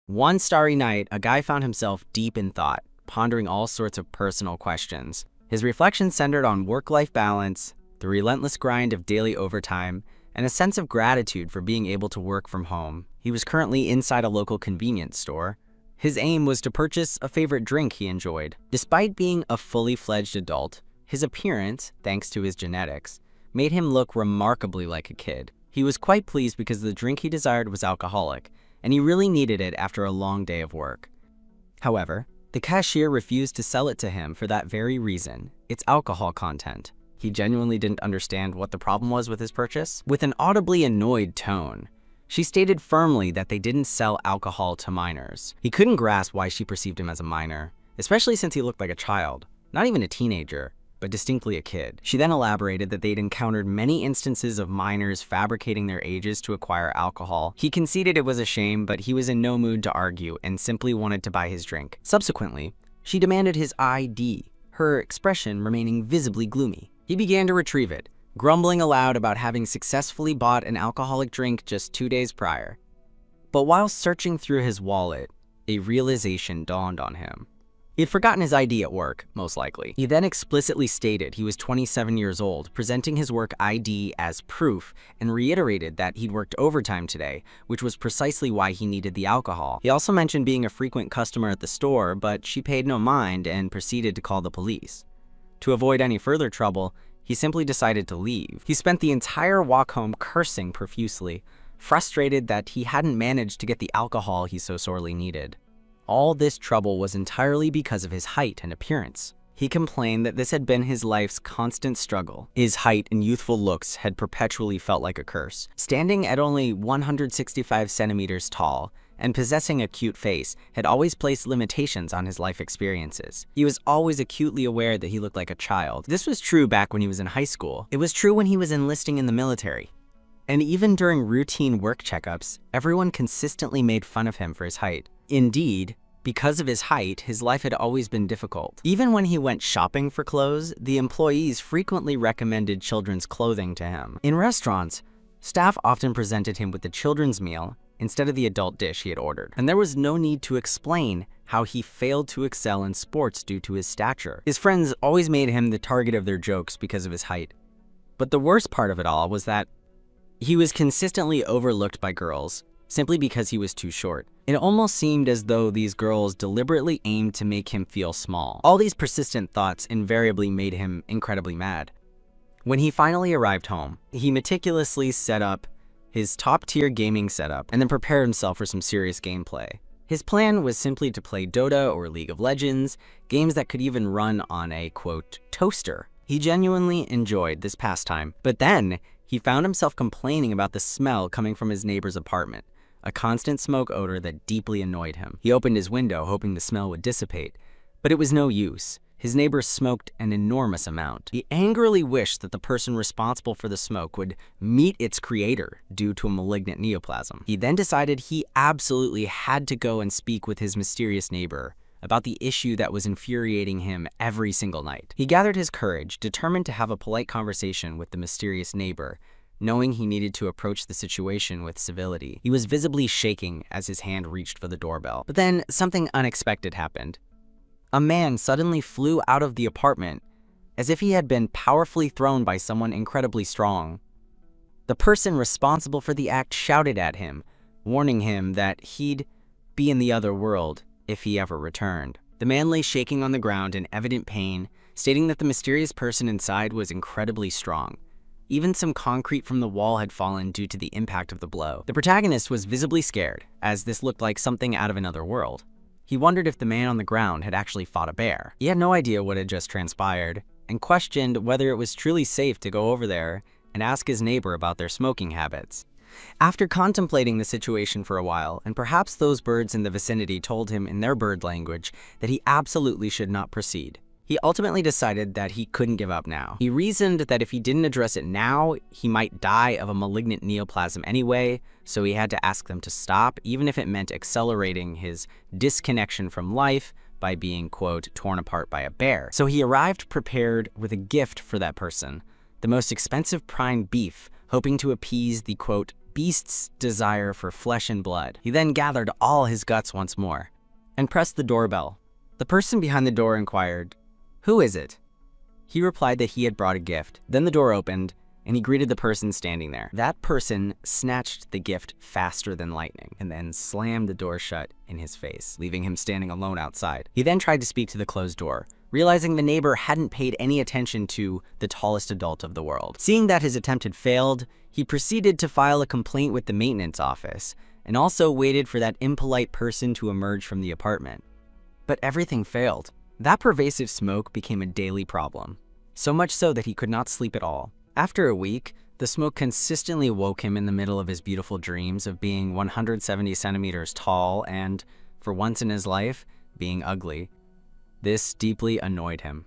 One starry night, a guy found himself deep in thought, pondering all sorts of personal questions. His reflections centered on work-life balance, the relentless grind of daily overtime, and a sense of gratitude for being able to work from home. He was currently inside a local convenience store. His aim was to purchase a favorite drink he enjoyed. Despite being a fully fledged adult, his appearance, thanks to his genetics, made him look remarkably like a kid. He was quite pleased because the drink he desired was alcoholic, and he really needed it after a long day of work. However, the cashier refused to sell it to him for that very reason, its alcohol content. He genuinely didn't understand what the problem was with his purchase. With an audibly annoyed tone, she stated firmly that they didn't sell alcohol to minors. He couldn't grasp why she perceived him as a minor, especially since he looked like a child, not even a teenager, but distinctly a kid. She then elaborated that they'd encountered many instances of minors fabricating their ages to acquire alcohol. He conceded it was a shame, but he was in no mood to argue and simply wanted to buy his drink. Subsequently, she demanded his ID, her expression remaining visibly gloomy. He began to retrieve it, grumbling aloud about having successfully bought an alcoholic drink just 2 days prior. But while searching through his wallet, a realization dawned on him. He had forgotten his ID at work, most likely. He then explicitly stated he was 27 years old, presenting his work ID as proof, and reiterated that he'd worked overtime today, which was precisely why he needed the alcohol. He also mentioned being a frequent customer at the store, but she paid no mind and proceeded to call the police. To avoid any further trouble, he simply decided to leave. He spent the entire walk home cursing profusely, frustrated that he hadn't managed to get the alcohol he so sorely needed. All this trouble was entirely because of his height and appearance. He complained that this had been his life's constant struggle. His height and youthful looks had perpetually felt like a curse. Standing at only 165 centimeters tall and possessing a cute face had always placed limitations on his life experiences. He was always acutely aware that he looked like a child. This was true back when he was in high school. It was true when he was enlisting in the military. And even during routine work checkups, everyone consistently made fun of him for his height. Indeed, because of his height, his life had always been difficult. Even when he went shopping for clothes, the employees frequently recommended children's clothing to him. In restaurants, staff often presented him with the children's meal instead of the adult dish he had ordered. And there was no need to explain how he failed to excel in sports due to his stature. His friends always made him the target of their jokes because of his height. But the worst part of it all was that he was consistently overlooked by girls simply because he was too short. It almost seemed as though these girls deliberately aimed to make him feel small. All these persistent thoughts invariably made him incredibly mad. When he finally arrived home, he meticulously set up his top-tier gaming setup and then prepared himself for some serious gameplay. His plan was simply to play Dota or League of Legends, games that could even run on a, quote, toaster. He genuinely enjoyed this pastime, but then he found himself complaining about the smell coming from his neighbor's apartment, a constant smoke odor that deeply annoyed him. He opened his window hoping the smell would dissipate, but it was no use. His neighbor smoked an enormous amount. He angrily wished that the person responsible for the smoke would meet its creator due to a malignant neoplasm. He then decided he absolutely had to go and speak with his mysterious neighbor about the issue that was infuriating him every single night. He gathered his courage, determined to have a polite conversation with the mysterious neighbor, knowing he needed to approach the situation with civility. He was visibly shaking as his hand reached for the doorbell. But then something unexpected happened. A man suddenly flew out of the apartment as if he had been powerfully thrown by someone incredibly strong. The person responsible for the act shouted at him, warning him that he'd be in the other world if he ever returned. The man lay shaking on the ground in evident pain, stating that the mysterious person inside was incredibly strong. Even some concrete from the wall had fallen due to the impact of the blow. The protagonist was visibly scared, as this looked like something out of another world. He wondered if the man on the ground had actually fought a bear. He had no idea what had just transpired, and questioned whether it was truly safe to go over there and ask his neighbor about their smoking habits. After contemplating the situation for a while, and perhaps those birds in the vicinity told him in their bird language that he absolutely should not proceed, he ultimately decided that he couldn't give up now. He reasoned that if he didn't address it now, he might die of a malignant neoplasm anyway, so he had to ask them to stop, even if it meant accelerating his disconnection from life by being, quote, torn apart by a bear. So he arrived prepared with a gift for that person, the most expensive prime beef, hoping to appease the, quote, beast's desire for flesh and blood. He then gathered all his guts once more and pressed the doorbell. The person behind the door inquired, "Who is it?" He replied that he had brought a gift. Then the door opened, and he greeted the person standing there. That person snatched the gift faster than lightning and then slammed the door shut in his face, leaving him standing alone outside. He then tried to speak to the closed door, realizing the neighbor hadn't paid any attention to the tallest adult of the world. Seeing that his attempt had failed, he proceeded to file a complaint with the maintenance office and also waited for that impolite person to emerge from the apartment. But everything failed. That pervasive smoke became a daily problem, so much so that he could not sleep at all. After a week, the smoke consistently woke him in the middle of his beautiful dreams of being 170 centimeters tall and, for once in his life, being ugly. This deeply annoyed him.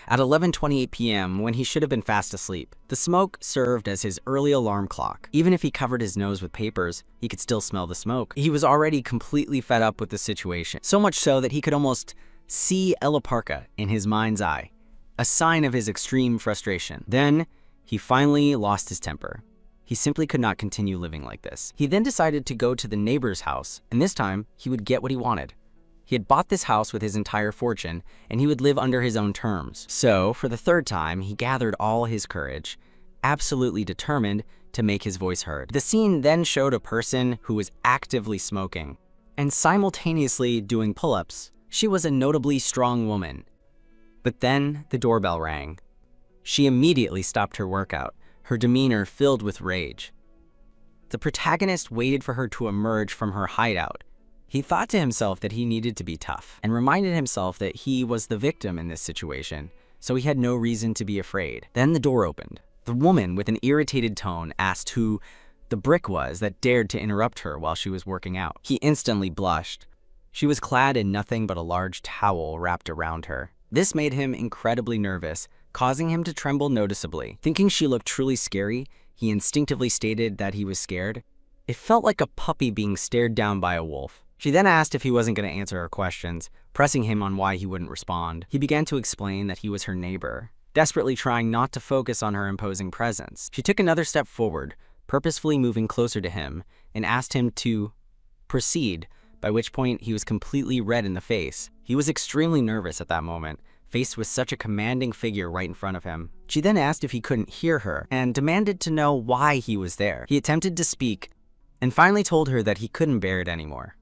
At 11:28 p.m., when he should have been fast asleep, the smoke served as his early alarm clock. Even if he covered his nose with papers, he could still smell the smoke. He was already completely fed up with the situation, so much so that he could almost see Ella Parka in his mind's eye, a sign of his extreme frustration. Then, he finally lost his temper. He simply could not continue living like this. He then decided to go to the neighbor's house, and this time, he would get what he wanted. He had bought this house with his entire fortune, and he would live under his own terms. So, for the third time, he gathered all his courage, absolutely determined to make his voice heard. The scene then showed a person who was actively smoking and simultaneously doing pull-ups. She was a notably strong woman. But then the doorbell rang. She immediately stopped her workout, her demeanor filled with rage. The protagonist waited for her to emerge from her hideout. He thought to himself that he needed to be tough and reminded himself that he was the victim in this situation, so he had no reason to be afraid. Then the door opened. The woman, with an irritated tone, asked who the brick was that dared to interrupt her while she was working out. He instantly blushed. She was clad in nothing but a large towel wrapped around her. This made him incredibly nervous, causing him to tremble noticeably. Thinking she looked truly scary, he instinctively stated that he was scared. It felt like a puppy being stared down by a wolf. She then asked if he wasn't going to answer her questions, pressing him on why he wouldn't respond. He began to explain that he was her neighbor, desperately trying not to focus on her imposing presence. She took another step forward, purposefully moving closer to him, and asked him to proceed, by which point he was completely red in the face. He was extremely nervous at that moment, faced with such a commanding figure right in front of him. She then asked if he couldn't hear her and demanded to know why he was there. He attempted to speak and finally told her that he couldn't bear it anymore.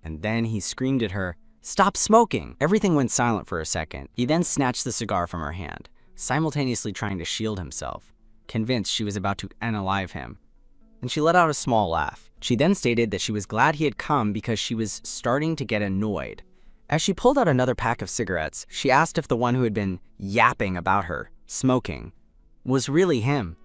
And then he screamed at her, "Stop smoking!" Everything went silent for a second. He then snatched the cigar from her hand, simultaneously trying to shield himself, convinced she was about to unalive him. And she let out a small laugh. She then stated that she was glad he had come because she was starting to get annoyed. As she pulled out another pack of cigarettes, she asked if the one who had been yapping about her, smoking, was really him.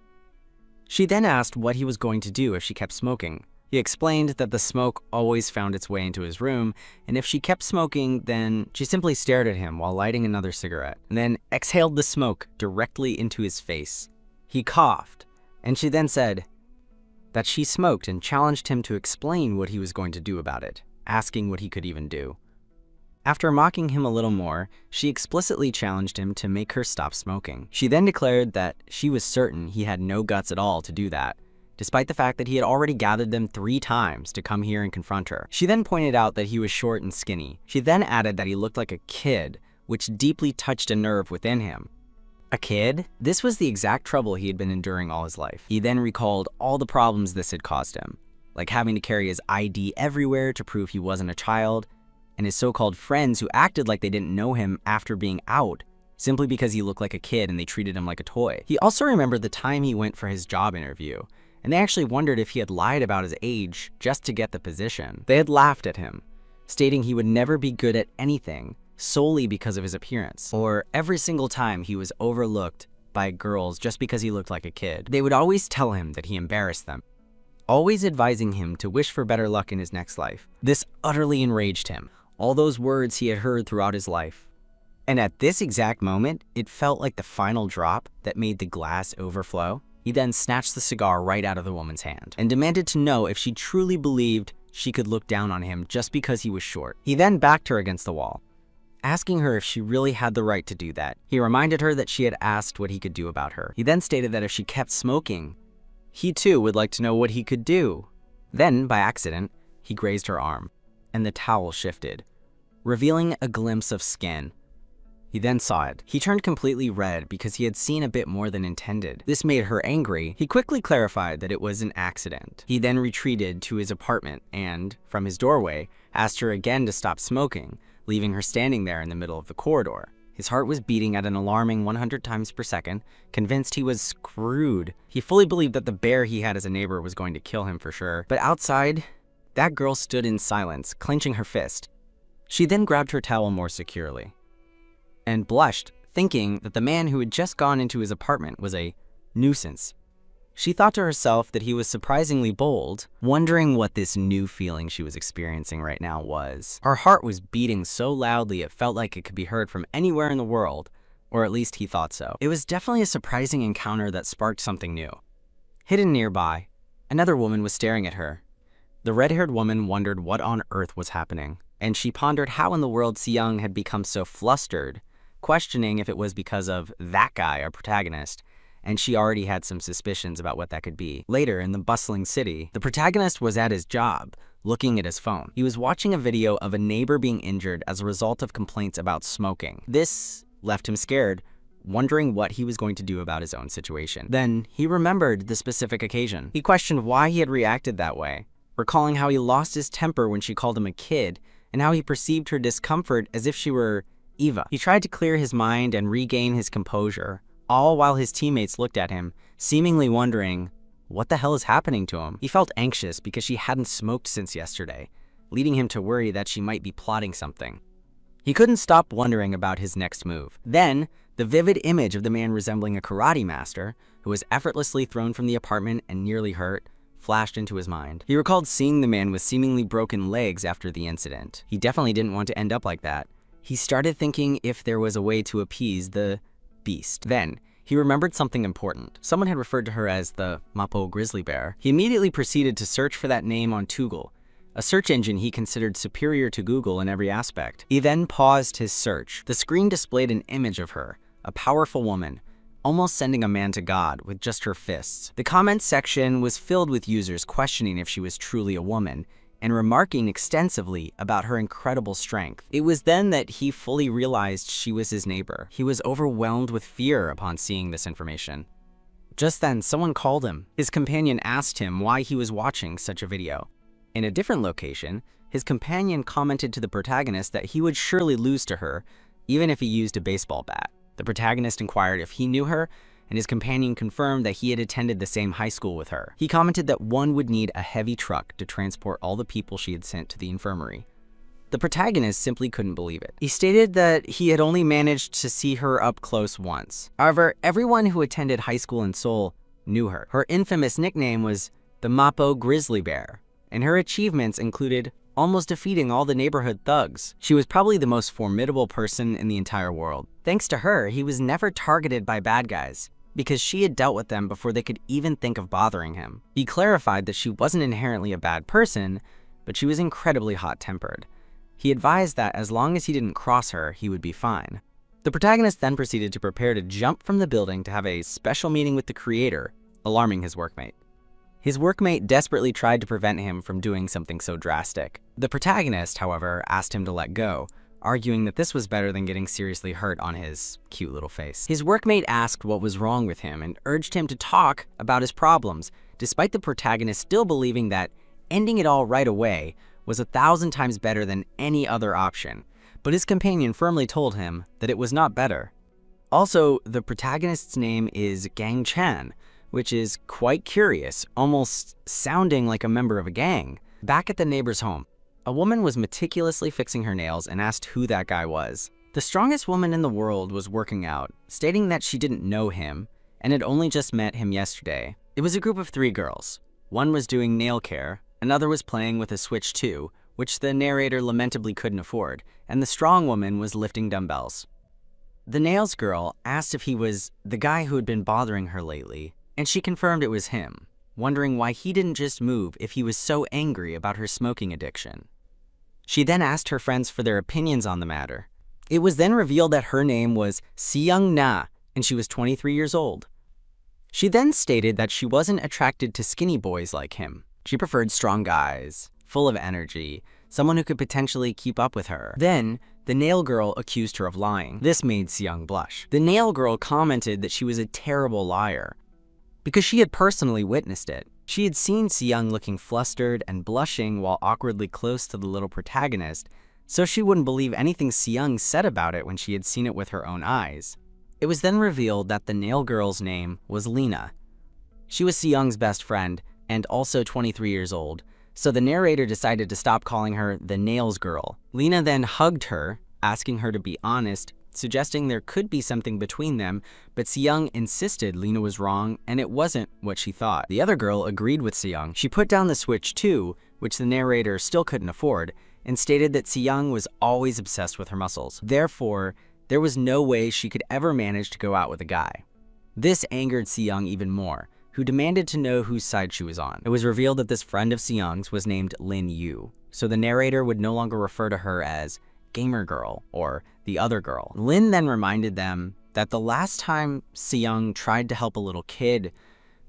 She then asked what he was going to do if she kept smoking. He explained that the smoke always found its way into his room, and if she kept smoking, then she simply stared at him while lighting another cigarette, and then exhaled the smoke directly into his face. He coughed, and she then said that she smoked and challenged him to explain what he was going to do about it, asking what he could even do. After mocking him a little more, she explicitly challenged him to make her stop smoking. She then declared that she was certain he had no guts at all to do that, despite the fact that he had already gathered them 3 times to come here and confront her. She then pointed out that he was short and skinny. She then added that he looked like a kid, which deeply touched a nerve within him. A kid? This was the exact trouble he had been enduring all his life. He then recalled all the problems this had caused him, like having to carry his ID everywhere to prove he wasn't a child, and his so-called friends who acted like they didn't know him after being out, simply because he looked like a kid and they treated him like a toy. He also remembered the time he went for his job interview, and they actually wondered if he had lied about his age just to get the position. They had laughed at him, stating he would never be good at anything solely because of his appearance, or every single time he was overlooked by girls just because he looked like a kid. They would always tell him that he embarrassed them, always advising him to wish for better luck in his next life. This utterly enraged him, all those words he had heard throughout his life. And at this exact moment, it felt like the final drop that made the glass overflow. He then snatched the cigar right out of the woman's hand and demanded to know if she truly believed she could look down on him just because he was short. He then backed her against the wall, asking her if she really had the right to do that. He reminded her that she had asked what he could do about her. He then stated that if she kept smoking, He too would like to know what he could do. Then, by accident, he grazed her arm, and the towel shifted, revealing a glimpse of skin. He then saw it. He turned completely red because he had seen a bit more than intended. This made her angry. He quickly clarified that it was an accident. He then retreated to his apartment and, from his doorway, asked her again to stop smoking, leaving her standing there in the middle of the corridor. His heart was beating at an alarming 100 times per second, convinced he was screwed. He fully believed that the bear he had as a neighbor was going to kill him for sure. But outside, that girl stood in silence, clenching her fist. She then grabbed her towel more securely and blushed, thinking that the man who had just gone into his apartment was a nuisance. She thought to herself that he was surprisingly bold, wondering what this new feeling she was experiencing right now was. Her heart was beating so loudly it felt like it could be heard from anywhere in the world, or at least he thought so. It was definitely a surprising encounter that sparked something new. Hidden nearby, another woman was staring at her. The red-haired woman wondered what on earth was happening, and she pondered how in the world Si-young had become so flustered, questioning if it was because of that guy, our protagonist, and she already had some suspicions about what that could be. Later, in the bustling city, the protagonist was at his job, looking at his phone. He was watching a video of a neighbor being injured as a result of complaints about smoking. This left him scared, wondering what he was going to do about his own situation. Then, he remembered the specific occasion. He questioned why he had reacted that way, recalling how he lost his temper when she called him a kid, and how he perceived her discomfort as if she were Eva. He tried to clear his mind and regain his composure, all while his teammates looked at him, seemingly wondering, what the hell is happening to him? He felt anxious because she hadn't smoked since yesterday, leading him to worry that she might be plotting something. He couldn't stop wondering about his next move. Then, the vivid image of the man resembling a karate master, who was effortlessly thrown from the apartment and nearly hurt, flashed into his mind. He recalled seeing the man with seemingly broken legs after the incident. He definitely didn't want to end up like that. He started thinking if there was a way to appease the beast. Then, he remembered something important. Someone had referred to her as the Mapo grizzly bear. He immediately proceeded to search for that name on Toogle, a search engine he considered superior to Google in every aspect. He then paused his search. The screen displayed an image of her, a powerful woman, almost sending a man to God with just her fists. The comments section was filled with users questioning if she was truly a woman, and remarking extensively about her incredible strength. It was then that he fully realized she was his neighbor. He was overwhelmed with fear upon seeing this information. Just then, someone called him. His companion asked him why he was watching such a video. In a different location, his companion commented to the protagonist that he would surely lose to her, even if he used a baseball bat. The protagonist inquired if he knew her, and his companion confirmed that he had attended the same high school with her. He commented that one would need a heavy truck to transport all the people she had sent to the infirmary. The protagonist simply couldn't believe it. He stated that he had only managed to see her up close once. However, everyone who attended high school in Seoul knew her. Her infamous nickname was the Mapo Grizzly Bear, and her achievements included almost defeating all the neighborhood thugs. She was probably the most formidable person in the entire world. Thanks to her, he was never targeted by bad guys, because she had dealt with them before they could even think of bothering him. He clarified that she wasn't inherently a bad person, but she was incredibly hot-tempered. He advised that as long as he didn't cross her, he would be fine. The protagonist then proceeded to prepare to jump from the building to have a special meeting with the creator, alarming his workmate. His workmate desperately tried to prevent him from doing something so drastic. The protagonist, however, asked him to let go, arguing that this was better than getting seriously hurt on his cute little face. His workmate asked what was wrong with him and urged him to talk about his problems, despite the protagonist still believing that ending it all right away was 1,000 times better than any other option. But his companion firmly told him that it was not better. Also, the protagonist's name is Gang Chan, which is quite curious, almost sounding like a member of a gang. Back at the neighbor's home, a woman was meticulously fixing her nails and asked who that guy was. The strongest woman in the world was working out, stating that she didn't know him and had only just met him yesterday. It was a group of 3 girls. One was doing nail care, another was playing with a Switch 2, which the narrator lamentably couldn't afford, and the strong woman was lifting dumbbells. The nails girl asked if he was the guy who had been bothering her lately, and she confirmed it was him, wondering why he didn't just move if he was so angry about her smoking addiction. She then asked her friends for their opinions on the matter. It was then revealed that her name was Si-young Na, and she was 23 years old. She then stated that she wasn't attracted to skinny boys like him. She preferred strong guys, full of energy, someone who could potentially keep up with her. Then, the nail girl accused her of lying. This made Seyoung blush. The nail girl commented that she was a terrible liar because she had personally witnessed it. She had seen Seyoung looking flustered and blushing while awkwardly close to the little protagonist, so she wouldn't believe anything Seyoung said about it when she had seen it with her own eyes. It was then revealed that the nail girl's name was Lena. She was Seyoung's best friend and also 23 years old, so the narrator decided to stop calling her the nails girl. Lena then hugged her, asking her to be honest, suggesting there could be something between them, but Seyoung insisted Lena was wrong and it wasn't what she thought. The other girl agreed with Seyoung. She put down the Switch 2, which the narrator still couldn't afford, and stated that Seyoung was always obsessed with her muscles. Therefore, there was no way she could ever manage to go out with a guy. This angered Seyoung even more, who demanded to know whose side she was on. It was revealed that this friend of Seyoung's was named Lin Yu, so the narrator would no longer refer to her as Gamer Girl or the other girl. Lin then reminded them that the last time Seyoung tried to help a little kid,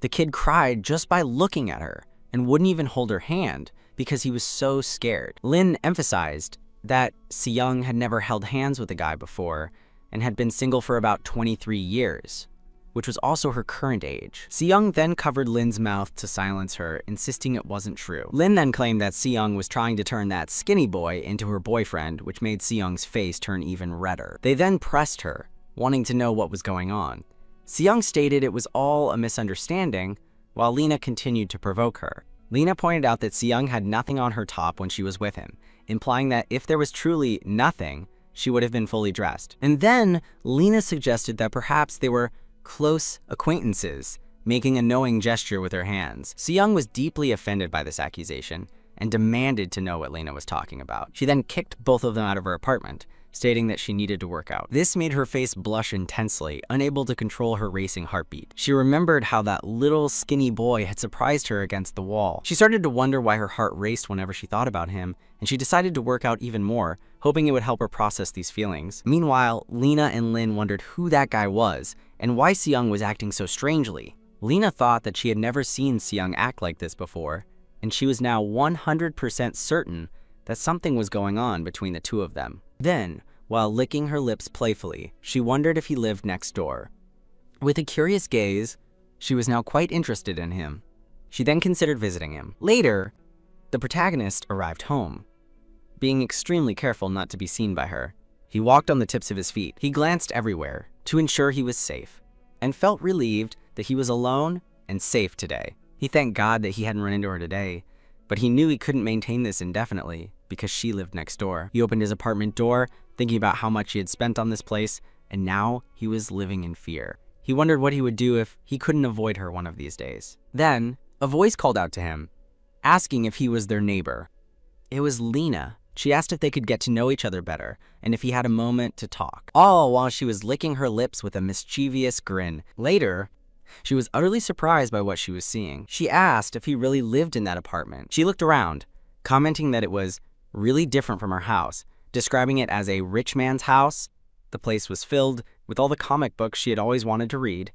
the kid cried just by looking at her and wouldn't even hold her hand because he was so scared. Lin emphasized that Seyoung had never held hands with a guy before and had been single for about 23 years, which was also her current age. Seyoung then covered Lin's mouth to silence her, insisting it wasn't true. Lin then claimed that Seyoung was trying to turn that skinny boy into her boyfriend, which made Seyoung's face turn even redder. They then pressed her, wanting to know what was going on. Seyoung stated it was all a misunderstanding, while Lena continued to provoke her. Lena pointed out that Seyoung had nothing on her top when she was with him, implying that if there was truly nothing, she would have been fully dressed. And then Lena suggested that perhaps they were close acquaintances, making a knowing gesture with her hands. Seyoung was deeply offended by this accusation and demanded to know what Lena was talking about. She then kicked both of them out of her apartment, stating that she needed to work out. This made her face blush intensely, unable to control her racing heartbeat. She remembered how that little skinny boy had surprised her against the wall. She started to wonder why her heart raced whenever she thought about him, and she decided to work out even more, hoping it would help her process these feelings. Meanwhile, Lena and Lin wondered who that guy was and why Seyoung was acting so strangely. Lena thought that she had never seen Seyoung act like this before, and she was now 100% certain that something was going on between the two of them. Then, while licking her lips playfully, she wondered if he lived next door. With a curious gaze, she was now quite interested in him. She then considered visiting him. Later, the protagonist arrived home, being extremely careful not to be seen by her. He walked on the tips of his feet. He glanced everywhere to ensure he was safe, and felt relieved that he was alone and safe today. He thanked God that he hadn't run into her today, but he knew he couldn't maintain this indefinitely because she lived next door. He opened his apartment door, thinking about how much he had spent on this place, and now he was living in fear. He wondered what he would do if he couldn't avoid her one of these days. Then, a voice called out to him, asking if he was their neighbor. It was Lena. She asked if they could get to know each other better, and if he had a moment to talk, all while she was licking her lips with a mischievous grin. Later, she was utterly surprised by what she was seeing. She asked if he really lived in that apartment. She looked around, commenting that it was really different from her house, describing it as a rich man's house. The place was filled with all the comic books she had always wanted to read.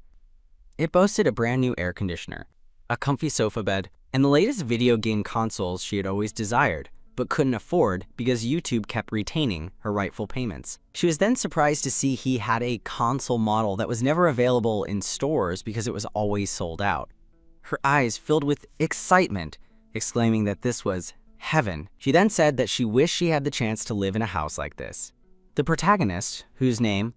It boasted a brand new air conditioner, a comfy sofa bed, and the latest video game consoles she had always desired, but couldn't afford because YouTube kept retaining her rightful payments. She was then surprised to see he had a console model that was never available in stores because it was always sold out. Her eyes filled with excitement, exclaiming that this was heaven. She then said that she wished she had the chance to live in a house like this. The protagonist, whose name,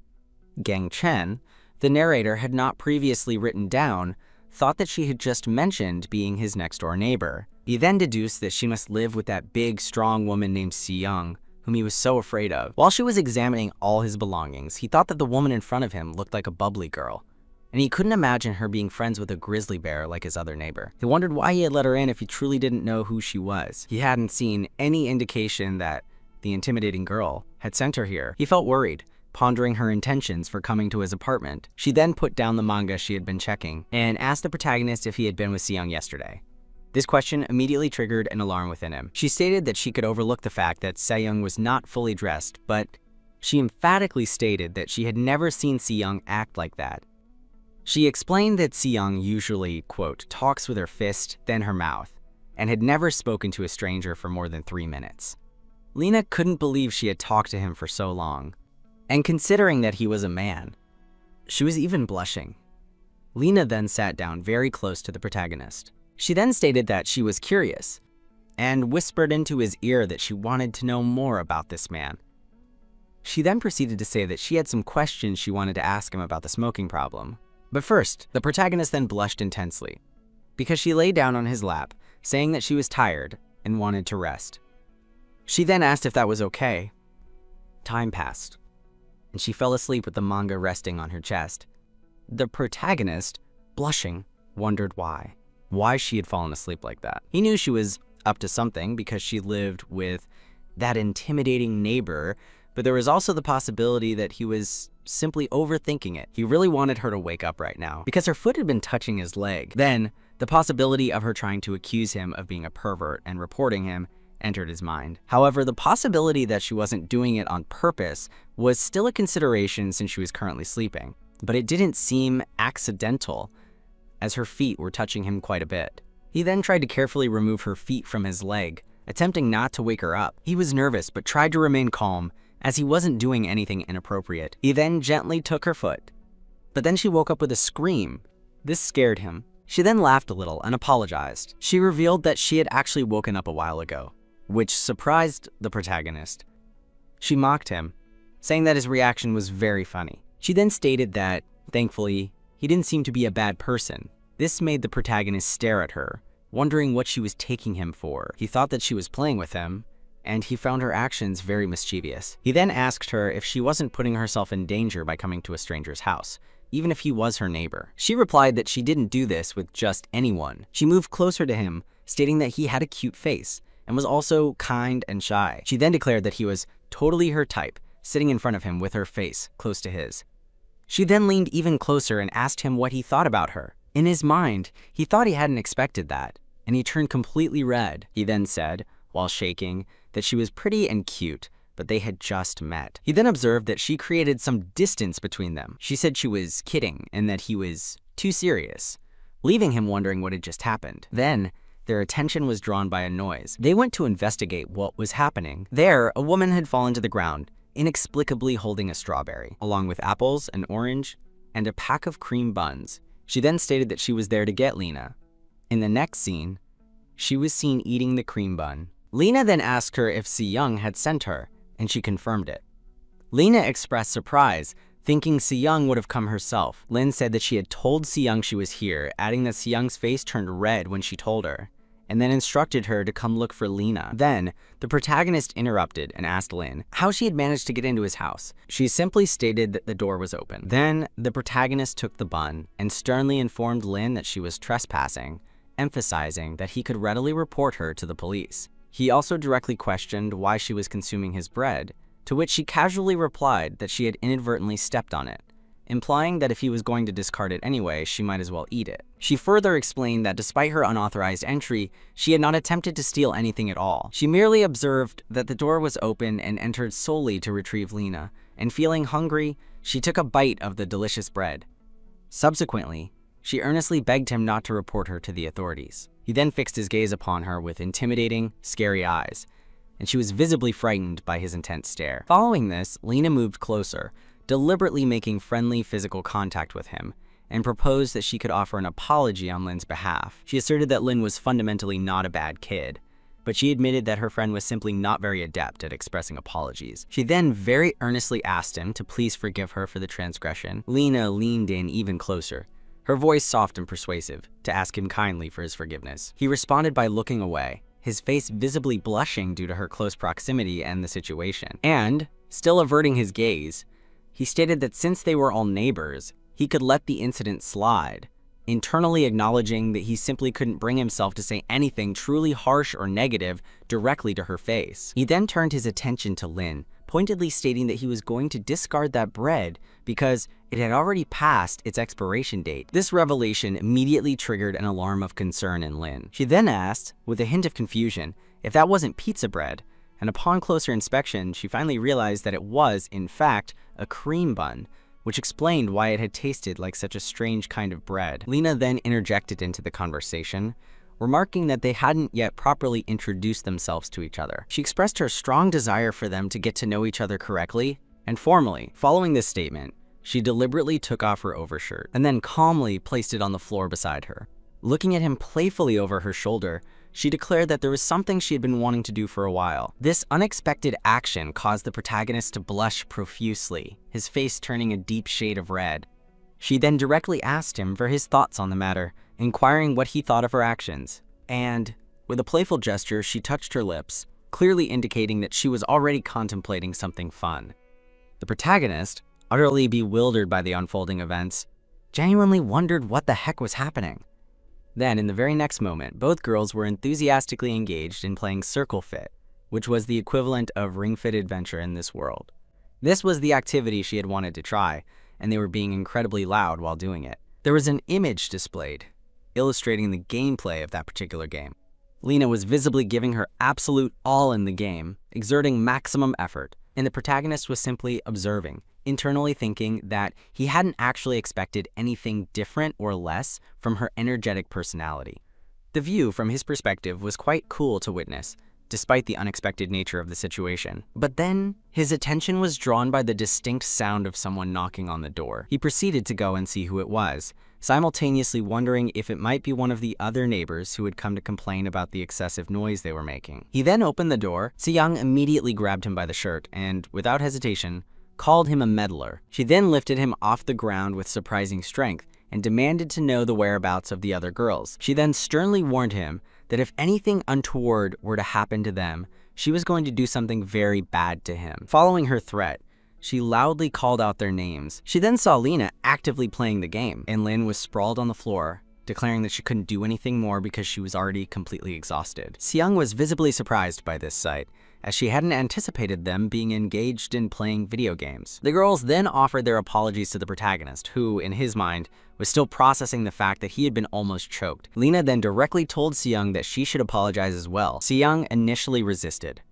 Gang Chen, the narrator had not previously written down, thought that she had just mentioned being his next-door neighbor. He then deduced that she must live with that big, strong woman named Seyoung, whom he was so afraid of. While she was examining all his belongings, he thought that the woman in front of him looked like a bubbly girl, and he couldn't imagine her being friends with a grizzly bear like his other neighbor. He wondered why he had let her in if he truly didn't know who she was. He hadn't seen any indication that the intimidating girl had sent her here. He felt worried, pondering her intentions for coming to his apartment. She then put down the manga she had been checking and asked the protagonist if he had been with Seyoung yesterday. This question immediately triggered an alarm within him. She stated that she could overlook the fact that Seyoung was not fully dressed, but she emphatically stated that she had never seen Seyoung act like that. She explained that Si-young usually, quote, talks with her fist, then her mouth, and had never spoken to a stranger for more than 3 minutes. Lena couldn't believe she had talked to him for so long, and considering that he was a man, she was even blushing. Lena then sat down very close to the protagonist. She then stated that she was curious, and whispered into his ear that she wanted to know more about this man. She then proceeded to say that she had some questions she wanted to ask him about the smoking problem. But first, the protagonist then blushed intensely, because she lay down on his lap, saying that she was tired and wanted to rest. She then asked if that was okay. Time passed, and she fell asleep with the manga resting on her chest. The protagonist, blushing, wondered why she had fallen asleep like that. He knew she was up to something because she lived with that intimidating neighbor, but there was also the possibility that he was simply overthinking it. He really wanted her to wake up right now because her foot had been touching his leg. Then, the possibility of her trying to accuse him of being a pervert and reporting him entered his mind. However, the possibility that she wasn't doing it on purpose was still a consideration since she was currently sleeping, but it didn't seem accidental as her feet were touching him quite a bit. He then tried to carefully remove her feet from his leg, attempting not to wake her up. He was nervous but tried to remain calm as he wasn't doing anything inappropriate. He then gently took her foot, but then she woke up with a scream. This scared him. She then laughed a little and apologized. She revealed that she had actually woken up a while ago, which surprised the protagonist. She mocked him, saying that his reaction was very funny. She then stated that, thankfully, he didn't seem to be a bad person. This made the protagonist stare at her, wondering what she was taking him for. He thought that she was playing with him, and he found her actions very mischievous. He then asked her if she wasn't putting herself in danger by coming to a stranger's house, even if he was her neighbor. She replied that she didn't do this with just anyone. She moved closer to him, stating that he had a cute face and was also kind and shy. She then declared that he was totally her type, sitting in front of him with her face close to his. She then leaned even closer and asked him what he thought about her. In his mind, he thought he hadn't expected that, and he turned completely red. He then said, while shaking, that she was pretty and cute, but they had just met. He then observed that she created some distance between them. She said she was kidding and that he was too serious, leaving him wondering what had just happened. Then, their attention was drawn by a noise. They went to investigate what was happening. There, a woman had fallen to the ground, inexplicably holding a strawberry, along with apples, an orange, and a pack of cream buns. She then stated that she was there to get Lena. In the next scene, she was seen eating the cream bun. Lena then asked her if Si-young had sent her, and she confirmed it. Lena expressed surprise, thinking Si-young would have come herself. Lin said that she had told Si-young she was here, adding that Si-young's face turned red when she told her, and then instructed her to come look for Lena. Then, the protagonist interrupted and asked Lin how she had managed to get into his house. She simply stated that the door was open. Then, the protagonist took the bun and sternly informed Lin that she was trespassing, emphasizing that he could readily report her to the police. He also directly questioned why she was consuming his bread, to which she casually replied that she had inadvertently stepped on it, implying that if he was going to discard it anyway, she might as well eat it. She further explained that despite her unauthorized entry, she had not attempted to steal anything at all. She merely observed that the door was open and entered solely to retrieve Lena, and feeling hungry, she took a bite of the delicious bread. Subsequently, she earnestly begged him not to report her to the authorities. He then fixed his gaze upon her with intimidating, scary eyes, and she was visibly frightened by his intense stare. Following this, Lena moved closer, deliberately making friendly physical contact with him, and proposed that she could offer an apology on Lin's behalf. She asserted that Lin was fundamentally not a bad kid, but she admitted that her friend was simply not very adept at expressing apologies. She then very earnestly asked him to please forgive her for the transgression. Lena leaned in even closer, her voice soft and persuasive, to ask him kindly for his forgiveness. He responded by looking away, his face visibly blushing due to her close proximity and the situation. And, still averting his gaze, he stated that since they were all neighbors, he could let the incident slide, internally acknowledging that he simply couldn't bring himself to say anything truly harsh or negative directly to her face. He then turned his attention to Lin, pointedly stating that he was going to discard that bread because it had already passed its expiration date. This revelation immediately triggered an alarm of concern in Lin. She then asked, with a hint of confusion, if that wasn't pizza bread, and upon closer inspection, she finally realized that it was, in fact, a cream bun, which explained why it had tasted like such a strange kind of bread. Lena then interjected into the conversation, remarking that they hadn't yet properly introduced themselves to each other. She expressed her strong desire for them to get to know each other correctly and formally. Following this statement, she deliberately took off her overshirt and then calmly placed it on the floor beside her. Looking at him playfully over her shoulder, she declared that there was something she had been wanting to do for a while. This unexpected action caused the protagonist to blush profusely, his face turning a deep shade of red. She then directly asked him for his thoughts on the matter, inquiring what he thought of her actions. And, with a playful gesture, she touched her lips, clearly indicating that she was already contemplating something fun. The protagonist, utterly bewildered by the unfolding events, genuinely wondered what the heck was happening. Then, in the very next moment, both girls were enthusiastically engaged in playing Circle Fit, which was the equivalent of Ring Fit Adventure in this world. This was the activity she had wanted to try, and they were being incredibly loud while doing it. There was an image displayed, illustrating the gameplay of that particular game. Lena was visibly giving her absolute all in the game, exerting maximum effort, and the protagonist was simply observing, internally thinking that he hadn't actually expected anything different or less from her energetic personality. The view from his perspective was quite cool to witness, despite the unexpected nature of the situation. But then, his attention was drawn by the distinct sound of someone knocking on the door. He proceeded to go and see who it was, simultaneously wondering if it might be one of the other neighbors who had come to complain about the excessive noise they were making. He then opened the door. Se-young immediately grabbed him by the shirt and, without hesitation, called him a meddler. She then lifted him off the ground with surprising strength and demanded to know the whereabouts of the other girls. She then sternly warned him that if anything untoward were to happen to them, she was going to do something very bad to him. Following her threat, she loudly called out their names. She then saw Lena actively playing the game, and Lin was sprawled on the floor, declaring that she couldn't do anything more because she was already completely exhausted. Se-young was visibly surprised by this sight, as she hadn't anticipated them being engaged in playing video games. The girls then offered their apologies to the protagonist, who, in his mind, was still processing the fact that he had been almost choked. Lena then directly told Se-young that she should apologize as well. Se-young initially resisted,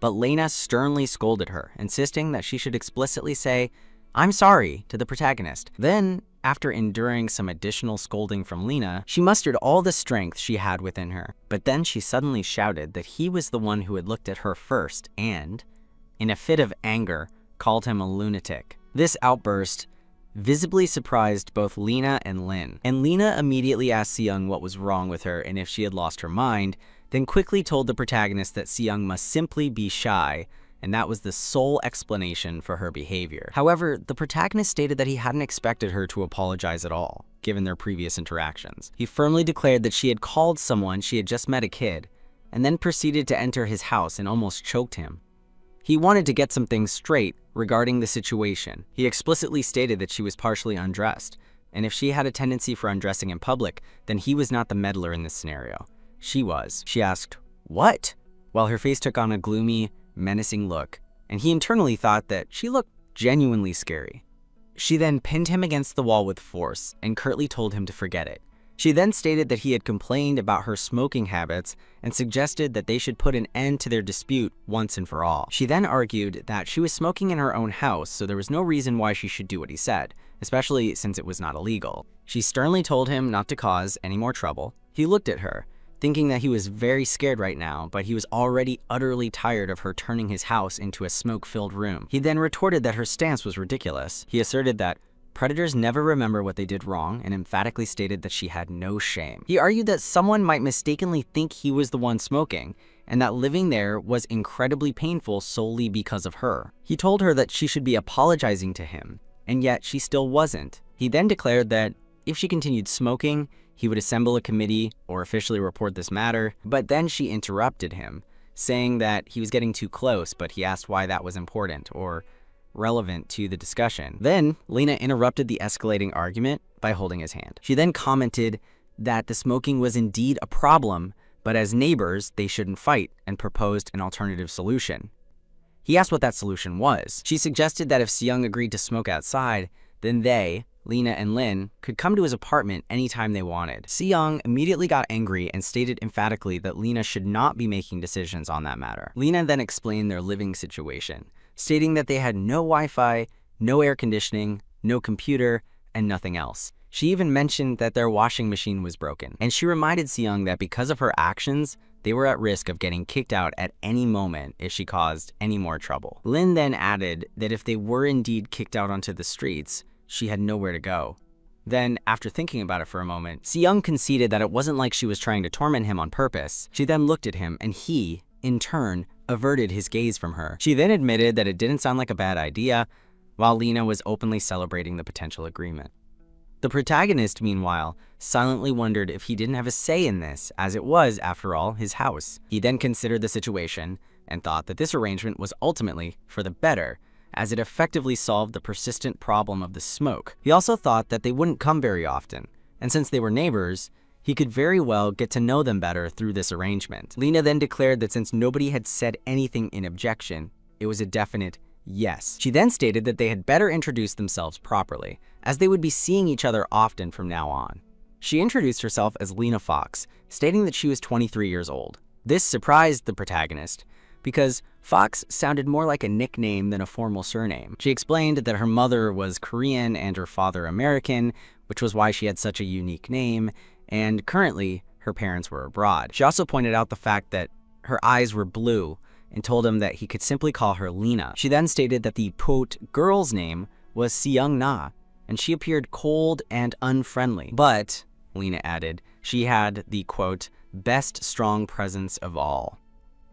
but Lena sternly scolded her, insisting that she should explicitly say, "I'm sorry," to the protagonist. Then, after enduring some additional scolding from Lena, she mustered all the strength she had within her. But then she suddenly shouted that he was the one who had looked at her first and, in a fit of anger, called him a lunatic. This outburst visibly surprised both Lena and Lin, and Lena immediately asked Se-young what was wrong with her and if she had lost her mind, then quickly told the protagonist that Se-young must simply be shy, and that was the sole explanation for her behavior. However, the protagonist stated that he hadn't expected her to apologize at all, given their previous interactions. He firmly declared that she had called someone she had just met a kid, and then proceeded to enter his house and almost choked him. He wanted to get some things straight regarding the situation. He explicitly stated that she was partially undressed, and if she had a tendency for undressing in public, then he was not the meddler in this scenario. She was. She asked, "What?" while her face took on a gloomy, menacing look, and he internally thought that she looked genuinely scary. She then pinned him against the wall with force and curtly told him to forget it. She then stated that he had complained about her smoking habits and suggested that they should put an end to their dispute once and for all. She then argued that she was smoking in her own house, so there was no reason why she should do what he said, especially since it was not illegal. She sternly told him not to cause any more trouble. He looked at her, thinking that he was very scared right now, but he was already utterly tired of her turning his house into a smoke-filled room. He then retorted that her stance was ridiculous. He asserted that predators never remember what they did wrong and emphatically stated that she had no shame. He argued that someone might mistakenly think he was the one smoking and that living there was incredibly painful solely because of her. He told her that she should be apologizing to him, and yet she still wasn't. He then declared that if she continued smoking, he would assemble a committee or officially report this matter, but then she interrupted him, saying that he was getting too close, but he asked why that was important or relevant to the discussion. Then, Lena interrupted the escalating argument by holding his hand. She then commented that the smoking was indeed a problem, but as neighbors, they shouldn't fight, and proposed an alternative solution. He asked what that solution was. She suggested that if Se-young agreed to smoke outside, then they, Lena and Lin, could come to his apartment anytime they wanted. Se-young immediately got angry and stated emphatically that Lena should not be making decisions on that matter. Lena then explained their living situation, stating that they had no Wi-Fi, no air conditioning, no computer, and nothing else. She even mentioned that their washing machine was broken, and she reminded Seung that because of her actions, they were at risk of getting kicked out at any moment if she caused any more trouble. Lin then added that if they were indeed kicked out onto the streets, she had nowhere to go. Then, after thinking about it for a moment, Seung conceded that it wasn't like she was trying to torment him on purpose. She then looked at him, and he, in turn, averted his gaze from her. She then admitted that it didn't sound like a bad idea, while Lena was openly celebrating the potential agreement. The protagonist, meanwhile, silently wondered if he didn't have a say in this, as it was, after all, his house. He then considered the situation and thought that this arrangement was ultimately for the better, as it effectively solved the persistent problem of the smoke. He also thought that they wouldn't come very often, and since they were neighbors, he could very well get to know them better through this arrangement. Lena then declared that since nobody had said anything in objection, it was a definite yes. She then stated that they had better introduce themselves properly, as they would be seeing each other often from now on. She introduced herself as Lena Fox, stating that she was 23 years old. This surprised the protagonist, because Fox sounded more like a nickname than a formal surname. She explained that her mother was Korean and her father American, which was why she had such a unique name, and currently, her parents were abroad. She also pointed out the fact that her eyes were blue and told him that he could simply call her Lena. She then stated that the, quote, girl's name was Seung Na, and she appeared cold and unfriendly. But, Lena added, she had the, quote, best strong presence of all.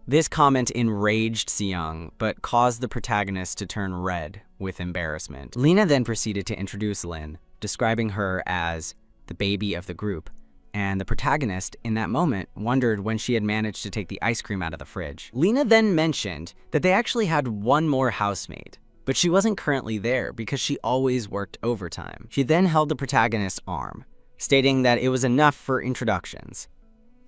This comment enraged Seung, but caused the protagonist to turn red with embarrassment. Lena then proceeded to introduce Lin, describing her as the baby of the group, and the protagonist, in that moment, wondered when she had managed to take the ice cream out of the fridge. Lena then mentioned that they actually had one more housemate, but she wasn't currently there because she always worked overtime. She then held the protagonist's arm, stating that it was enough for introductions,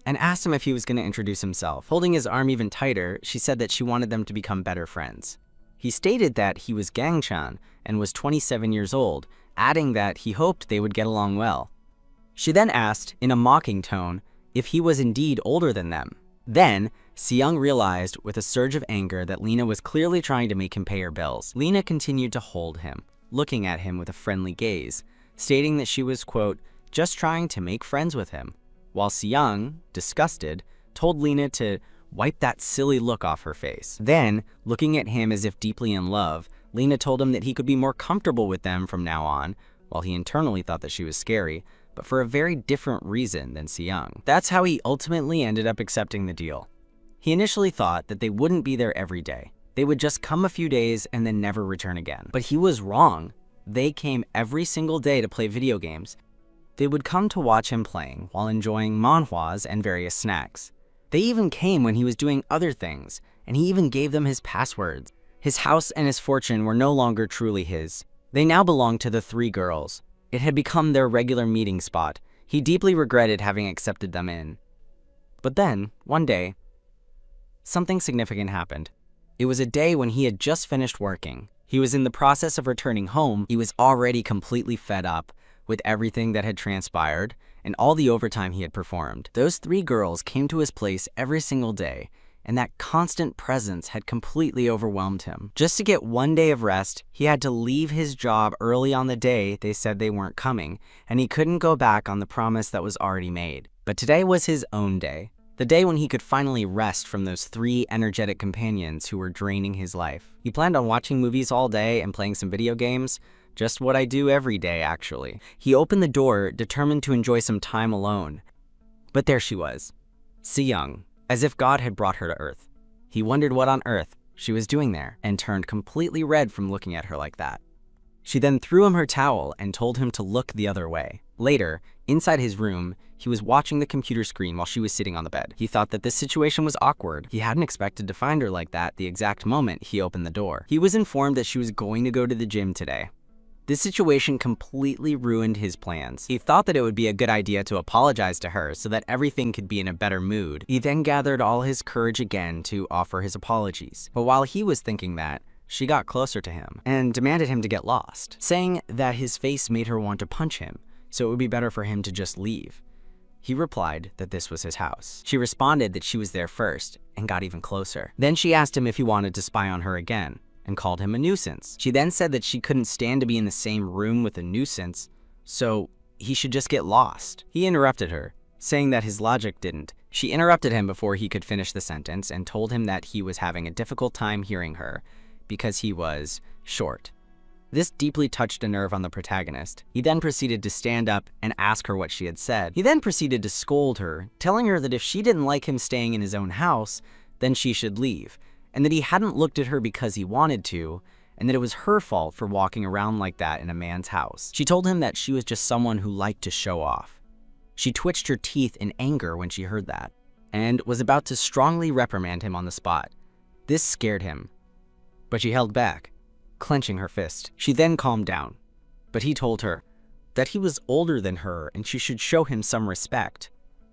and asked him if he was going to introduce himself. Holding his arm even tighter, she said that she wanted them to become better friends. He stated that he was Gang-chan and was 27 years old, adding that he hoped they would get along well. She then asked, in a mocking tone, if he was indeed older than them. Then, Seung realized with a surge of anger that Lena was clearly trying to make him pay her bills. Lena continued to hold him, looking at him with a friendly gaze, stating that she was, quote, just trying to make friends with him, while Seung, disgusted, told Lena to wipe that silly look off her face. Then, looking at him as if deeply in love, Lena told him that he could be more comfortable with them from now on, while he internally thought that she was scary, but for a very different reason than Seung. That's how he ultimately ended up accepting the deal. He initially thought that they wouldn't be there every day. They would just come a few days and then never return again. But he was wrong. They came every single day to play video games. They would come to watch him playing while enjoying manhwas and various snacks. They even came when he was doing other things, and he even gave them his passwords. His house and his fortune were no longer truly his. They now belonged to the three girls. It had become their regular meeting spot. He deeply regretted having accepted them in. But then, one day, something significant happened. It was a day when he had just finished working. He was in the process of returning home. He was already completely fed up with everything that had transpired and all the overtime he had performed. Those three girls came to his place every single day, and that constant presence had completely overwhelmed him. Just to get one day of rest, he had to leave his job early on the day they said they weren't coming, and he couldn't go back on the promise that was already made. But today was his own day, the day when he could finally rest from those three energetic companions who were draining his life. He planned on watching movies all day and playing some video games, just what I do every day, actually. He opened the door, determined to enjoy some time alone. But there she was, Seung, as if God had brought her to Earth. He wondered what on earth she was doing there and turned completely red from looking at her like that. She then threw him her towel and told him to look the other way. Later, inside his room, he was watching the computer screen while she was sitting on the bed. He thought that this situation was awkward. He hadn't expected to find her like that the exact moment he opened the door. He was informed that she was going to go to the gym today. This situation completely ruined his plans. He thought that it would be a good idea to apologize to her so that everything could be in a better mood. He then gathered all his courage again to offer his apologies. But while he was thinking that, she got closer to him and demanded him to get lost, saying that his face made her want to punch him, so it would be better for him to just leave. He replied that this was his house. She responded that she was there first and got even closer. Then she asked him if he wanted to spy on her again, and called him a nuisance. She then said that she couldn't stand to be in the same room with a nuisance, so he should just get lost. He interrupted her, saying that his logic didn't. She interrupted him before he could finish the sentence and told him that he was having a difficult time hearing her because he was short. This deeply touched a nerve on the protagonist. He then proceeded to stand up and ask her what she had said. He then proceeded to scold her, telling her that if she didn't like him staying in his own house, then she should leave, and that he hadn't looked at her because he wanted to, and that it was her fault for walking around like that in a man's house. She told him that she was just someone who liked to show off. She twitched her teeth in anger when she heard that, and was about to strongly reprimand him on the spot. This scared him, but she held back, clenching her fist. She then calmed down, but he told her that he was older than her and she should show him some respect.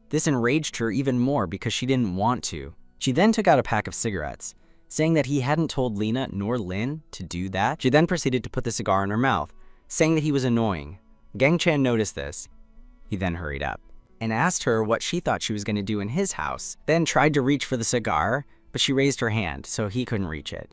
This enraged her even more because she didn't want to. She then took out a pack of cigarettes, saying that he hadn't told Lena nor Lin to do that. She then proceeded to put the cigar in her mouth, saying that he was annoying. Gang Chan noticed this. He then hurried up and asked her what she thought she was going to do in his house, then tried to reach for the cigar, but she raised her hand so he couldn't reach it.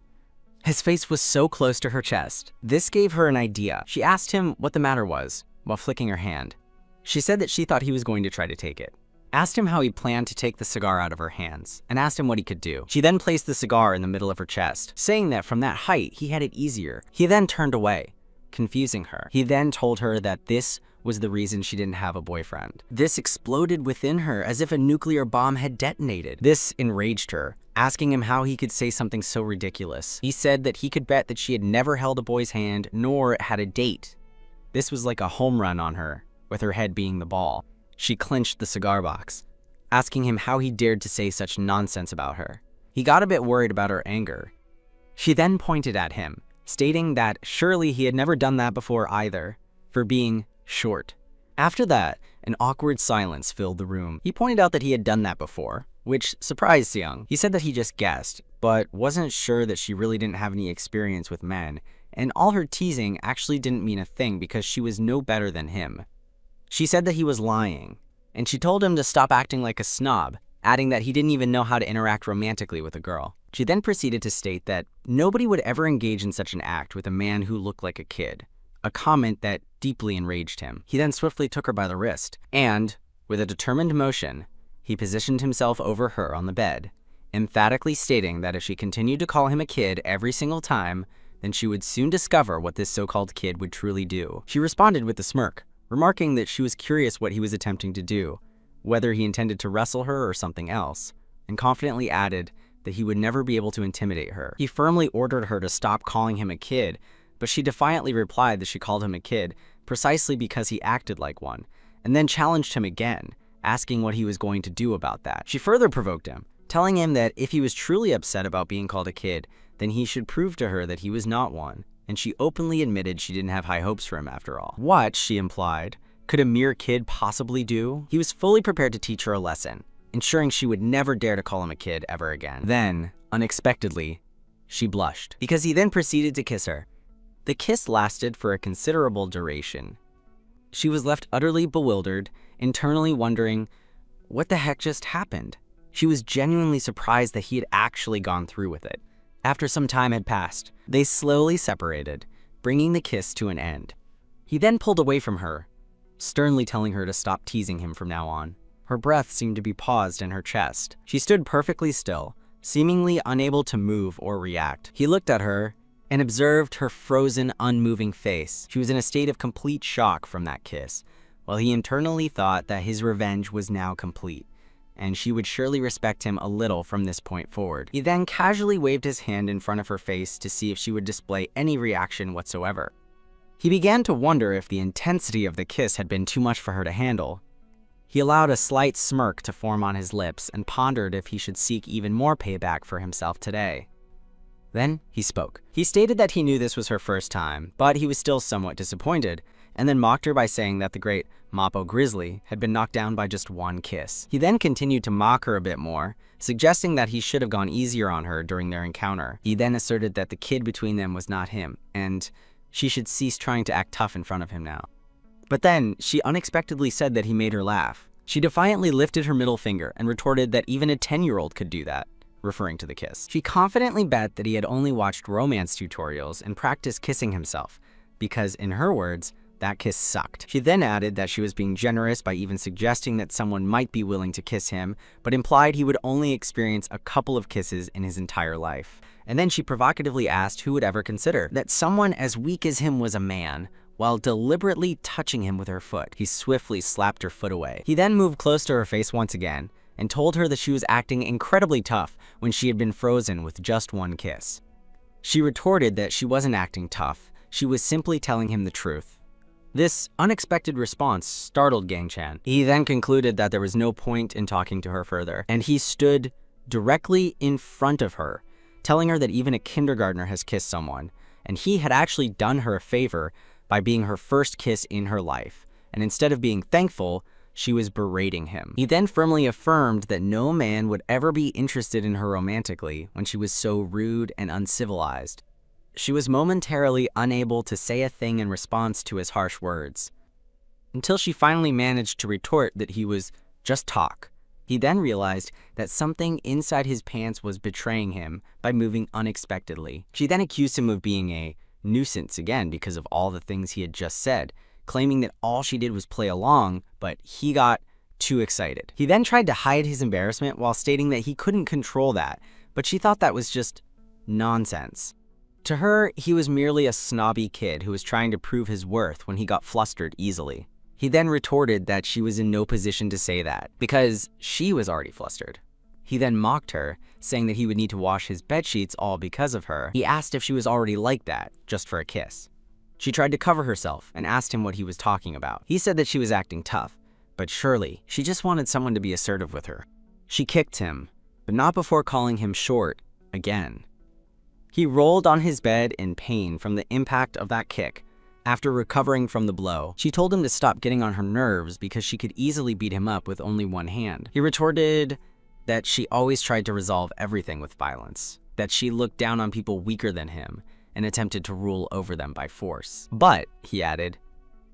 His face was so close to her chest. This gave her an idea. She asked him what the matter was while flicking her hand. She said that she thought he was going to try to take it. Asked him how he planned to take the cigar out of her hands, and asked him what he could do. She then placed the cigar in the middle of her chest, saying that from that height he had it easier. He then turned away, confusing her. He then told her that this was the reason she didn't have a boyfriend. This exploded within her as if a nuclear bomb had detonated. This enraged her, asking him how he could say something so ridiculous. He said that he could bet that she had never held a boy's hand nor had a date. This was like a home run on her, with her head being the ball. She clenched the cigar box, asking him how he dared to say such nonsense about her. He got a bit worried about her anger. She then pointed at him, stating that surely he had never done that before either, for being short. After that, an awkward silence filled the room. He pointed out that he had done that before, which surprised Seung. He said that he just guessed, but wasn't sure that she really didn't have any experience with men, and all her teasing actually didn't mean a thing because she was no better than him. She said that he was lying, and she told him to stop acting like a snob, adding that he didn't even know how to interact romantically with a girl. She then proceeded to state that nobody would ever engage in such an act with a man who looked like a kid, a comment that deeply enraged him. He then swiftly took her by the wrist, and, with a determined motion, he positioned himself over her on the bed, emphatically stating that if she continued to call him a kid every single time, then she would soon discover what this so-called kid would truly do. She responded with a smirk, remarking that she was curious what he was attempting to do, whether he intended to wrestle her or something else, and confidently added that he would never be able to intimidate her. He firmly ordered her to stop calling him a kid, but she defiantly replied that she called him a kid precisely because he acted like one, and then challenged him again, asking what he was going to do about that. She further provoked him, telling him that if he was truly upset about being called a kid, then he should prove to her that he was not one, and she openly admitted she didn't have high hopes for him after all. What, she implied, could a mere kid possibly do? He was fully prepared to teach her a lesson, ensuring she would never dare to call him a kid ever again. Then, unexpectedly, she blushed, because he then proceeded to kiss her. The kiss lasted for a considerable duration. She was left utterly bewildered, internally wondering, what the heck just happened? She was genuinely surprised that he had actually gone through with it. After some time had passed, they slowly separated, bringing the kiss to an end. He then pulled away from her, sternly telling her to stop teasing him from now on. Her breath seemed to be paused in her chest. She stood perfectly still, seemingly unable to move or react. He looked at her and observed her frozen, unmoving face. She was in a state of complete shock from that kiss, while he internally thought that his revenge was now complete, and she would surely respect him a little from this point forward. He then casually waved his hand in front of her face to see if she would display any reaction whatsoever. He began to wonder if the intensity of the kiss had been too much for her to handle. He allowed a slight smirk to form on his lips and pondered if he should seek even more payback for himself today. Then he spoke. He stated that he knew this was her first time, but he was still somewhat disappointed, and then mocked her by saying that the great Mappo Grizzly had been knocked down by just one kiss. He then continued to mock her a bit more, suggesting that he should have gone easier on her during their encounter. He then asserted that the kid between them was not him, and she should cease trying to act tough in front of him now. But then, she unexpectedly said that he made her laugh. She defiantly lifted her middle finger and retorted that even a 10-year-old could do that. referring to the kiss. She confidently bet that he had only watched romance tutorials and practiced kissing himself, because in her words, that kiss sucked. She then added that she was being generous by even suggesting that someone might be willing to kiss him, but implied he would only experience a couple of kisses in his entire life. And then she provocatively asked who would ever consider that someone as weak as him was a man, while deliberately touching him with her foot. He swiftly slapped her foot away. He then moved close to her face once again and told her that she was acting incredibly tough when she had been frozen with just one kiss. She retorted that she wasn't acting tough, she was simply telling him the truth. This unexpected response startled Gang Chan. He then concluded that there was no point in talking to her further, and he stood directly in front of her, telling her that even a kindergartner has kissed someone, and he had actually done her a favor by being her first kiss in her life, and instead of being thankful, she was berating him. He then firmly affirmed that no man would ever be interested in her romantically when she was so rude and uncivilized. She was momentarily unable to say a thing in response to his harsh words, until she finally managed to retort that he was just talk. He then realized that something inside his pants was betraying him by moving unexpectedly. She then accused him of being a nuisance again because of all the things he had just said, claiming that all she did was play along, but he got too excited. He then tried to hide his embarrassment while stating that he couldn't control that, but she thought that was just nonsense. To her, he was merely a snobby kid who was trying to prove his worth when he got flustered easily. He then retorted that she was in no position to say that, because she was already flustered. He then mocked her, saying that he would need to wash his bedsheets all because of her. He asked if she was already like that, just for a kiss. She tried to cover herself and asked him what he was talking about. He said that she was acting tough, but surely she just wanted someone to be assertive with her. She kicked him, but not before calling him short again. He rolled on his bed in pain from the impact of that kick. After recovering from the blow, she told him to stop getting on her nerves because she could easily beat him up with only one hand. He retorted that she always tried to resolve everything with violence, that she looked down on people weaker than him and attempted to rule over them by force. But, he added,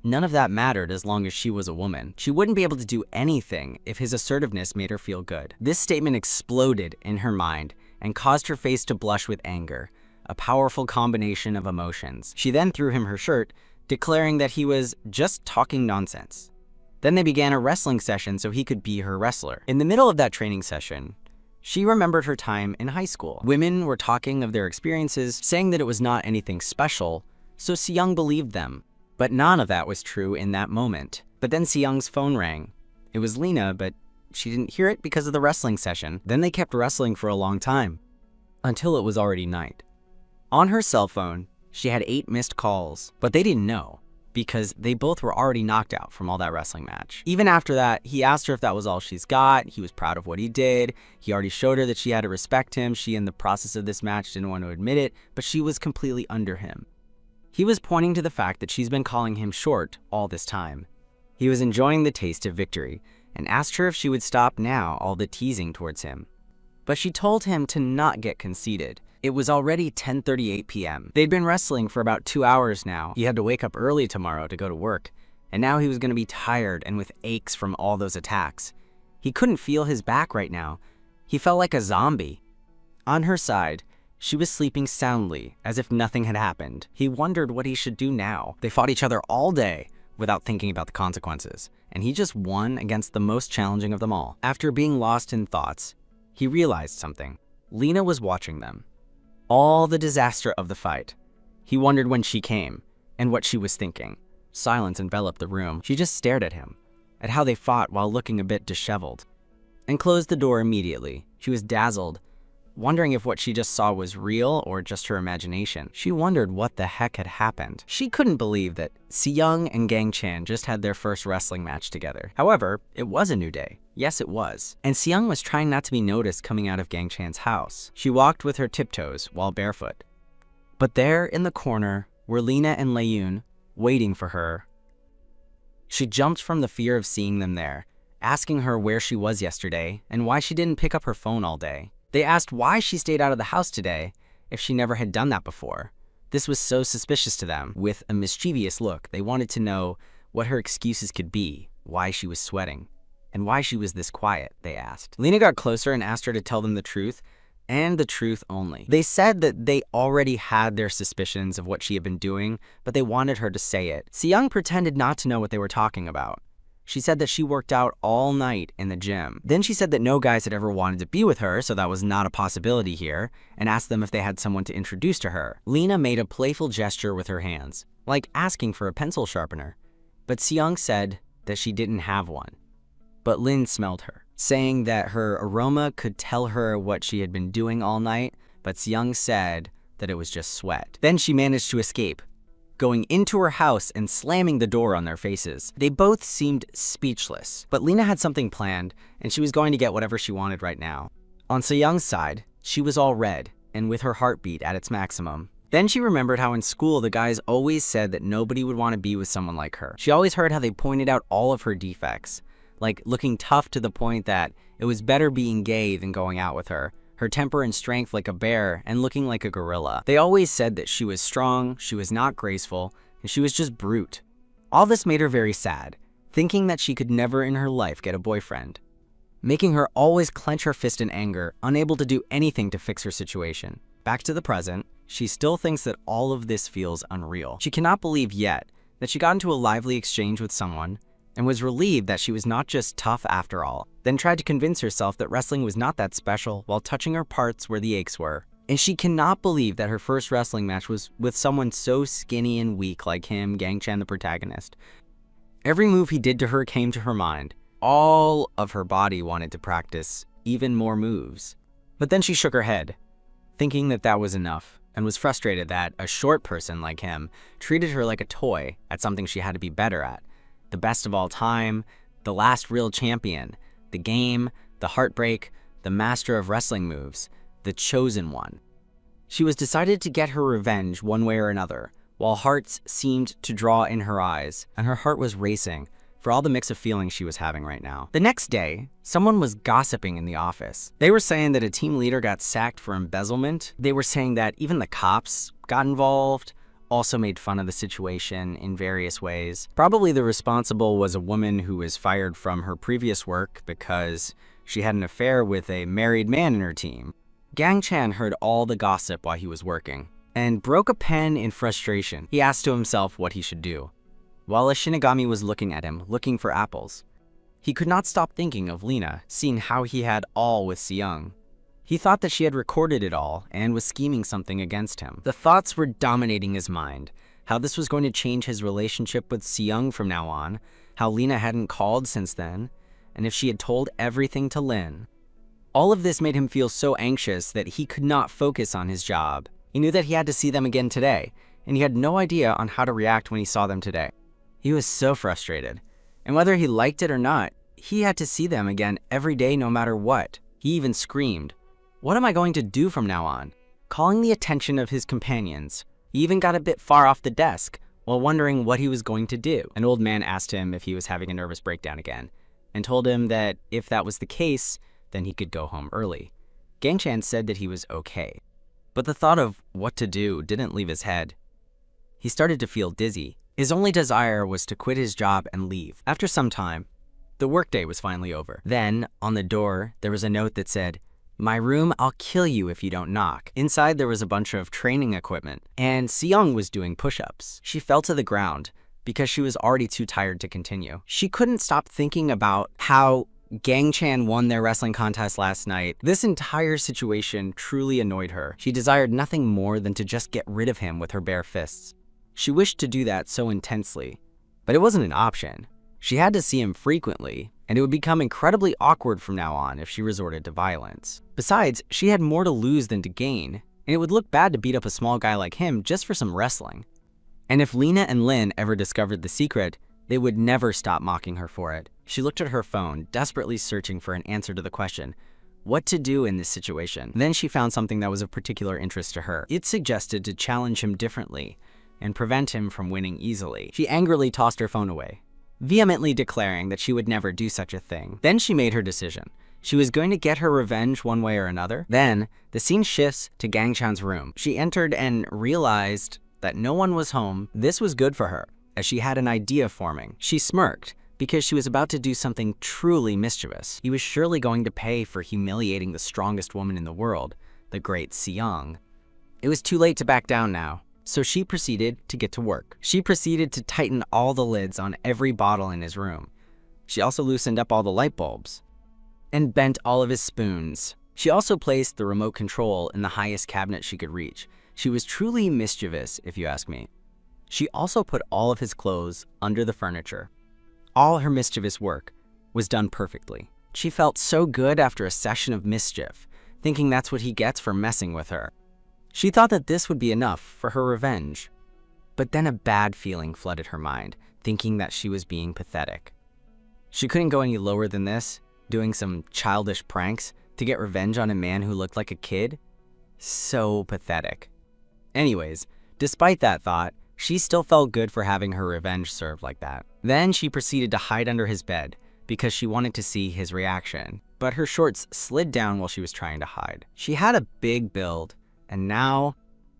none of that mattered as long as she was a woman. She wouldn't be able to do anything if his assertiveness made her feel good. This statement exploded in her mind and caused her face to blush with anger, a powerful combination of emotions. She then threw him her shirt, declaring that he was just talking nonsense. Then they began a wrestling session so he could be her wrestler. In the middle of that training session, she remembered her time in high school. Women were talking of their experiences, saying that it was not anything special, so Seyoung believed them. But none of that was true in that moment. But then Seyoung's phone rang. It was Lena, but she didn't hear it because of the wrestling session. Then they kept wrestling for a long time, until it was already night. On her cell phone, she had 8 missed calls, but they didn't know because they both were already knocked out from all that wrestling match. Even after that, he asked her if that was all she's got. He was proud of what he did. He already showed her that she had to respect him. She, in the process of this match, didn't want to admit it, but she was completely under him. He was pointing to the fact that she's been calling him short all this time. He was enjoying the taste of victory and asked her if she would stop now all the teasing towards him. But she told him to not get conceited. It was already 10:38 p.m. They'd been wrestling for about 2 hours now. He had to wake up early tomorrow to go to work, and now he was going to be tired and with aches from all those attacks. He couldn't feel his back right now. He felt like a zombie. On her side, she was sleeping soundly, as if nothing had happened. He wondered what he should do now. They fought each other all day without thinking about the consequences, and he just won against the most challenging of them all. After being lost in thoughts, he realized something. Lena was watching them. All the disaster of the fight. He wondered when she came and what she was thinking. Silence enveloped the room. She just stared at him, at how they fought while looking a bit disheveled, and closed the door immediately. She was dazzled, wondering if what she just saw was real or just her imagination. She wondered what the heck had happened. She couldn't believe that Seyoung and Gang Chan just had their first wrestling match together. However, it was a new day. Yes, it was. And Seyoung was trying not to be noticed coming out of Gang Chan's house. She walked with her tiptoes while barefoot. But there in the corner were Lena and Layun waiting for her. She jumped from the fear of seeing them there, asking her where she was yesterday and why she didn't pick up her phone all day. They asked why she stayed out of the house today if she never had done that before. This was so suspicious to them. With a mischievous look, they wanted to know what her excuses could be, why she was sweating, and why she was this quiet, they asked. Lena got closer and asked her to tell them the truth, and the truth only. They said that they already had their suspicions of what she had been doing, but they wanted her to say it. Seyoung pretended not to know what they were talking about. She said that she worked out all night in the gym. Then she said that no guys had ever wanted to be with her, so that was not a possibility here, and asked them if they had someone to introduce to her. Lena made a playful gesture with her hands, like asking for a pencil sharpener. But Seyoung said that she didn't have one. But Lin smelled her, saying that her aroma could tell her what she had been doing all night, but Seyoung said that it was just sweat. Then she managed to escape, going into her house and slamming the door on their faces. They both seemed speechless, but Lena had something planned, and she was going to get whatever she wanted right now. On Seyoung's side, she was all red, and with her heartbeat at its maximum. Then she remembered how in school the guys always said that nobody would want to be with someone like her. She always heard how they pointed out all of her defects, like looking tough to the point that it was better being gay than going out with her. Her temper and strength like a bear, and looking like a gorilla. They always said that she was strong, she was not graceful, and she was just brute. All this made her very sad, thinking that she could never in her life get a boyfriend, making her always clench her fist in anger, unable to do anything to fix her situation. Back to the present, she still thinks that all of this feels unreal. She cannot believe yet that she got into a lively exchange with someone and was relieved that she was not just tough after all, then tried to convince herself that wrestling was not that special while touching her parts where the aches were. And she cannot believe that her first wrestling match was with someone so skinny and weak like him, Gang Chan the protagonist. Every move he did to her came to her mind. All of her body wanted to practice even more moves. But then she shook her head, thinking that that was enough, and was frustrated that a short person like him treated her like a toy at something she had to be better at. The best of all time, the last real champion, the game, the heartbreak, the master of wrestling moves, the chosen one. She was decided to get her revenge one way or another, while hearts seemed to draw in her eyes, and her heart was racing for all the mix of feelings she was having right now. The next day, someone was gossiping in the office. They were saying that a team leader got sacked for embezzlement. They were saying that even the cops got involved, also made fun of the situation in various ways. Probably the responsible was a woman who was fired from her previous work because she had an affair with a married man in her team. Gang Chan heard all the gossip while he was working and broke a pen in frustration. He asked to himself what he should do, while a Shinigami was looking at him, looking for apples. He could not stop thinking of Lena, seeing how he had all with Seyoung. He thought that she had recorded it all and was scheming something against him. The thoughts were dominating his mind, how this was going to change his relationship with Seyoung from now on, how Lena hadn't called since then, and if she had told everything to Lin. All of this made him feel so anxious that he could not focus on his job. He knew that he had to see them again today, and he had no idea on how to react when he saw them today. He was so frustrated, and whether he liked it or not, he had to see them again every day no matter what. He even screamed, "What am I going to do from now on?" Calling the attention of his companions, he even got a bit far off the desk while wondering what he was going to do. An old man asked him if he was having a nervous breakdown again, and told him that if that was the case, then he could go home early. Gang Chan said that he was okay, but the thought of what to do didn't leave his head. He started to feel dizzy. His only desire was to quit his job and leave. After some time, the workday was finally over. Then, on the door, there was a note that said, "My room, I'll kill you if you don't knock." Inside, there was a bunch of training equipment, and Seyoung was doing push-ups. She fell to the ground because she was already too tired to continue. She couldn't stop thinking about how Gang Chan won their wrestling contest last night. This entire situation truly annoyed her. She desired nothing more than to just get rid of him with her bare fists. She wished to do that so intensely, but it wasn't an option. She had to see him frequently, and it would become incredibly awkward from now on if she resorted to violence. Besides, she had more to lose than to gain, and it would look bad to beat up a small guy like him just for some wrestling. And if Lena and Lin ever discovered the secret, they would never stop mocking her for it. She looked at her phone, desperately searching for an answer to the question, what to do in this situation. Then she found something that was of particular interest to her. It suggested to challenge him differently and prevent him from winning easily. She angrily tossed her phone away, vehemently declaring that she would never do such a thing. Then she made her decision. She was going to get her revenge one way or another. Then, the scene shifts to Gang Chan's room. She entered and realized that no one was home. This was good for her, as she had an idea forming. She smirked, because she was about to do something truly mischievous. He was surely going to pay for humiliating the strongest woman in the world, the great Seong. It was too late to back down now, so she proceeded to get to work. She proceeded to tighten all the lids on every bottle in his room. She also loosened up all the light bulbs and bent all of his spoons. She also placed the remote control in the highest cabinet she could reach. She was truly mischievous, if you ask me. She also put all of his clothes under the furniture. All her mischievous work was done perfectly. She felt so good after a session of mischief, thinking that's what he gets for messing with her. She thought that this would be enough for her revenge. But then a bad feeling flooded her mind, thinking that she was being pathetic. She couldn't go any lower than this, doing some childish pranks to get revenge on a man who looked like a kid. So pathetic. Anyways, despite that thought, she still felt good for having her revenge served like that. Then she proceeded to hide under his bed because she wanted to see his reaction, but her shorts slid down while she was trying to hide. She had a big build, and now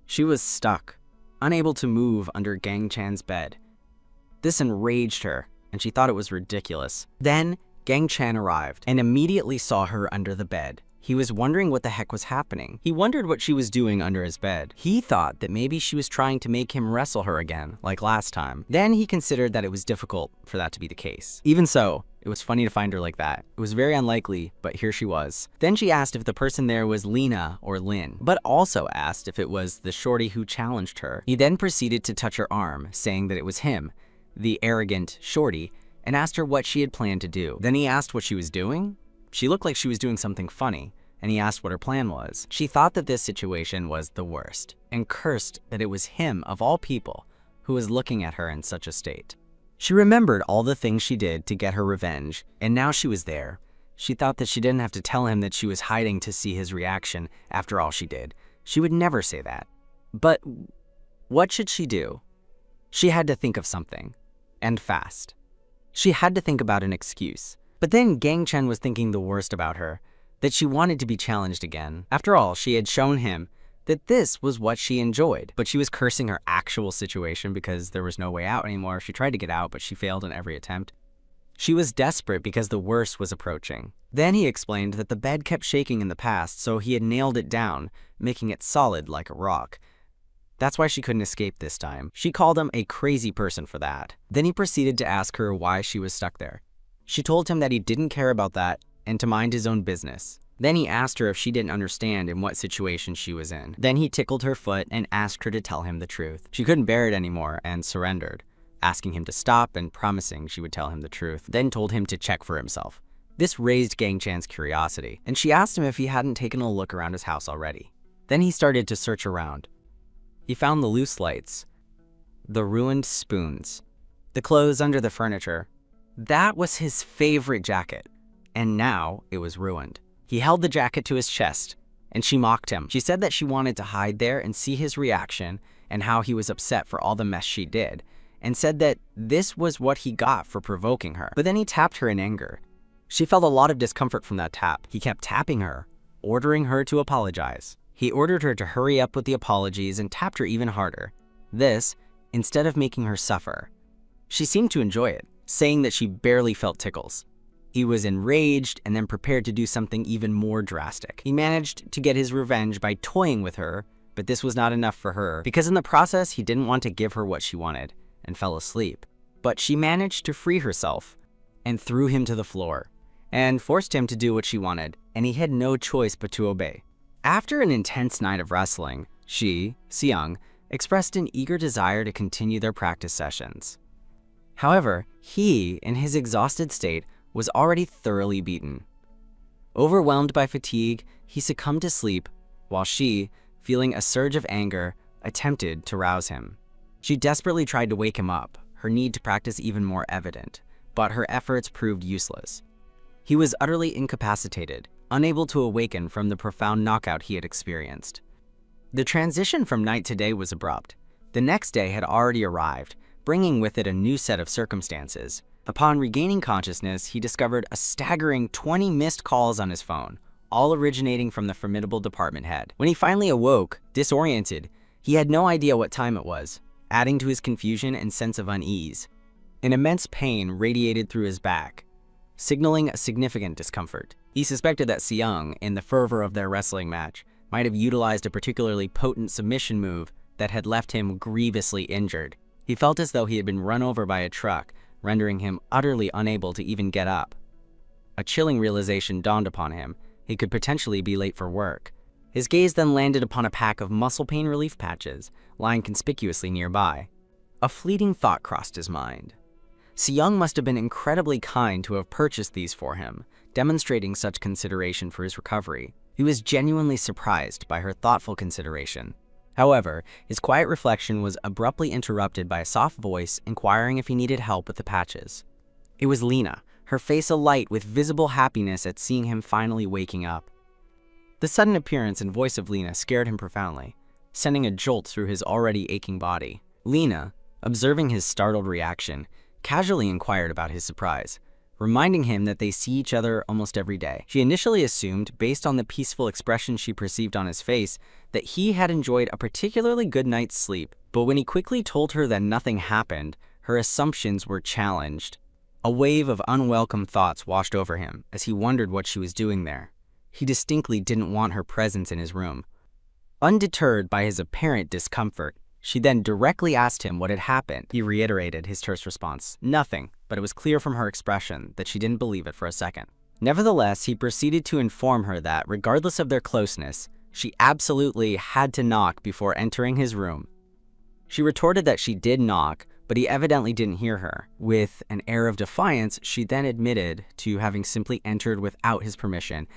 she was stuck, unable to move under Gang Chan's bed. This enraged her, and she thought it was ridiculous. Then Gang Chan arrived and immediately saw her under the bed. He was wondering what the heck was happening. He wondered what she was doing under his bed. He thought that maybe she was trying to make him wrestle her again, like last time. Then he considered that it was difficult for that to be the case. Even so, it was funny to find her like that. It was very unlikely, but here she was. Then she asked if the person there was Lena or Lin, but also asked if it was the shorty who challenged her. He then proceeded to touch her arm, saying that it was him, the arrogant shorty, and asked her what she had planned to do. Then he asked what she was doing. She looked like she was doing something funny, and he asked what her plan was. She thought that this situation was the worst, and cursed that it was him, of all people, who was looking at her in such a state. She remembered all the things she did to get her revenge, and now she was there. She thought that she didn't have to tell him that she was hiding to see his reaction after all she did. She would never say that. But what should she do? She had to think of something, and fast. She had to think about an excuse. But then Gang Chen was thinking the worst about her, that she wanted to be challenged again. After all, she had shown him that this was what she enjoyed. But she was cursing her actual situation because there was no way out anymore. She tried to get out, but she failed in every attempt. She was desperate because the worst was approaching. Then he explained that the bed kept shaking in the past, so he had nailed it down, making it solid like a rock. That's why she couldn't escape this time. She called him a crazy person for that. Then he proceeded to ask her why she was stuck there. She told him that he didn't care about that and to mind his own business. Then he asked her if she didn't understand in what situation she was in. Then he tickled her foot and asked her to tell him the truth. She couldn't bear it anymore and surrendered, asking him to stop and promising she would tell him the truth, then told him to check for himself. This raised Gang Chan's curiosity, and she asked him if he hadn't taken a look around his house already. Then he started to search around. He found the loose lights, the ruined spoons, the clothes under the furniture. That was his favorite jacket, and now it was ruined. He held the jacket to his chest, and she mocked him. She said that she wanted to hide there and see his reaction and how he was upset for all the mess she did, and said that this was what he got for provoking her. But then he tapped her in anger. She felt a lot of discomfort from that tap. He kept tapping her, ordering her to apologize. He ordered her to hurry up with the apologies and tapped her even harder. This, instead of making her suffer. She seemed to enjoy it, saying that she barely felt tickles. He was enraged and then prepared to do something even more drastic. He managed to get his revenge by toying with her, but this was not enough for her, because in the process, he didn't want to give her what she wanted and fell asleep. But she managed to free herself and threw him to the floor and forced him to do what she wanted, and he had no choice but to obey. After an intense night of wrestling, she, Seong, expressed an eager desire to continue their practice sessions. However, he, in his exhausted state, was already thoroughly beaten. Overwhelmed by fatigue, he succumbed to sleep, while she, feeling a surge of anger, attempted to rouse him. She desperately tried to wake him up, her need to practice even more evident, but her efforts proved useless. He was utterly incapacitated, unable to awaken from the profound knockout he had experienced. The transition from night to day was abrupt. The next day had already arrived, bringing with it a new set of circumstances. Upon regaining consciousness, he discovered a staggering 20 missed calls on his phone, all originating from the formidable department head. When he finally awoke, disoriented, he had no idea what time it was, adding to his confusion and sense of unease. An immense pain radiated through his back, signaling a significant discomfort. He suspected that Seong, in the fervor of their wrestling match, might have utilized a particularly potent submission move that had left him grievously injured. He felt as though he had been run over by a truck, rendering him utterly unable to even get up. A chilling realization dawned upon him. He could potentially be late for work. His gaze then landed upon a pack of muscle pain relief patches, lying conspicuously nearby. A fleeting thought crossed his mind. Se-young must have been incredibly kind to have purchased these for him, demonstrating such consideration for his recovery. He was genuinely surprised by her thoughtful consideration. However, his quiet reflection was abruptly interrupted by a soft voice inquiring if he needed help with the patches. It was Lena, her face alight with visible happiness at seeing him finally waking up. The sudden appearance and voice of Lena scared him profoundly, sending a jolt through his already aching body. Lena, observing his startled reaction, casually inquired about his surprise, reminding him that they see each other almost every day. She initially assumed, based on the peaceful expression she perceived on his face, that he had enjoyed a particularly good night's sleep, but when he quickly told her that nothing happened, her assumptions were challenged. A wave of unwelcome thoughts washed over him as he wondered what she was doing there. He distinctly didn't want her presence in his room. Undeterred by his apparent discomfort, she then directly asked him what had happened. He reiterated his terse response, nothing, but it was clear from her expression that she didn't believe it for a second. Nevertheless, he proceeded to inform her that, regardless of their closeness, she absolutely had to knock before entering his room. She retorted that she did knock, but he evidently didn't hear her. With an air of defiance, she then admitted to having simply entered without his permission,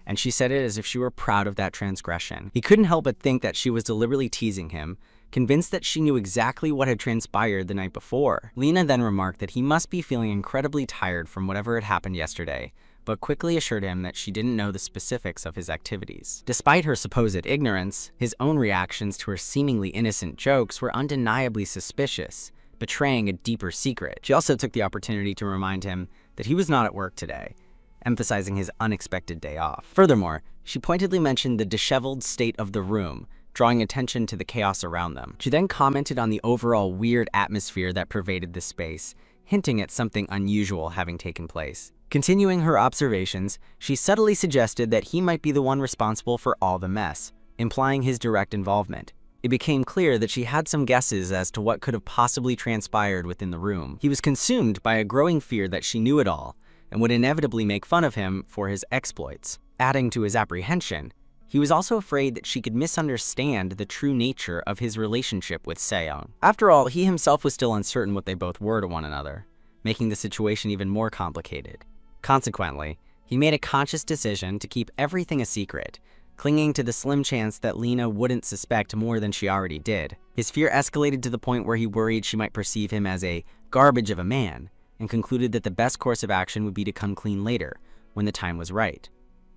and she said it as if she were proud of that transgression. He couldn't help but think that she was deliberately teasing him, convinced that she knew exactly what had transpired the night before. Lena then remarked that he must be feeling incredibly tired from whatever had happened yesterday, but quickly assured him that she didn't know the specifics of his activities. Despite her supposed ignorance, his own reactions to her seemingly innocent jokes were undeniably suspicious, betraying a deeper secret. She also took the opportunity to remind him that he was not at work today, emphasizing his unexpected day off. Furthermore, she pointedly mentioned the disheveled state of the room, drawing attention to the chaos around them. She then commented on the overall weird atmosphere that pervaded the space, hinting at something unusual having taken place. Continuing her observations, she subtly suggested that he might be the one responsible for all the mess, implying his direct involvement. It became clear that she had some guesses as to what could have possibly transpired within the room. He was consumed by a growing fear that she knew it all, and would inevitably make fun of him for his exploits. Adding to his apprehension, he was also afraid that she could misunderstand the true nature of his relationship with Se-young. After all, he himself was still uncertain what they both were to one another, making the situation even more complicated. Consequently, he made a conscious decision to keep everything a secret, clinging to the slim chance that Lena wouldn't suspect more than she already did. His fear escalated to the point where he worried she might perceive him as a garbage of a man, and concluded that the best course of action would be to come clean later, when the time was right.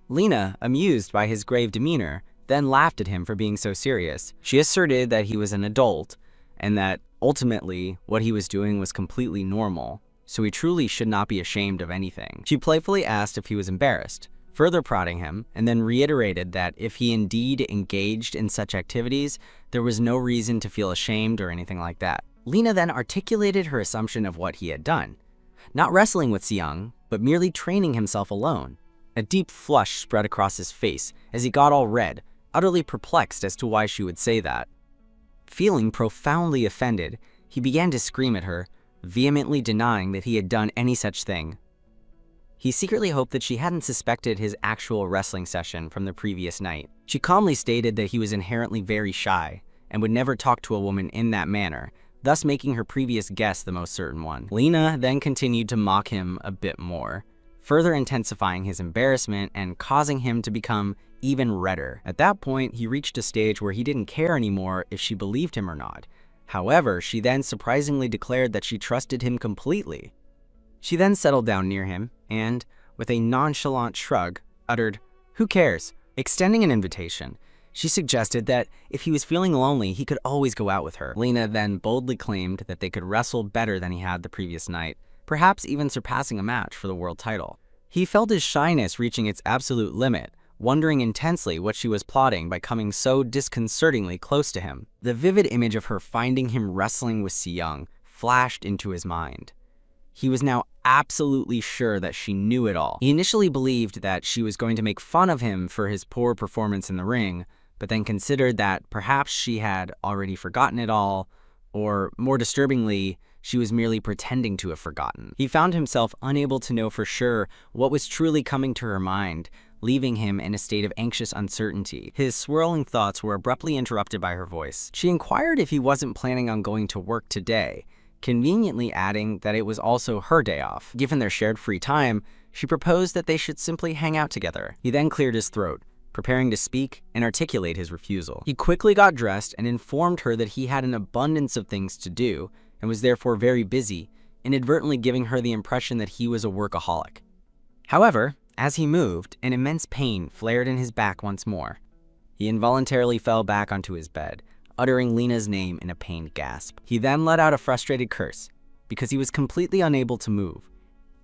Lena, amused by his grave demeanor, then laughed at him for being so serious. She asserted that he was an adult, and that, ultimately, what he was doing was completely normal, so he truly should not be ashamed of anything. She playfully asked if he was embarrassed, further prodding him, and then reiterated that if he indeed engaged in such activities, there was no reason to feel ashamed or anything like that. Lena then articulated her assumption of what he had done. Not wrestling with Se-young, but merely training himself alone. A deep flush spread across his face as he got all red, utterly perplexed as to why she would say that. Feeling profoundly offended, he began to scream at her, vehemently denying that he had done any such thing. He secretly hoped that she hadn't suspected his actual wrestling session from the previous night. She calmly stated that he was inherently very shy and would never talk to a woman in that manner, thus making her previous guess the most certain one. Lena then continued to mock him a bit more, further intensifying his embarrassment and causing him to become even redder. At that point, he reached a stage where he didn't care anymore if she believed him or not. However, she then surprisingly declared that she trusted him completely. She then settled down near him and, with a nonchalant shrug, uttered, "Who cares?" Extending an invitation, she suggested that if he was feeling lonely, he could always go out with her. Lena then boldly claimed that they could wrestle better than he had the previous night, perhaps even surpassing a match for the world title. He felt his shyness reaching its absolute limit, wondering intensely what she was plotting by coming so disconcertingly close to him. The vivid image of her finding him wrestling with Se-young flashed into his mind. He was now absolutely sure that she knew it all. He initially believed that she was going to make fun of him for his poor performance in the ring, but then considered that perhaps she had already forgotten it all, or more disturbingly, she was merely pretending to have forgotten. He found himself unable to know for sure what was truly coming to her mind, leaving him in a state of anxious uncertainty. His swirling thoughts were abruptly interrupted by her voice. She inquired if he wasn't planning on going to work today, conveniently adding that it was also her day off. Given their shared free time, she proposed that they should simply hang out together. He then cleared his throat, preparing to speak and articulate his refusal. He quickly got dressed and informed her that he had an abundance of things to do and was therefore very busy, inadvertently giving her the impression that he was a workaholic. However, as he moved, an immense pain flared in his back once more. He involuntarily fell back onto his bed, uttering Lena's name in a pained gasp. He then let out a frustrated curse, because he was completely unable to move.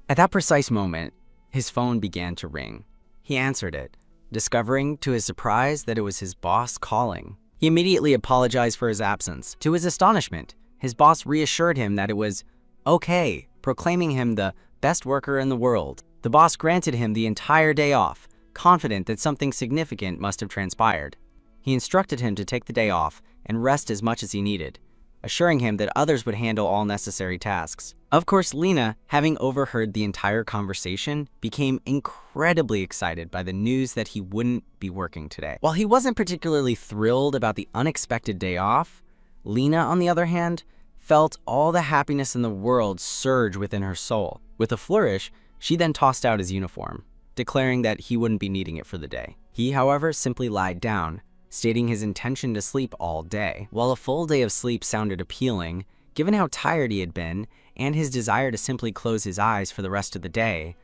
At that precise moment, his phone began to ring. He answered it, discovering to his surprise that it was his boss calling. He immediately apologized for his absence. To his astonishment, his boss reassured him that it was okay, proclaiming him the best worker in the world. The boss granted him the entire day off, confident that something significant must have transpired. He instructed him to take the day off and rest as much as he needed, assuring him that others would handle all necessary tasks. Of course, Lena, having overheard the entire conversation, became incredibly excited by the news that he wouldn't be working today. While he wasn't particularly thrilled about the unexpected day off, Lena, on the other hand, felt all the happiness in the world surge within her soul. With a flourish, she then tossed out his uniform, declaring that he wouldn't be needing it for the day. He, however, simply lied down, stating his intention to sleep all day. While a full day of sleep sounded appealing, given how tired he had been and his desire to simply close his eyes for the rest of the day,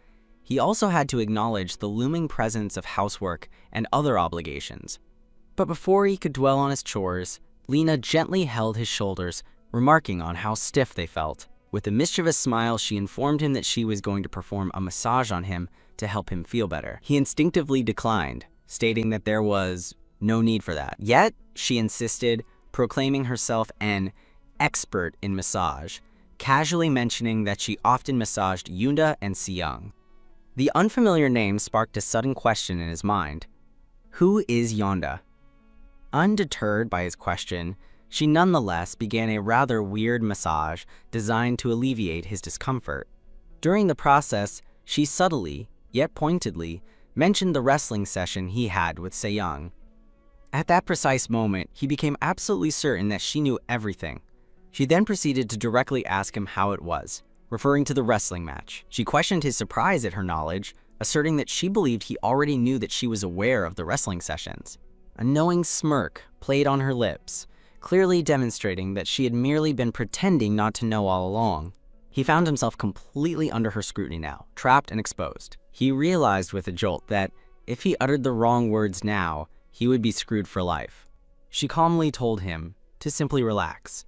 he also had to acknowledge the looming presence of housework and other obligations. But before he could dwell on his chores, Lena gently held his shoulders, remarking on how stiff they felt. With a mischievous smile, she informed him that she was going to perform a massage on him to help him feel better. He instinctively declined, stating that there was no need for that. Yet, she insisted, proclaiming herself an expert in massage, casually mentioning that she often massaged Yoonda and Seyoung. The unfamiliar name sparked a sudden question in his mind. Who is Yoonda? Undeterred by his question, she nonetheless began a rather weird massage designed to alleviate his discomfort. During the process, she subtly, yet pointedly, mentioned the wrestling session he had with Seyoung. At that precise moment, he became absolutely certain that she knew everything. She then proceeded to directly ask him how it was, referring to the wrestling match. She questioned his surprise at her knowledge, asserting that she believed he already knew that she was aware of the wrestling sessions. A knowing smirk played on her lips, clearly demonstrating that she had merely been pretending not to know all along. He found himself completely under her scrutiny now, trapped and exposed. He realized with a jolt that if he uttered the wrong words now, he would be screwed for life. She calmly told him to simply relax.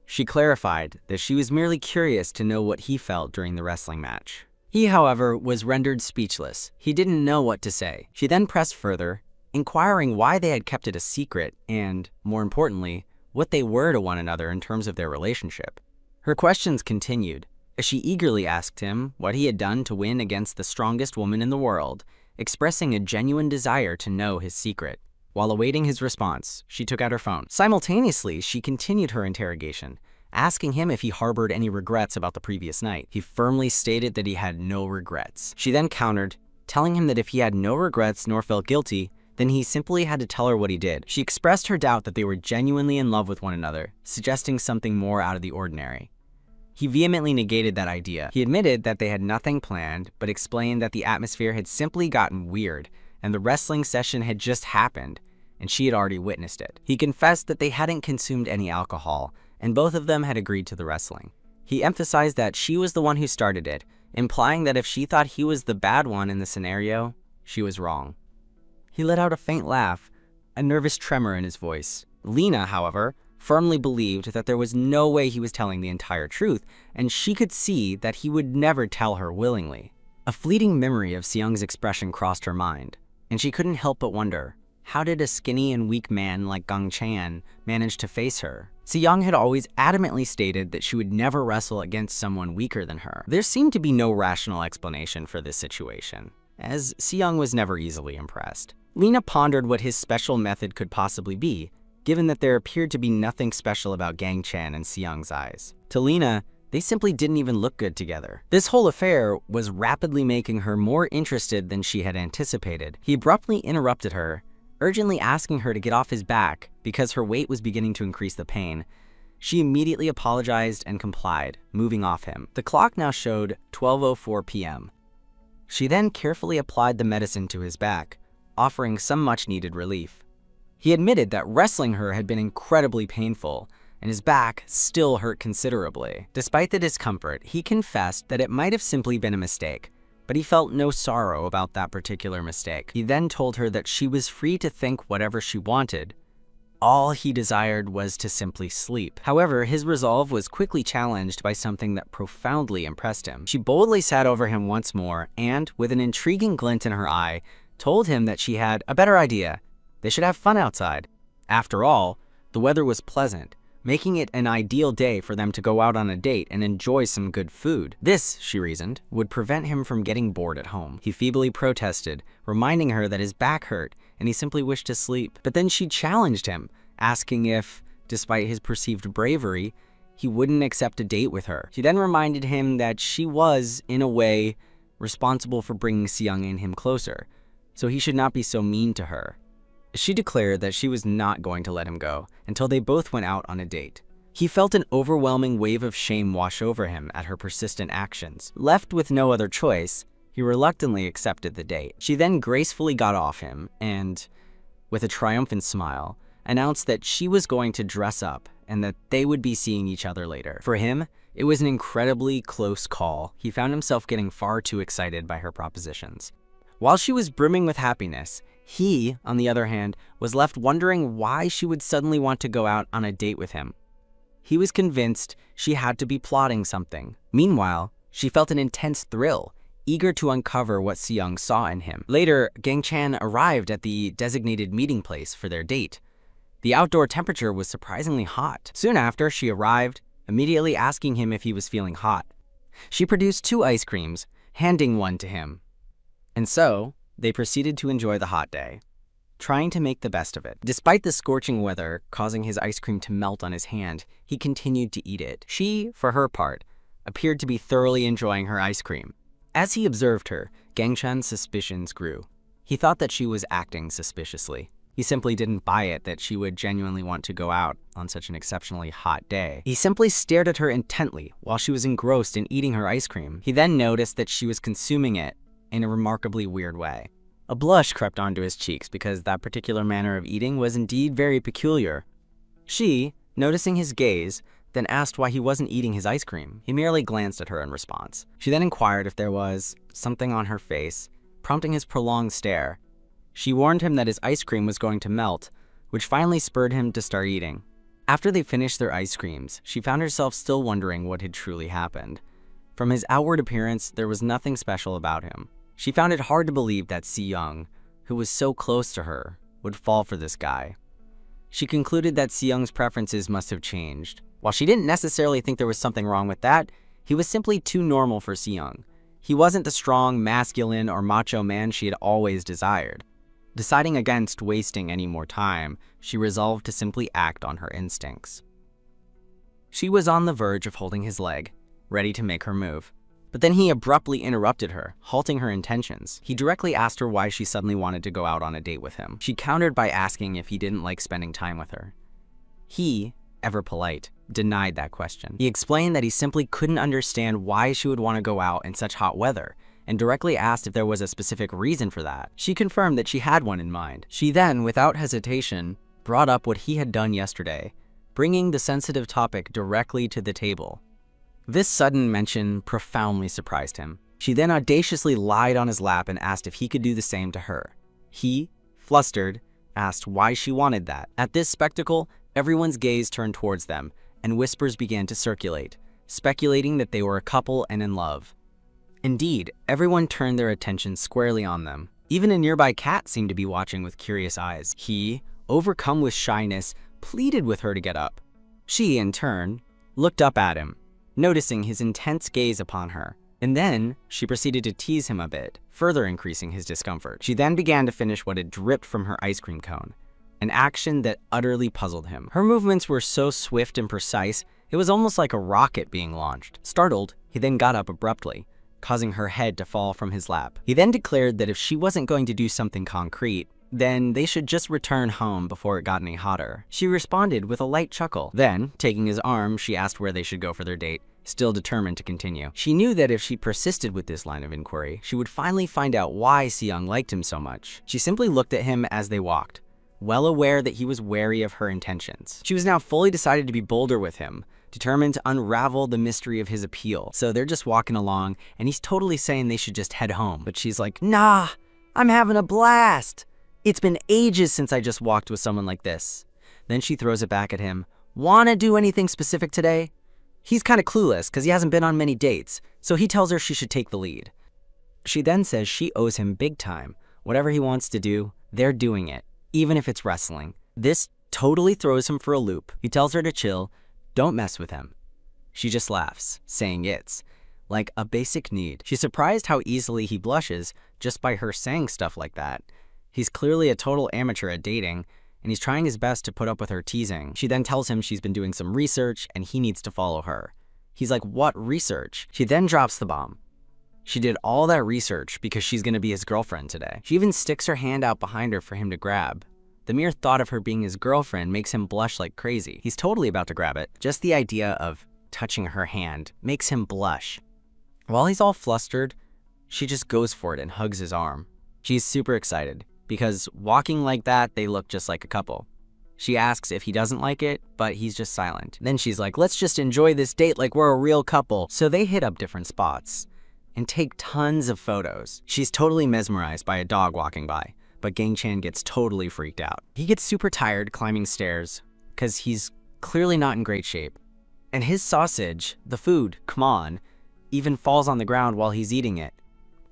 She clarified that she was merely curious to know what he felt during the wrestling match. He, however, was rendered speechless. He didn't know what to say. She then pressed further, inquiring why they had kept it a secret and, more importantly, what they were to one another in terms of their relationship. Her questions continued, as she eagerly asked him what he had done to win against the strongest woman in the world, expressing a genuine desire to know his secret. While awaiting his response, she took out her phone. Simultaneously, she continued her interrogation, asking him if he harbored any regrets about the previous night. He firmly stated that he had no regrets. She then countered, telling him that if he had no regrets nor felt guilty, then he simply had to tell her what he did. She expressed her doubt that they were genuinely in love with one another, suggesting something more out of the ordinary. He vehemently negated that idea. He admitted that they had nothing planned, but explained that the atmosphere had simply gotten weird, and the wrestling session had just happened, and she had already witnessed it. He confessed that they hadn't consumed any alcohol, and both of them had agreed to the wrestling. He emphasized that she was the one who started it, implying that if she thought he was the bad one in the scenario, she was wrong. He let out a faint laugh, a nervous tremor in his voice. Lena, however, firmly believed that there was no way he was telling the entire truth, and she could see that he would never tell her willingly. A fleeting memory of Seyoung's expression crossed her mind, and she couldn't help but wonder, how did a skinny and weak man like Gang Chan manage to face her? Seyoung had always adamantly stated that she would never wrestle against someone weaker than her. There seemed to be no rational explanation for this situation, as Seyoung was never easily impressed. Lena pondered what his special method could possibly be, given that there appeared to be nothing special about Gang Chan and Seung's eyes. To Lena, they simply didn't even look good together. This whole affair was rapidly making her more interested than she had anticipated. He abruptly interrupted her, urgently asking her to get off his back because her weight was beginning to increase the pain. She immediately apologized and complied, moving off him. The clock now showed 12:04 p.m. She then carefully applied the medicine to his back, offering some much-needed relief. He admitted that wrestling her had been incredibly painful, and his back still hurt considerably. Despite the discomfort, he confessed that it might have simply been a mistake, but he felt no sorrow about that particular mistake. He then told her that she was free to think whatever she wanted. All he desired was to simply sleep. However, his resolve was quickly challenged by something that profoundly impressed him. She boldly sat over him once more and, with an intriguing glint in her eye, told him that she had a better idea. They should have fun outside. After all, the weather was pleasant, making it an ideal day for them to go out on a date and enjoy some good food. This, she reasoned, would prevent him from getting bored at home. He feebly protested, reminding her that his back hurt and he simply wished to sleep. But then she challenged him, asking if, despite his perceived bravery, he wouldn't accept a date with her. She then reminded him that she was, in a way, responsible for bringing Seung and him closer, so he should not be so mean to her. She declared that she was not going to let him go until they both went out on a date. He felt an overwhelming wave of shame wash over him at her persistent actions. Left with no other choice, he reluctantly accepted the date. She then gracefully got off him and, with a triumphant smile, announced that she was going to dress up and that they would be seeing each other later. For him, it was an incredibly close call. He found himself getting far too excited by her propositions. While she was brimming with happiness, he, on the other hand, was left wondering why she would suddenly want to go out on a date with him. He was convinced she had to be plotting something. Meanwhile, she felt an intense thrill, eager to uncover what Seung saw in him. Later, Gang Chan arrived at the designated meeting place for their date. The outdoor temperature was surprisingly hot. Soon after, she arrived, immediately asking him if he was feeling hot. She produced 2 ice creams, handing one to him. And so, they proceeded to enjoy the hot day, trying to make the best of it. Despite the scorching weather causing his ice cream to melt on his hand, he continued to eat it. She, for her part, appeared to be thoroughly enjoying her ice cream. As he observed her, Gang Chan's suspicions grew. He thought that she was acting suspiciously. He simply didn't buy it that she would genuinely want to go out on such an exceptionally hot day. He simply stared at her intently while she was engrossed in eating her ice cream. He then noticed that she was consuming it in a remarkably weird way. A blush crept onto his cheeks because that particular manner of eating was indeed very peculiar. She, noticing his gaze, then asked why he wasn't eating his ice cream. He merely glanced at her in response. She then inquired if there was something on her face, prompting his prolonged stare. She warned him that his ice cream was going to melt, which finally spurred him to start eating. After they finished their ice creams, she found herself still wondering what had truly happened. From his outward appearance, there was nothing special about him. She found it hard to believe that Seung, who was so close to her, would fall for this guy. She concluded that Seung's preferences must have changed. While she didn't necessarily think there was something wrong with that, he was simply too normal for Seung. He wasn't the strong, masculine, or macho man she had always desired. Deciding against wasting any more time, she resolved to simply act on her instincts. She was on the verge of holding his leg, ready to make her move. But then he abruptly interrupted her, halting her intentions. He directly asked her why she suddenly wanted to go out on a date with him. She countered by asking if he didn't like spending time with her. He, ever polite, denied that question. He explained that he simply couldn't understand why she would want to go out in such hot weather, and directly asked if there was a specific reason for that. She confirmed that she had one in mind. She then, without hesitation, brought up what he had done yesterday, bringing the sensitive topic directly to the table. This sudden mention profoundly surprised him. She then audaciously lied on his lap and asked if he could do the same to her. He, flustered, asked why she wanted that. At this spectacle, everyone's gaze turned towards them, and whispers began to circulate, speculating that they were a couple and in love. Indeed, everyone turned their attention squarely on them. Even a nearby cat seemed to be watching with curious eyes. He, overcome with shyness, pleaded with her to get up. She, in turn, looked up at him, noticing his intense gaze upon her. And then she proceeded to tease him a bit, further increasing his discomfort. She then began to finish what had dripped from her ice cream cone, an action that utterly puzzled him. Her movements were so swift and precise, it was almost like a rocket being launched. Startled, he then got up abruptly, causing her head to fall from his lap. He then declared that if she wasn't going to do something concrete, then they should just return home before it got any hotter. She responded with a light chuckle. Then, taking his arm, she asked where they should go for their date, still determined to continue. She knew that if she persisted with this line of inquiry, she would finally find out why Seong liked him so much. She simply looked at him as they walked, well aware that he was wary of her intentions. She was now fully decided to be bolder with him, determined to unravel the mystery of his appeal. So they're just walking along, and he's totally saying they should just head home. But she's like, nah, I'm having a blast. It's been ages since I just walked with someone like this. Then she throws it back at him. Wanna do anything specific today? He's kind of clueless because he hasn't been on many dates, so he tells her she should take the lead. She then says she owes him big time. Whatever he wants to do, they're doing it, even if it's wrestling. This totally throws him for a loop. He tells her to chill, don't mess with him. She just laughs, saying it's like a basic need. She's surprised how easily he blushes just by her saying stuff like that. He's clearly a total amateur at dating, and he's trying his best to put up with her teasing. She then tells him she's been doing some research and he needs to follow her. He's like, what research? She then drops the bomb. She did all that research because she's gonna be his girlfriend today. She even sticks her hand out behind her for him to grab. The mere thought of her being his girlfriend makes him blush like crazy. He's totally about to grab it. Just the idea of touching her hand makes him blush. While he's all flustered, she just goes for it and hugs his arm. She's super excited, because walking like that, they look just like a couple. She asks if he doesn't like it, but he's just silent. Then she's like, let's just enjoy this date like we're a real couple. So they hit up different spots and take tons of photos. She's totally mesmerized by a dog walking by, but Gang Chan gets totally freaked out. He gets super tired climbing stairs because he's clearly not in great shape. And his sausage, the food, come on, even falls on the ground while he's eating it.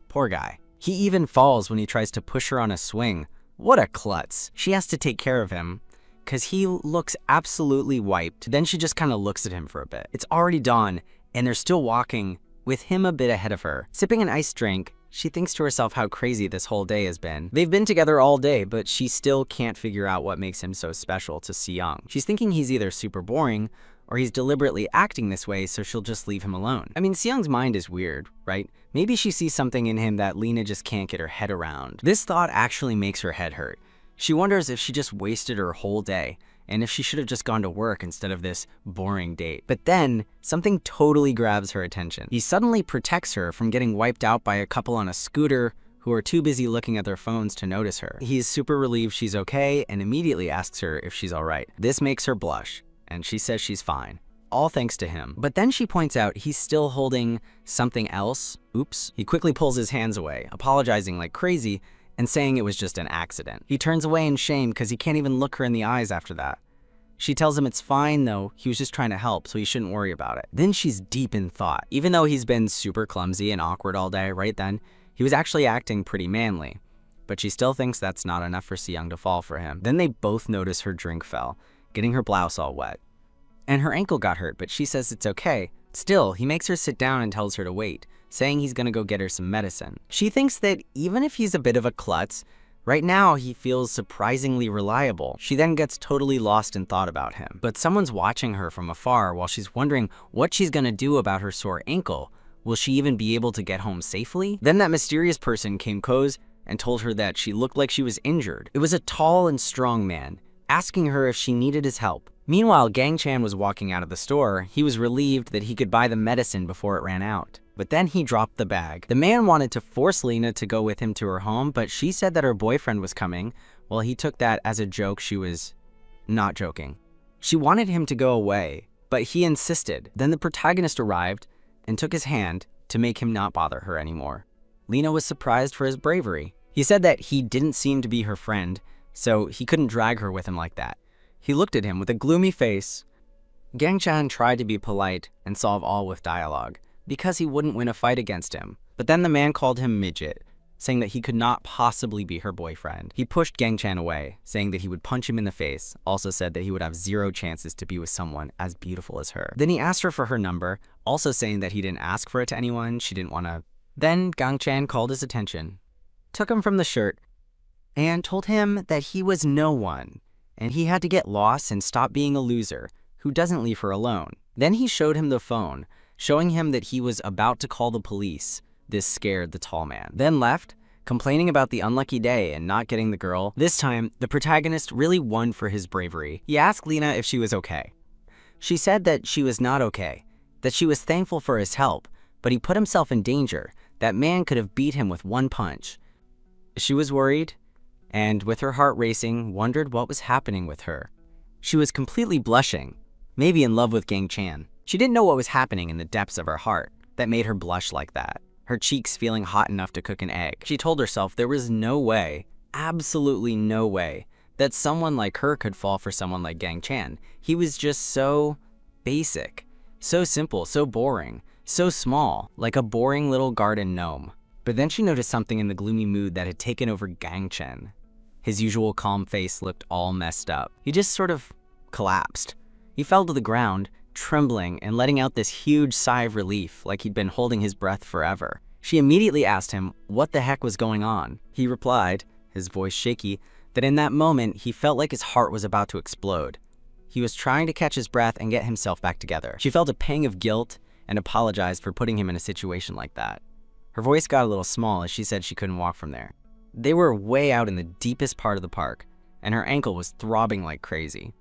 Poor guy. He even falls when he tries to push her on a swing. What a klutz. She has to take care of him because he looks absolutely wiped. Then she just kind of looks at him for a bit. It's already dawn and they're still walking with him a bit ahead of her. Sipping an iced drink, she thinks to herself how crazy this whole day has been. They've been together all day, but she still can't figure out what makes him so special to Seong. She's thinking he's either super boring or he's deliberately acting this way so she'll just leave him alone. I mean, Seong's mind is weird, right? Maybe she sees something in him that Lena just can't get her head around. This thought actually makes her head hurt. She wonders if she just wasted her whole day and if she should have just gone to work instead of this boring date. But then, something totally grabs her attention. He suddenly protects her from getting wiped out by a couple on a scooter who are too busy looking at their phones to notice her. He's super relieved she's okay and immediately asks her if she's all right. This makes her blush, and she says she's fine, all thanks to him. But then she points out he's still holding something else. Oops. He quickly pulls his hands away, apologizing like crazy and saying it was just an accident. He turns away in shame because he can't even look her in the eyes after that. She tells him it's fine though, he was just trying to help, so he shouldn't worry about it. Then she's deep in thought. Even though he's been super clumsy and awkward all day, right then, he was actually acting pretty manly. But she still thinks that's not enough for Seong to fall for him. Then they both notice her drink fell, getting her blouse all wet. And her ankle got hurt, but she says it's okay. Still, he makes her sit down and tells her to wait, saying he's gonna go get her some medicine. She thinks that even if he's a bit of a klutz, right now he feels surprisingly reliable. She then gets totally lost in thought about him. But someone's watching her from afar while she's wondering what she's gonna do about her sore ankle. Will she even be able to get home safely? Then that mysterious person came close and told her that she looked like she was injured. It was a tall and strong man, asking her if she needed his help. Meanwhile, Gang Chan was walking out of the store. He was relieved that he could buy the medicine before it ran out. But then he dropped the bag. The man wanted to force Lena to go with him to her home, but she said that her boyfriend was coming. Well, he took that as a joke. She was not joking. She wanted him to go away, but he insisted. Then the protagonist arrived and took his hand to make him not bother her anymore. Lena was surprised for his bravery. He said that he didn't seem to be her friend, so he couldn't drag her with him like that. He looked at him with a gloomy face. Gang Chan tried to be polite and solve all with dialogue, because he wouldn't win a fight against him. But then the man called him midget, saying that he could not possibly be her boyfriend. He pushed Gang Chan away, saying that he would punch him in the face, also said that he would have 0 chances to be with someone as beautiful as her. Then he asked her for her number, also saying that he didn't ask for it to anyone, she didn't want to. Then Gang Chan called his attention, took him from the shirt, and told him that he was no one, and he had to get lost and stop being a loser who doesn't leave her alone. Then he showed him the phone, showing him that he was about to call the police. This scared the tall man. Then left, complaining about the unlucky day and not getting the girl. This time, the protagonist really won for his bravery. He asked Lena if she was okay. She said that she was not okay, that she was thankful for his help, but he put himself in danger. That man could have beat him with 1 punch. She was worried, and with her heart racing, wondered what was happening with her. She was completely blushing, maybe in love with Gang Chan. She didn't know what was happening in the depths of her heart that made her blush like that, her cheeks feeling hot enough to cook an egg. She told herself there was no way, absolutely no way, that someone like her could fall for someone like Gang Chan. He was just so basic, so simple, so boring, so small, like a boring little garden gnome. But then she noticed something in the gloomy mood that had taken over Gang Chan. His usual calm face looked all messed up. He just sort of collapsed. He fell to the ground, trembling and letting out this huge sigh of relief like he'd been holding his breath forever. She immediately asked him what the heck was going on. He replied, his voice shaky, that in that moment he felt like his heart was about to explode. He was trying to catch his breath and get himself back together. She felt a pang of guilt and apologized for putting him in a situation like that. Her voice got a little small as she said she couldn't walk from there. They were way out in the deepest part of the park, and her ankle was throbbing like crazy.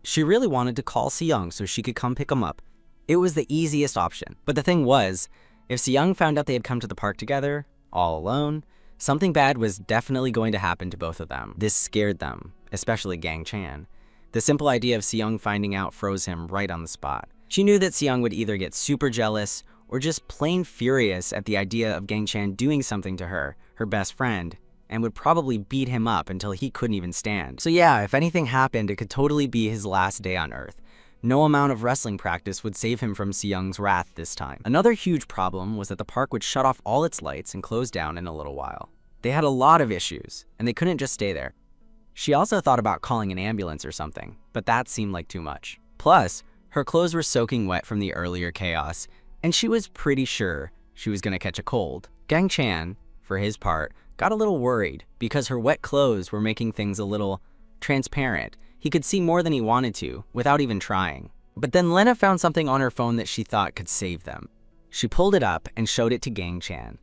She really wanted to call Se-young so she could come pick him up. It was the easiest option. But the thing was, if Se-young found out they had come to the park together, all alone, something bad was definitely going to happen to both of them. This scared them, especially Gang Chan. The simple idea of Se-young finding out froze him right on the spot. She knew that Se-young would either get super jealous or just plain furious at the idea of Gang Chan doing something to her, her best friend, and would probably beat him up until he couldn't even stand. So yeah, if anything happened, it could totally be his last day on Earth. No amount of wrestling practice would save him from Se-young's wrath this time. Another huge problem was that the park would shut off all its lights and close down in a little while. They had a lot of issues, and they couldn't just stay there. She also thought about calling an ambulance or something, but that seemed like too much. Plus, her clothes were soaking wet from the earlier chaos, and she was pretty sure she was gonna catch a cold. Gang Chan, for his part, got a little worried because her wet clothes were making things a little transparent. He could see more than he wanted to without even trying. But then Lena found something on her phone that she thought could save them. She pulled it up and showed it to Gang Chan.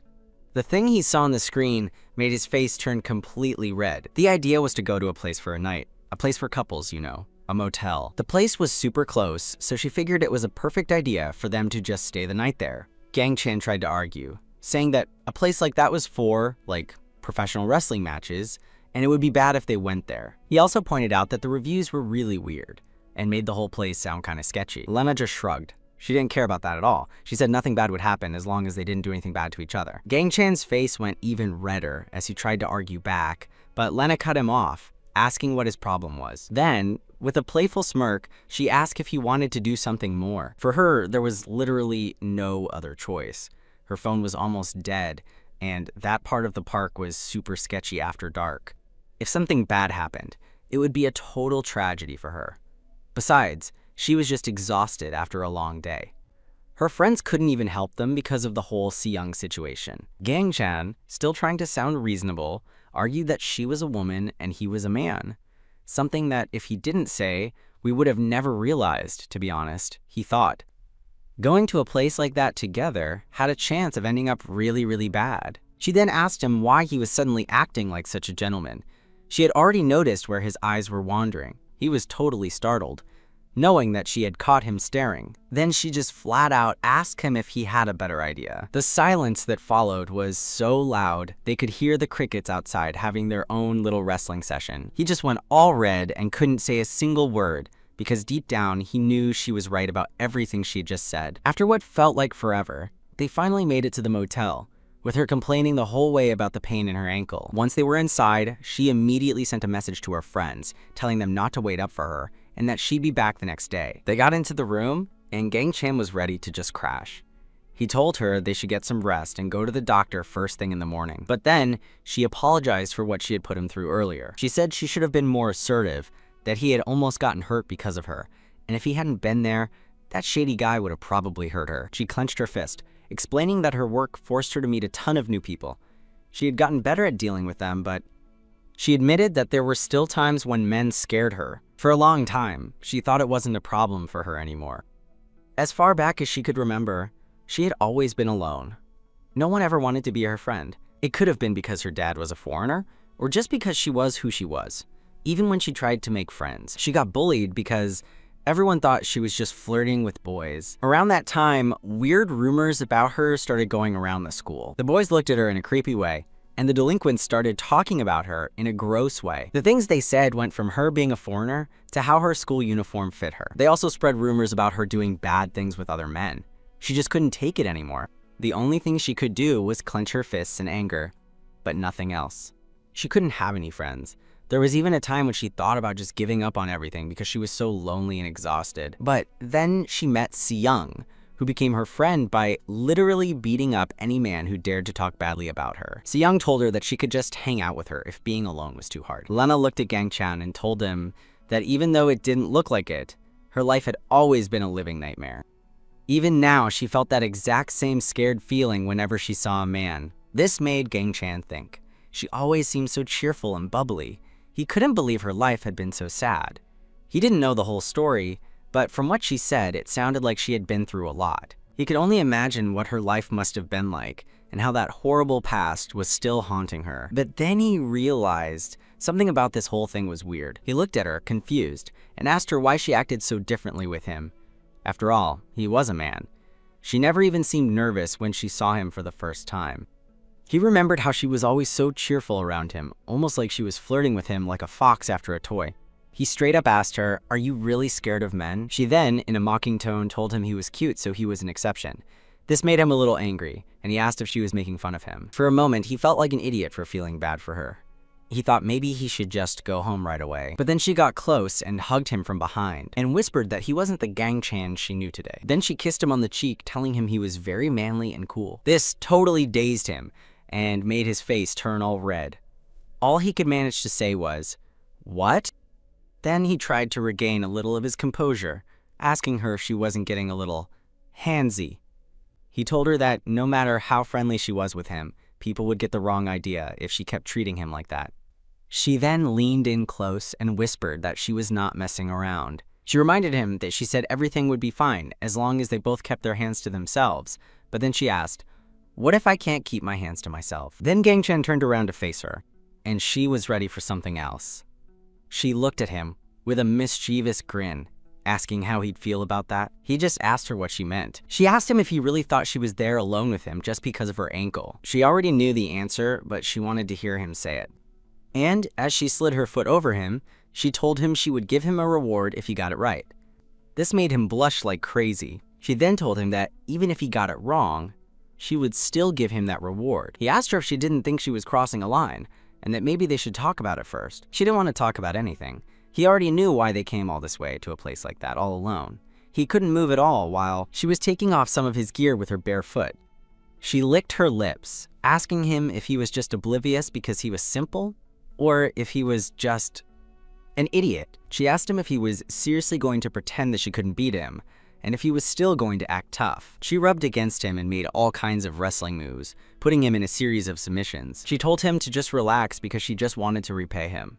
The thing he saw on the screen made his face turn completely red. The idea was to go to a place for a night, a place for couples, you know, a motel. The place was super close, so she figured it was a perfect idea for them to just stay the night there. Gang Chan tried to argue, saying that a place like that was for, like, professional wrestling matches, and it would be bad if they went there. He also pointed out that the reviews were really weird and made the whole place sound kind of sketchy. Lena just shrugged. She didn't care about that at all. She said nothing bad would happen as long as they didn't do anything bad to each other. Gang Chan's face went even redder as he tried to argue back, but Lena cut him off, asking what his problem was. Then, with a playful smirk, she asked if he wanted to do something more. For her, there was literally no other choice. Her phone was almost dead, and that part of the park was super sketchy after dark. If something bad happened, it would be a total tragedy for her. Besides, she was just exhausted after a long day. Her friends couldn't even help them because of the whole Se-young situation. Gang Chan, still trying to sound reasonable, argued that she was a woman and he was a man. Something that if he didn't say, we would have never realized, to be honest, he thought. Going to a place like that together had a chance of ending up really, really bad. She then asked him why he was suddenly acting like such a gentleman. She had already noticed where his eyes were wandering. He was totally startled, knowing that she had caught him staring. Then she just flat out asked him if he had a better idea. The silence that followed was so loud, they could hear the crickets outside having their own little wrestling session. He just went all red and couldn't say a single word, because deep down, he knew she was right about everything she had just said. After what felt like forever, they finally made it to the motel, with her complaining the whole way about the pain in her ankle. Once they were inside, she immediately sent a message to her friends, telling them not to wait up for her, and that she'd be back the next day. They got into the room, and Gang Chan was ready to just crash. He told her they should get some rest and go to the doctor first thing in the morning. But then, she apologized for what she had put him through earlier. She said she should have been more assertive, that he had almost gotten hurt because of her, and if he hadn't been there, that shady guy would have probably hurt her. She clenched her fist, explaining that her work forced her to meet a ton of new people. She had gotten better at dealing with them, but she admitted that there were still times when men scared her. For a long time, she thought it wasn't a problem for her anymore. As far back as she could remember, she had always been alone. No one ever wanted to be her friend. It could have been because her dad was a foreigner, or just because she was who she was. Even when she tried to make friends, she got bullied because everyone thought she was just flirting with boys. Around that time, weird rumors about her started going around the school. The boys looked at her in a creepy way, and the delinquents started talking about her in a gross way. The things they said went from her being a foreigner to how her school uniform fit her. They also spread rumors about her doing bad things with other men. She just couldn't take it anymore. The only thing she could do was clench her fists in anger, but nothing else. She couldn't have any friends. There was even a time when she thought about just giving up on everything because she was so lonely and exhausted. But then she met Si-young, who became her friend by literally beating up any man who dared to talk badly about her. Si-young told her that she could just hang out with her if being alone was too hard. Lena looked at Gang-chan and told him that even though it didn't look like it, her life had always been a living nightmare. Even now, she felt that exact same scared feeling whenever she saw a man. This made Gang-chan think. She always seemed so cheerful and bubbly. He couldn't believe her life had been so sad. He didn't know the whole story, but from what she said, it sounded like she had been through a lot. He could only imagine what her life must have been like, and how that horrible past was still haunting her. But then he realized something about this whole thing was weird. He looked at her, confused, and asked her why she acted so differently with him. After all, he was a man. She never even seemed nervous when she saw him for the first time. He remembered how she was always so cheerful around him, almost like she was flirting with him like a fox after a toy. He straight up asked her, "Are you really scared of men?" She then, in a mocking tone, told him he was cute, so he was an exception. This made him a little angry, and he asked if she was making fun of him. For a moment, he felt like an idiot for feeling bad for her. He thought maybe he should just go home right away. But then she got close and hugged him from behind, and whispered that he wasn't the Gang-chan she knew today. Then she kissed him on the cheek, telling him he was very manly and cool. This totally dazed him, and made his face turn all red. All he could manage to say was, "What?" Then he tried to regain a little of his composure, asking her if she wasn't getting a little handsy. He told her that no matter how friendly she was with him, people would get the wrong idea if she kept treating him like that. She then leaned in close and whispered that she was not messing around. She reminded him that she said everything would be fine as long as they both kept their hands to themselves, but then she asked, "What if I can't keep my hands to myself?" Then Gang-chan turned around to face her, and she was ready for something else. She looked at him with a mischievous grin, asking how he'd feel about that. He just asked her what she meant. She asked him if he really thought she was there alone with him just because of her ankle. She already knew the answer, but she wanted to hear him say it. And as she slid her foot over him, she told him she would give him a reward if he got it right. This made him blush like crazy. She then told him that even if he got it wrong, she would still give him that reward. He asked her if she didn't think she was crossing a line, and that maybe they should talk about it first. She didn't want to talk about anything. He already knew why they came all this way to a place like that, all alone. He couldn't move at all while she was taking off some of his gear with her bare foot. She licked her lips, asking him if he was just oblivious because he was simple, or if he was just an idiot. She asked him if he was seriously going to pretend that she couldn't beat him, and if he was still going to act tough. She rubbed against him and made all kinds of wrestling moves, putting him in a series of submissions. She told him to just relax because she just wanted to repay him.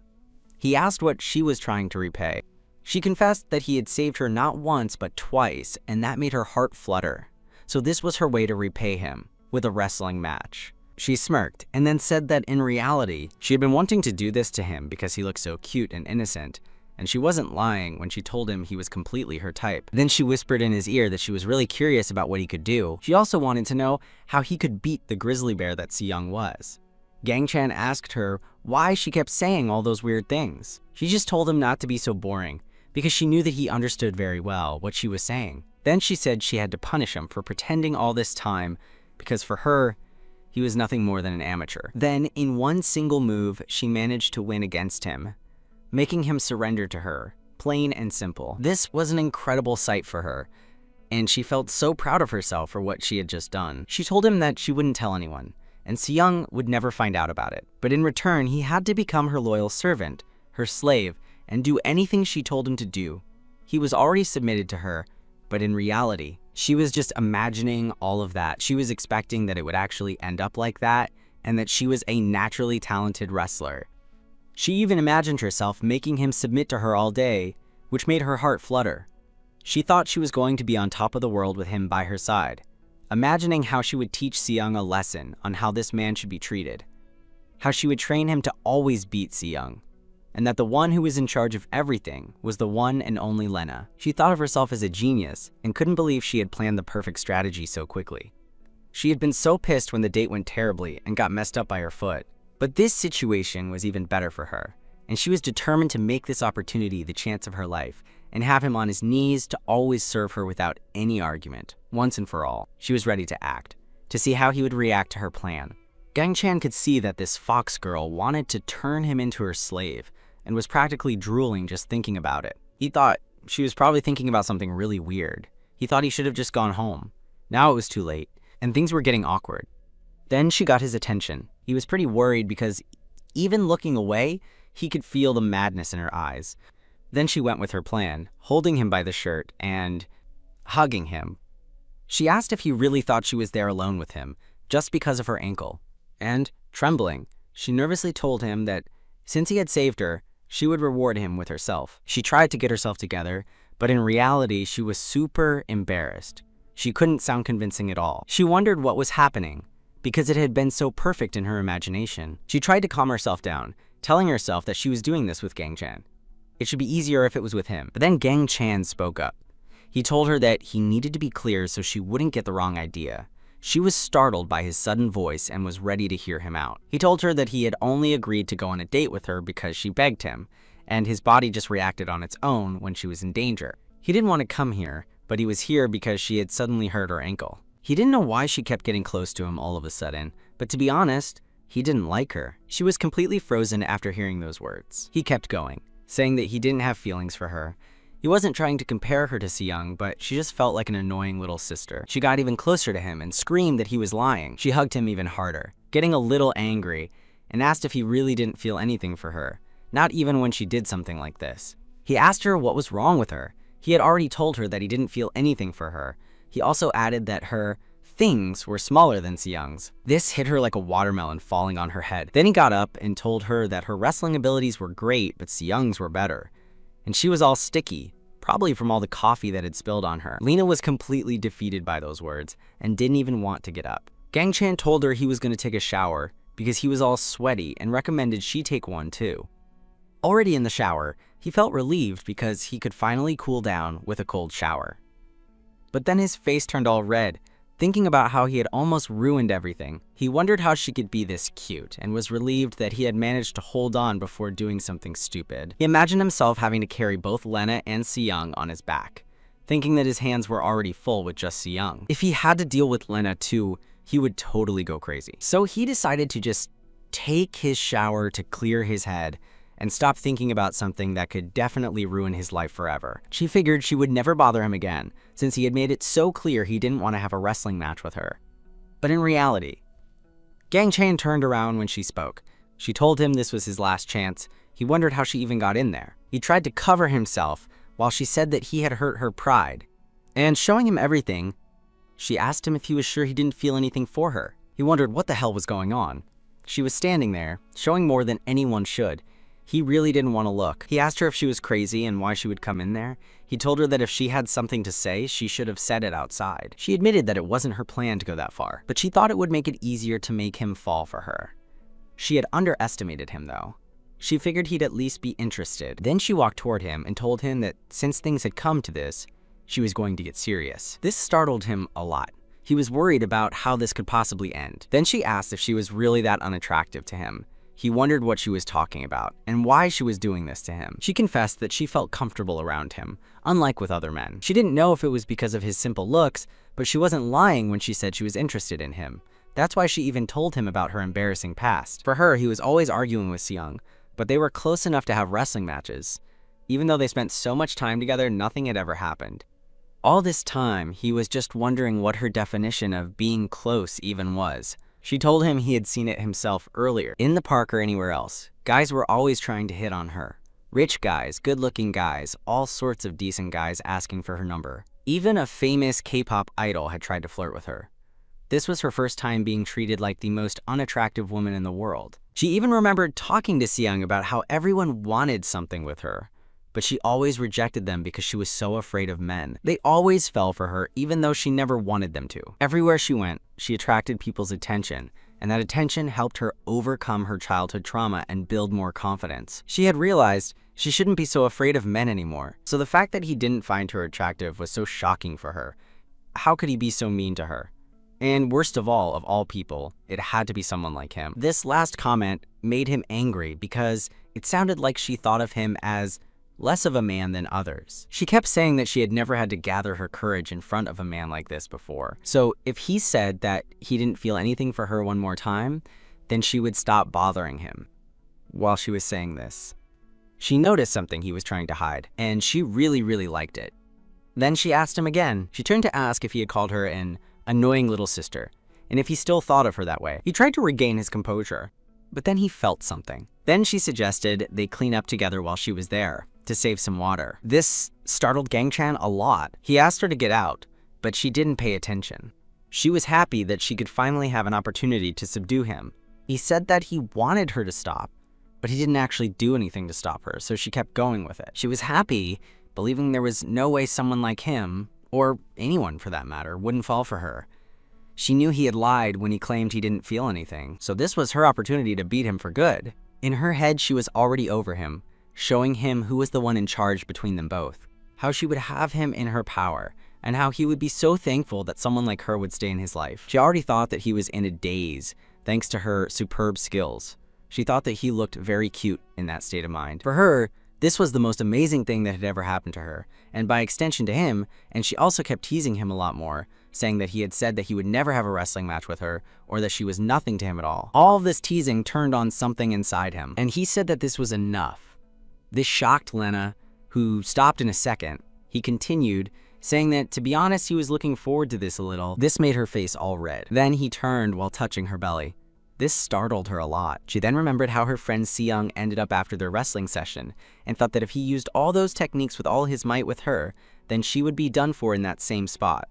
He asked what she was trying to repay. She confessed that he had saved her not once but twice, and that made her heart flutter. So this was her way to repay him, with a wrestling match. She smirked and then said that in reality, she had been wanting to do this to him because he looked so cute and innocent, and she wasn't lying when she told him he was completely her type. Then she whispered in his ear that she was really curious about what he could do. She also wanted to know how he could beat the grizzly bear that Si-young was. Gang-chan asked her why she kept saying all those weird things. She just told him not to be so boring, because she knew that he understood very well what she was saying. Then she said she had to punish him for pretending all this time, because for her, he was nothing more than an amateur. Then, in one single move, she managed to win against him, making him surrender to her, plain and simple. This was an incredible sight for her, and she felt so proud of herself for what she had just done. She told him that she wouldn't tell anyone, and Seong would never find out about it. But in return, he had to become her loyal servant, her slave, and do anything she told him to do. He was already submitted to her, but in reality, she was just imagining all of that. She was expecting that it would actually end up like that, and that she was a naturally talented wrestler. She even imagined herself making him submit to her all day, which made her heart flutter. She thought she was going to be on top of the world with him by her side, imagining how she would teach Seong a lesson on how this man should be treated, how she would train him to always beat Seong, and that the one who was in charge of everything was the one and only Lena. She thought of herself as a genius and couldn't believe she had planned the perfect strategy so quickly. She had been so pissed when the date went terribly and got messed up by her foot. But this situation was even better for her, and she was determined to make this opportunity the chance of her life and have him on his knees to always serve her without any argument, once and for all. She was ready to act, to see how he would react to her plan. Gang Chan could see that this fox girl wanted to turn him into her slave and was practically drooling just thinking about it. He thought she was probably thinking about something really weird. He thought he should have just gone home. Now it was too late, and things were getting awkward. Then she got his attention. He was pretty worried because even looking away, he could feel the madness in her eyes. Then she went with her plan, holding him by the shirt and hugging him. She asked if he really thought she was there alone with him, just because of her ankle. And, trembling, she nervously told him that since he had saved her, she would reward him with herself. She tried to get herself together, but in reality, she was super embarrassed. She couldn't sound convincing at all. She wondered what was happening, because it had been so perfect in her imagination. She tried to calm herself down, telling herself that she was doing this with Gang Chan. It should be easier if it was with him. But then Gang Chan spoke up. He told her that he needed to be clear so she wouldn't get the wrong idea. She was startled by his sudden voice and was ready to hear him out. He told her that he had only agreed to go on a date with her because she begged him, and his body just reacted on its own when she was in danger. He didn't want to come here, but he was here because she had suddenly hurt her ankle. He didn't know why she kept getting close to him all of a sudden, but to be honest, he didn't like her. She was completely frozen after hearing those words. He kept going, saying that he didn't have feelings for her. He wasn't trying to compare her to Seong, but she just felt like an annoying little sister. She got even closer to him and screamed that he was lying. She hugged him even harder, getting a little angry, and asked if he really didn't feel anything for her, not even when she did something like this. He asked her what was wrong with her. He had already told her that he didn't feel anything for her. He also added that her things were smaller than Seong's. This hit her like a watermelon falling on her head. Then he got up and told her that her wrestling abilities were great, but Seong's were better. And she was all sticky, probably from all the coffee that had spilled on her. Lena was completely defeated by those words and didn't even want to get up. Gang Chan told her he was going to take a shower because he was all sweaty and recommended she take one too. Already in the shower, he felt relieved because he could finally cool down with a cold shower. But then his face turned all red, thinking about how he had almost ruined everything. He wondered how she could be this cute and was relieved that he had managed to hold on before doing something stupid. He imagined himself having to carry both Lena and Seong on his back, thinking that his hands were already full with just Seong. If he had to deal with Lena too, he would totally go crazy. So he decided to just take his shower to clear his head and stop thinking about something that could definitely ruin his life forever. She figured she would never bother him again, since he had made it so clear he didn't want to have a wrestling match with her. But in reality, Gang Chan turned around when she spoke. She told him this was his last chance. He wondered how she even got in there. He tried to cover himself while she said that he had hurt her pride. And showing him everything, she asked him if he was sure he didn't feel anything for her. He wondered what the hell was going on. She was standing there, showing more than anyone should. He really didn't want to look. He asked her if she was crazy and why she would come in there. He told her that if she had something to say, she should have said it outside. She admitted that it wasn't her plan to go that far, but she thought it would make it easier to make him fall for her. She had underestimated him, though. She figured he'd at least be interested. Then she walked toward him and told him that since things had come to this, she was going to get serious. This startled him a lot. He was worried about how this could possibly end. Then she asked if she was really that unattractive to him. He wondered what she was talking about and why she was doing this to him. She confessed that she felt comfortable around him, unlike with other men. She didn't know if it was because of his simple looks, but she wasn't lying when she said she was interested in him. That's why she even told him about her embarrassing past. For her, he was always arguing with Seong, but they were close enough to have wrestling matches. Even though they spent so much time together, nothing had ever happened. All this time, he was just wondering what her definition of being close even was. She told him he had seen it himself earlier, in the park or anywhere else. Guys were always trying to hit on her. Rich guys, good-looking guys, all sorts of decent guys asking for her number. Even a famous K-pop idol had tried to flirt with her. This was her first time being treated like the most unattractive woman in the world. She even remembered talking to Seung about how everyone wanted something with her, but she always rejected them because she was so afraid of men. They always fell for her, even though she never wanted them to. Everywhere she went, she attracted people's attention, and that attention helped her overcome her childhood trauma and build more confidence. She had realized she shouldn't be so afraid of men anymore. So the fact that he didn't find her attractive was so shocking for her. How could he be so mean to her? And worst of all people, it had to be someone like him. This last comment made him angry because it sounded like she thought of him as less of a man than others. She kept saying that she had never had to gather her courage in front of a man like this before. So if he said that he didn't feel anything for her one more time, then she would stop bothering him. While she was saying this, she noticed something he was trying to hide, and she really liked it. Then she asked him again. She turned to ask if he had called her an annoying little sister, and if he still thought of her that way. He tried to regain his composure, but then he felt something. Then she suggested they clean up together while she was there, to save some water. This startled Gang-chan a lot. He asked her to get out, but she didn't pay attention. She was happy that she could finally have an opportunity to subdue him. He said that he wanted her to stop, but he didn't actually do anything to stop her, so she kept going with it. She was happy, believing there was no way someone like him, or anyone for that matter, wouldn't fall for her. She knew he had lied when he claimed he didn't feel anything, so this was her opportunity to beat him for good. In her head, she was already over him, showing him who was the one in charge between them both, how she would have him in her power, and how he would be so thankful that someone like her would stay in his life. She already thought that he was in a daze, thanks to her superb skills. She thought that he looked very cute in that state of mind. For her, this was the most amazing thing that had ever happened to her, and by extension to him, and she also kept teasing him a lot more, saying that he had said that he would never have a wrestling match with her, or that she was nothing to him at all. All of this teasing turned on something inside him, and he said that this was enough. This shocked Lena, who stopped in a second. He continued, saying that, to be honest, he was looking forward to this a little. This made her face all red. Then he turned while touching her belly. This startled her a lot. She then remembered how her friend Seung ended up after their wrestling session, and thought that if he used all those techniques with all his might with her, then she would be done for in that same spot.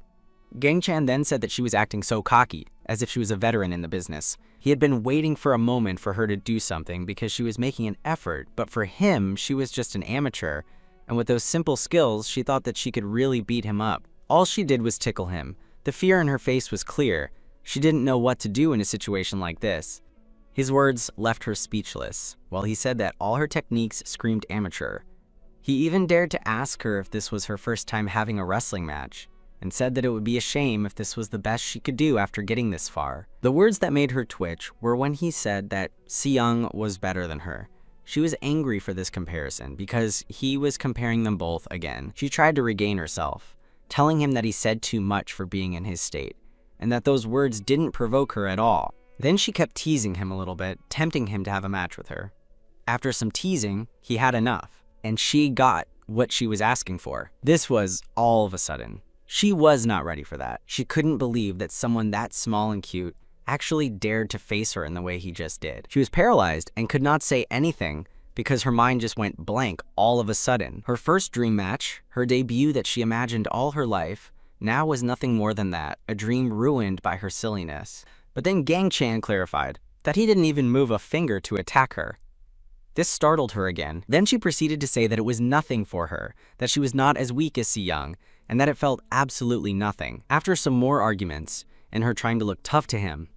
Gang-chan then said that she was acting so cocky, as if she was a veteran in the business. He had been waiting for a moment for her to do something because she was making an effort, but for him, she was just an amateur, and with those simple skills, she thought that she could really beat him up. All she did was tickle him. The fear in her face was clear. She didn't know what to do in a situation like this. His words left her speechless, while he said that all her techniques screamed amateur. He even dared to ask her if this was her first time having a wrestling match, and said that it would be a shame if this was the best she could do after getting this far. The words that made her twitch were when he said that Seung was better than her. She was angry for this comparison because he was comparing them both again. She tried to regain herself, telling him that he said too much for being in his state, and that those words didn't provoke her at all. Then she kept teasing him a little bit, tempting him to have a match with her. After some teasing, he had enough, and she got what she was asking for. This was all of a sudden. She was not ready for that. She couldn't believe that someone that small and cute actually dared to face her in the way he just did. She was paralyzed and could not say anything because her mind just went blank all of a sudden. Her first dream match, her debut that she imagined all her life, now was nothing more than that, a dream ruined by her silliness. But then Gang-chan clarified that he didn't even move a finger to attack her. This startled her again. Then she proceeded to say that it was nothing for her, that she was not as weak as Seung, and that it felt absolutely nothing. After some more arguments, and her trying to look tough to him,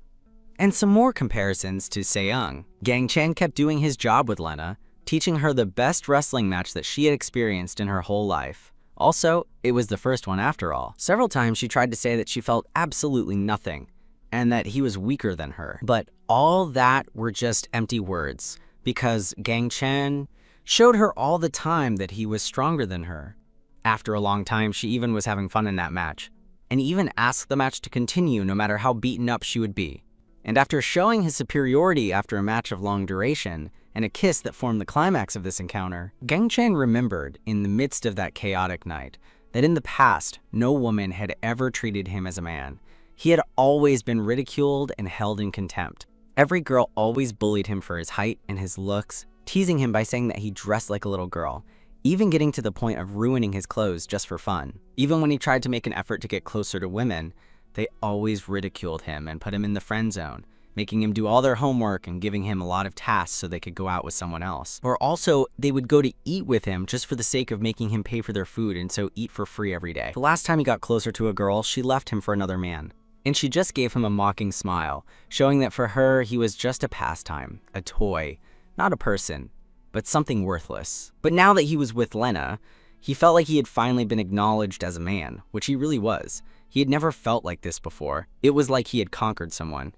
and some more comparisons to Seung, Gang-chan kept doing his job with Lena, teaching her the best wrestling match that she had experienced in her whole life. Also, it was the first one after all. Several times she tried to say that she felt absolutely nothing, and that he was weaker than her. But all that were just empty words, because Gang-chan showed her all the time that he was stronger than her. After a long time, she even was having fun in that match, and even asked the match to continue no matter how beaten up she would be. And after showing his superiority after a match of long duration, and a kiss that formed the climax of this encounter, Gang-chan remembered, in the midst of that chaotic night, that in the past, no woman had ever treated him as a man. He had always been ridiculed and held in contempt. Every girl always bullied him for his height and his looks, teasing him by saying that he dressed like a little girl, even getting to the point of ruining his clothes just for fun. Even when he tried to make an effort to get closer to women, they always ridiculed him and put him in the friend zone, making him do all their homework and giving him a lot of tasks so they could go out with someone else. Or also, they would go to eat with him just for the sake of making him pay for their food and so eat for free every day. The last time he got closer to a girl, she left him for another man. And she just gave him a mocking smile, showing that for her, he was just a pastime, a toy, not a person, but something worthless. But now that he was with Lena, he felt like he had finally been acknowledged as a man, which he really was. He had never felt like this before. It was like he had conquered someone.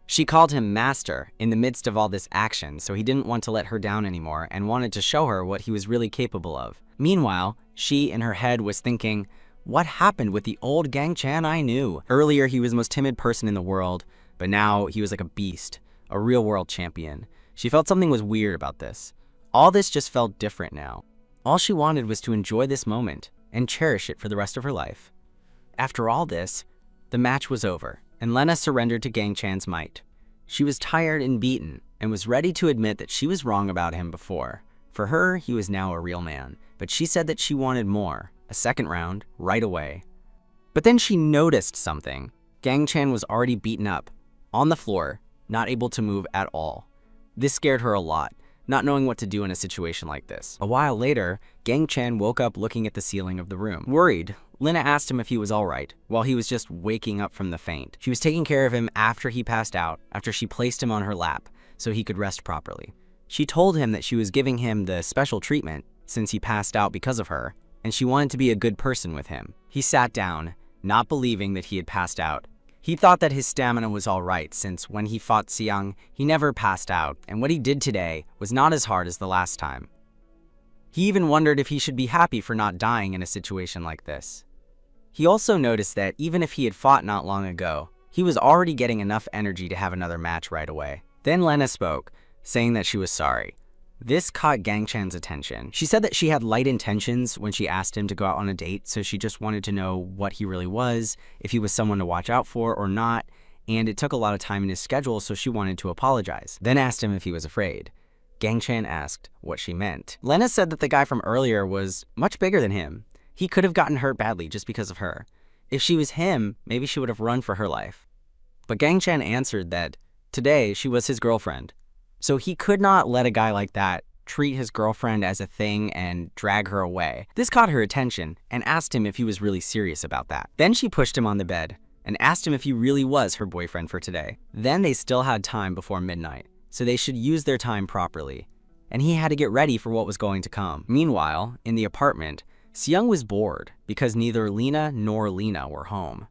She called him master in the midst of all this action, so he didn't want to let her down anymore and wanted to show her what he was really capable of. Meanwhile, she in her head was thinking, what happened with the old Gang Chan I knew? Earlier, he was the most timid person in the world, but now he was like a beast, a real world champion. She felt something was weird about this. All this just felt different now. All she wanted was to enjoy this moment and cherish it for the rest of her life. After all this, the match was over, and Lena surrendered to Gang Chan's might. She was tired and beaten, and was ready to admit that she was wrong about him before. For her, he was now a real man, but she said that she wanted more, a second round, right away. But then she noticed something. Gang Chan was already beaten up, on the floor, not able to move at all. This scared her a lot, not knowing what to do in a situation like this. A while later, Gang Chan woke up looking at the ceiling of the room. Worried, Lena asked him if he was all right, while he was just waking up from the faint. She was taking care of him after he passed out, after she placed him on her lap, so he could rest properly. She told him that she was giving him the special treatment, since he passed out because of her, and she wanted to be a good person with him. He sat down, not believing that he had passed out. He thought that his stamina was all right, since when he fought Siyoung, he never passed out, and what he did today was not as hard as the last time. He even wondered if he should be happy for not dying in a situation like this. He also noticed that even if he had fought not long ago, he was already getting enough energy to have another match right away. Then Lena spoke, saying that she was sorry. This caught Gang Chan's attention. She said that she had light intentions when she asked him to go out on a date, so she just wanted to know what he really was, if he was someone to watch out for or not, and it took a lot of time in his schedule, so she wanted to apologize. Then asked him if he was afraid. Gang Chan asked what she meant. Lena said that the guy from earlier was much bigger than him. He could have gotten hurt badly just because of her. If she was him, maybe she would have run for her life. But Gang Chan answered that today she was his girlfriend. So he could not let a guy like that treat his girlfriend as a thing and drag her away. This caught her attention and asked him if he was really serious about that. Then she pushed him on the bed and asked him if he really was her boyfriend for today. Then they still had time before midnight, so they should use their time properly. And he had to get ready for what was going to come. Meanwhile, in the apartment, Siyoung was bored because neither Lena nor Lena were home.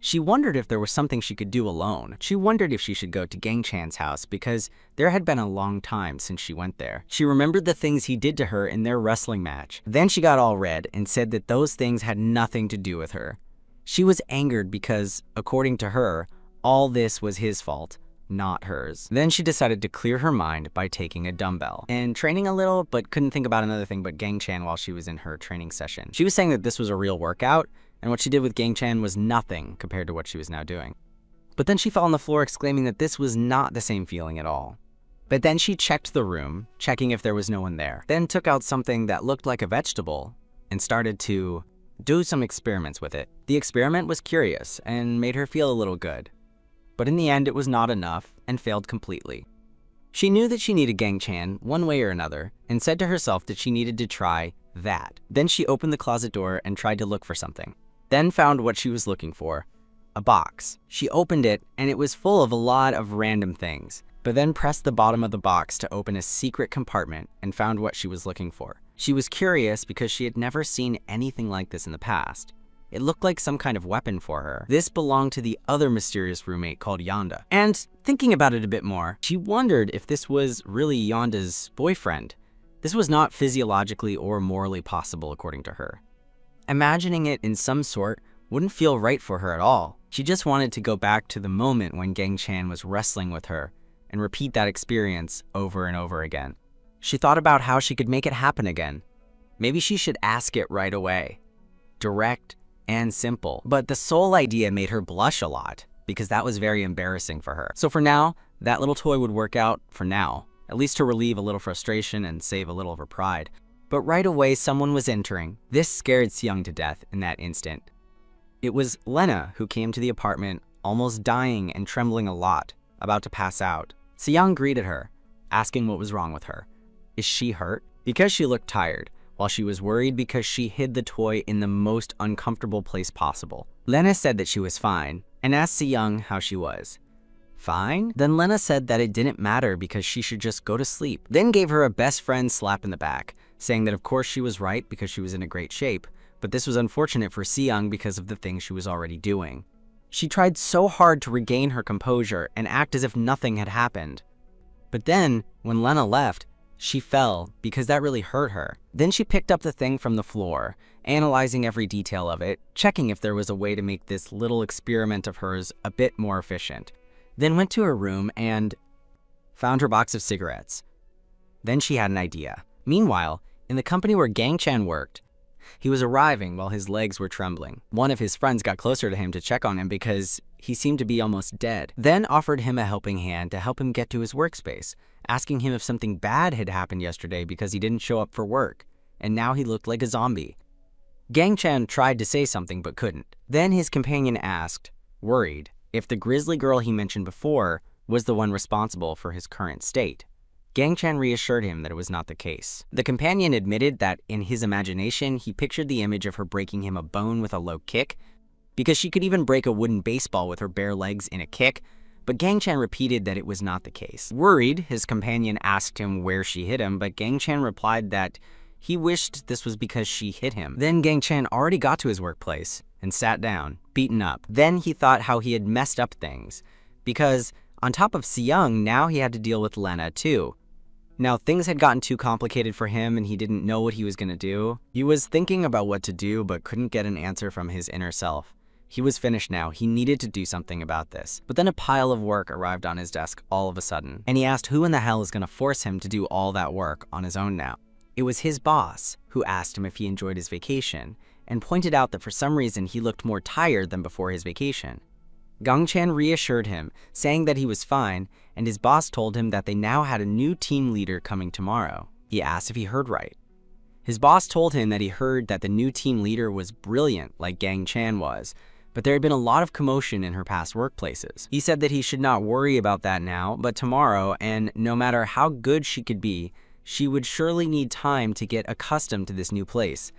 She wondered if there was something she could do alone. She wondered if she should go to Gang Chan's house because there had been a long time since she went there. She remembered the things he did to her in their wrestling match. Then she got all red and said that those things had nothing to do with her. She was angered because, according to her, all this was his fault, not hers. Then she decided to clear her mind by taking a dumbbell and training a little, but couldn't think about another thing but Gang Chan while she was in her training session. She was saying that this was a real workout, and what she did with Gang Chan was nothing compared to what she was now doing. But then she fell on the floor exclaiming that this was not the same feeling at all. But then she checked the room, checking if there was no one there, then took out something that looked like a vegetable and started to do some experiments with it. The experiment was curious and made her feel a little good. But in the end, it was not enough and failed completely. She knew that she needed Gang Chan one way or another and said to herself that she needed to try that. Then she opened the closet door and tried to look for something. Then found what she was looking for, a box. She opened it and it was full of a lot of random things, but then pressed the bottom of the box to open a secret compartment and found what she was looking for. She was curious because she had never seen anything like this in the past. It looked like some kind of weapon for her. This belonged to the other mysterious roommate called Yonda. And thinking about it a bit more, she wondered if this was really Yonda's boyfriend. This was not physiologically or morally possible according to her. Imagining it in some sort wouldn't feel right for her at all. She just wanted to go back to the moment when Gang Chan was wrestling with her and repeat that experience over and over again. She thought about how she could make it happen again. Maybe she should ask it right away. direct, and simple. But the sole idea made her blush a lot because that was very embarrassing for her. So for now, that little toy would work out for now, at least to relieve a little frustration and save a little of her pride. But right away, someone was entering. This scared Seyoung to death in that instant. It was Lena who came to the apartment, almost dying and trembling a lot, about to pass out. Seyoung greeted her, asking what was wrong with her. Is she hurt? Because she looked tired, while she was worried because she hid the toy in the most uncomfortable place possible. Lena said that she was fine, and asked Seyoung how she was. Fine? Then Lena said that it didn't matter because she should just go to sleep, then gave her a best friend slap in the back, saying that of course she was right because she was in a great shape, but this was unfortunate for Seyoung because of the things she was already doing. She tried so hard to regain her composure and act as if nothing had happened. But then, when Lena left, she fell because that really hurt her. Then she picked up the thing from the floor, analyzing every detail of it, checking if there was a way to make this little experiment of hers a bit more efficient. Then went to her room and found her box of cigarettes. Then she had an idea. Meanwhile, in the company where Gang Chan worked, he was arriving while his legs were trembling. One of his friends got closer to him to check on him because he seemed to be almost dead, then offered him a helping hand to help him get to his workspace, asking him if something bad had happened yesterday because he didn't show up for work, and now he looked like a zombie. Gang Chan tried to say something but couldn't. Then his companion asked, worried, if the grizzly girl he mentioned before was the one responsible for his current state. Gang Chan reassured him that it was not the case. The companion admitted that in his imagination, he pictured the image of her breaking him a bone with a low kick, because she could even break a wooden baseball with her bare legs in a kick, but Gang Chan repeated that it was not the case. Worried, his companion asked him where she hit him, but Gang Chan replied that he wished this was because she hit him. Then Gang Chan already got to his workplace and sat down, beaten up. Then he thought how he had messed up things, because on top of Seyoung, now he had to deal with Lena too. Now, things had gotten too complicated for him and he didn't know what he was going to do. He was thinking about what to do but couldn't get an answer from his inner self. He was finished now. He needed to do something about this. But then a pile of work arrived on his desk all of a sudden, and he asked who in the hell is going to force him to do all that work on his own now. It was his boss, who asked him if he enjoyed his vacation, and pointed out that for some reason he looked more tired than before his vacation. Gang Chan reassured him, saying that he was fine, and his boss told him that they now had a new team leader coming tomorrow. He asked if he heard right. His boss told him that he heard that the new team leader was brilliant like Gang Chan was, but there had been a lot of commotion in her past workplaces. He said that he should not worry about that now, but tomorrow, and no matter how good she could be, she would surely need time to get accustomed to this new place,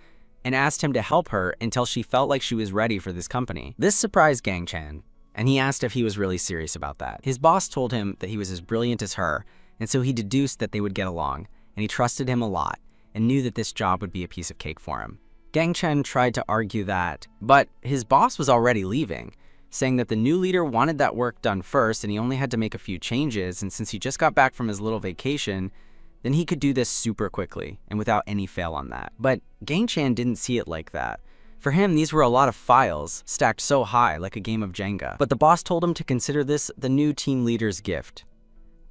and asked him to help her until she felt like she was ready for this company. This surprised Gang Chan, and he asked if he was really serious about that. His boss told him that he was as brilliant as her, and so he deduced that they would get along, and he trusted him a lot, and knew that this job would be a piece of cake for him. Gang Chan tried to argue that, but his boss was already leaving, saying that the new leader wanted that work done first and he only had to make a few changes, and since he just got back from his little vacation, then he could do this super quickly and without any fail on that. But Gang Chan didn't see it like that. For him, these were a lot of files, stacked so high like a game of Jenga. But the boss told him to consider this the new team leader's gift.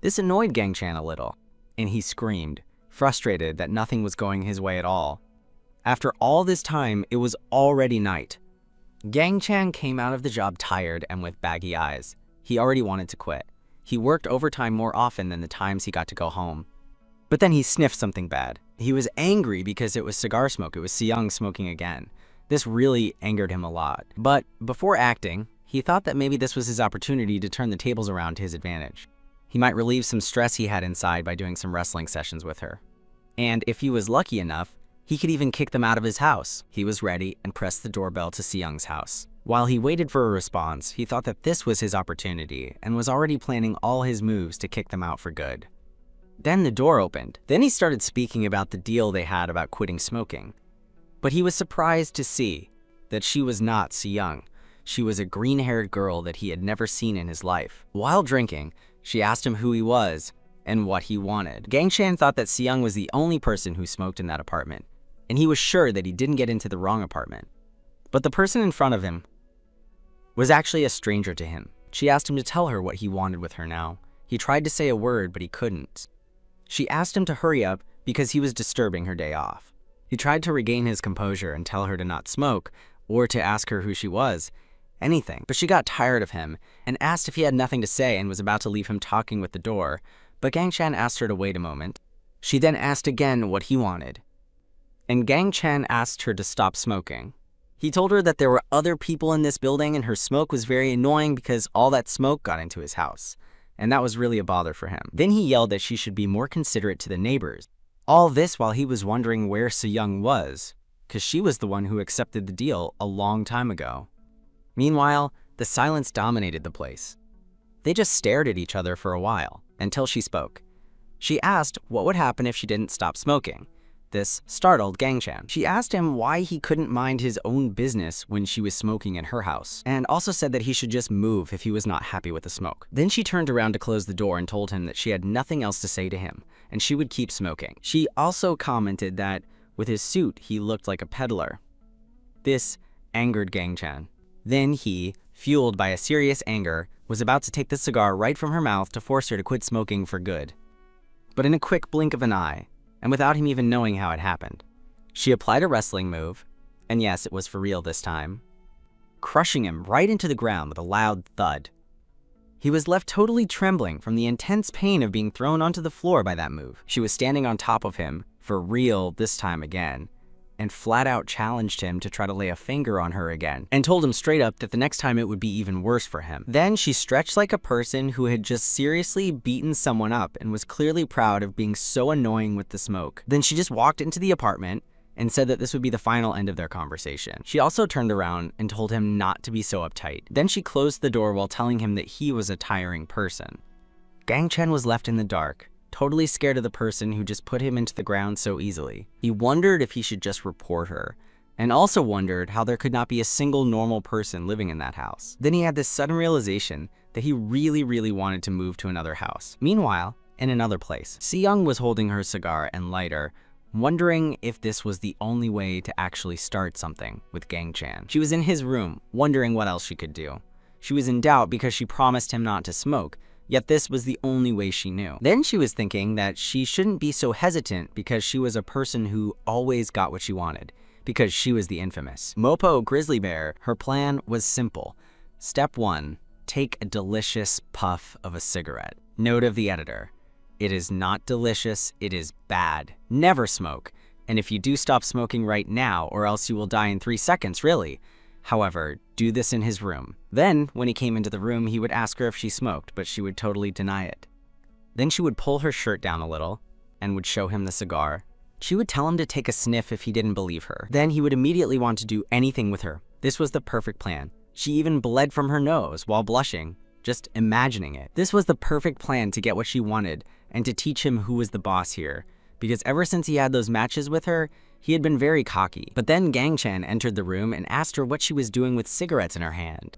This annoyed Gang Chan a little, and he screamed, frustrated that nothing was going his way at all. After all this time, it was already night. Gang Chan came out of the job tired and with baggy eyes. He already wanted to quit. He worked overtime more often than the times he got to go home. But then he sniffed something bad. He was angry because it was cigar smoke. It was Seyoung smoking again. This really angered him a lot. But before acting, he thought that maybe this was his opportunity to turn the tables around to his advantage. He might relieve some stress he had inside by doing some wrestling sessions with her. And if he was lucky enough, he could even kick them out of his house. He was ready and pressed the doorbell to Seyoung's house. While he waited for a response, he thought that this was his opportunity and was already planning all his moves to kick them out for good. Then the door opened. Then he started speaking about the deal they had about quitting smoking. But he was surprised to see that she was not Seyoung. She was a green-haired girl that he had never seen in his life. While drinking, she asked him who he was and what he wanted. Gang Chan thought that Seyoung was the only person who smoked in that apartment, and he was sure that he didn't get into the wrong apartment. But the person in front of him was actually a stranger to him. She asked him to tell her what he wanted with her now. He tried to say a word, but he couldn't. She asked him to hurry up because he was disturbing her day off. He tried to regain his composure and tell her to not smoke, or to ask her who she was, anything. But she got tired of him and asked if he had nothing to say and was about to leave him talking with the door, but Gang Chen asked her to wait a moment. She then asked again what he wanted, and Gang Chen asked her to stop smoking. He told her that there were other people in this building and her smoke was very annoying because all that smoke got into his house, and that was really a bother for him. Then he yelled that she should be more considerate to the neighbors. All this while he was wondering where Se-young was, because she was the one who accepted the deal a long time ago. Meanwhile, the silence dominated the place. They just stared at each other for a while, until she spoke. She asked what would happen if she didn't stop smoking. This startled Gang Chen. She asked him why he couldn't mind his own business when she was smoking in her house, and also said that he should just move if he was not happy with the smoke. Then she turned around to close the door and told him that she had nothing else to say to him, and she would keep smoking. She also commented that with his suit, he looked like a peddler. This angered Gang Chen. Then he, fueled by a serious anger, was about to take the cigar right from her mouth to force her to quit smoking for good. But in a quick blink of an eye, and without him even knowing how it happened, she applied a wrestling move, and yes, it was for real this time, crushing him right into the ground with a loud thud. He was left totally trembling from the intense pain of being thrown onto the floor by that move. She was standing on top of him, for real this time again, and flat out challenged him to try to lay a finger on her again, and told him straight up that the next time it would be even worse for him. Then she stretched like a person who had just seriously beaten someone up and was clearly proud of being so annoying with the smoke. Then she just walked into the apartment and said that this would be the final end of their conversation. She also turned around and told him not to be so uptight. Then she closed the door while telling him that he was a tiring person. Gang Chen was left in the dark, totally scared of the person who just put him into the ground so easily. He wondered if he should just report her, and also wondered how there could not be a single normal person living in that house. Then he had this sudden realization that he really wanted to move to another house. Meanwhile, in another place, Se-young was holding her cigar and lighter, wondering if this was the only way to actually start something with Gang Chen. She was in his room, wondering what else she could do. She was in doubt because she promised him not to smoke, yet this was the only way she knew. Then she was thinking that she shouldn't be so hesitant because she was a person who always got what she wanted, because she was the infamous Mopo Grizzly Bear. Her plan was simple. Step 1, take a delicious puff of a cigarette. Note of the editor: it is not delicious, it is bad. Never smoke. And if you do stop smoking right now, or else you will die in 3 seconds, really. However, do this in his room. Then, when he came into the room, he would ask her if she smoked, but she would totally deny it. Then she would pull her shirt down a little and would show him the cigar. She would tell him to take a sniff if he didn't believe her. Then he would immediately want to do anything with her. This was the perfect plan. She even bled from her nose while blushing, just imagining it. This was the perfect plan to get what she wanted and to teach him who was the boss here, because ever since he had those matches with her, he had been very cocky. But then Gang Chen entered the room and asked her what she was doing with cigarettes in her hand.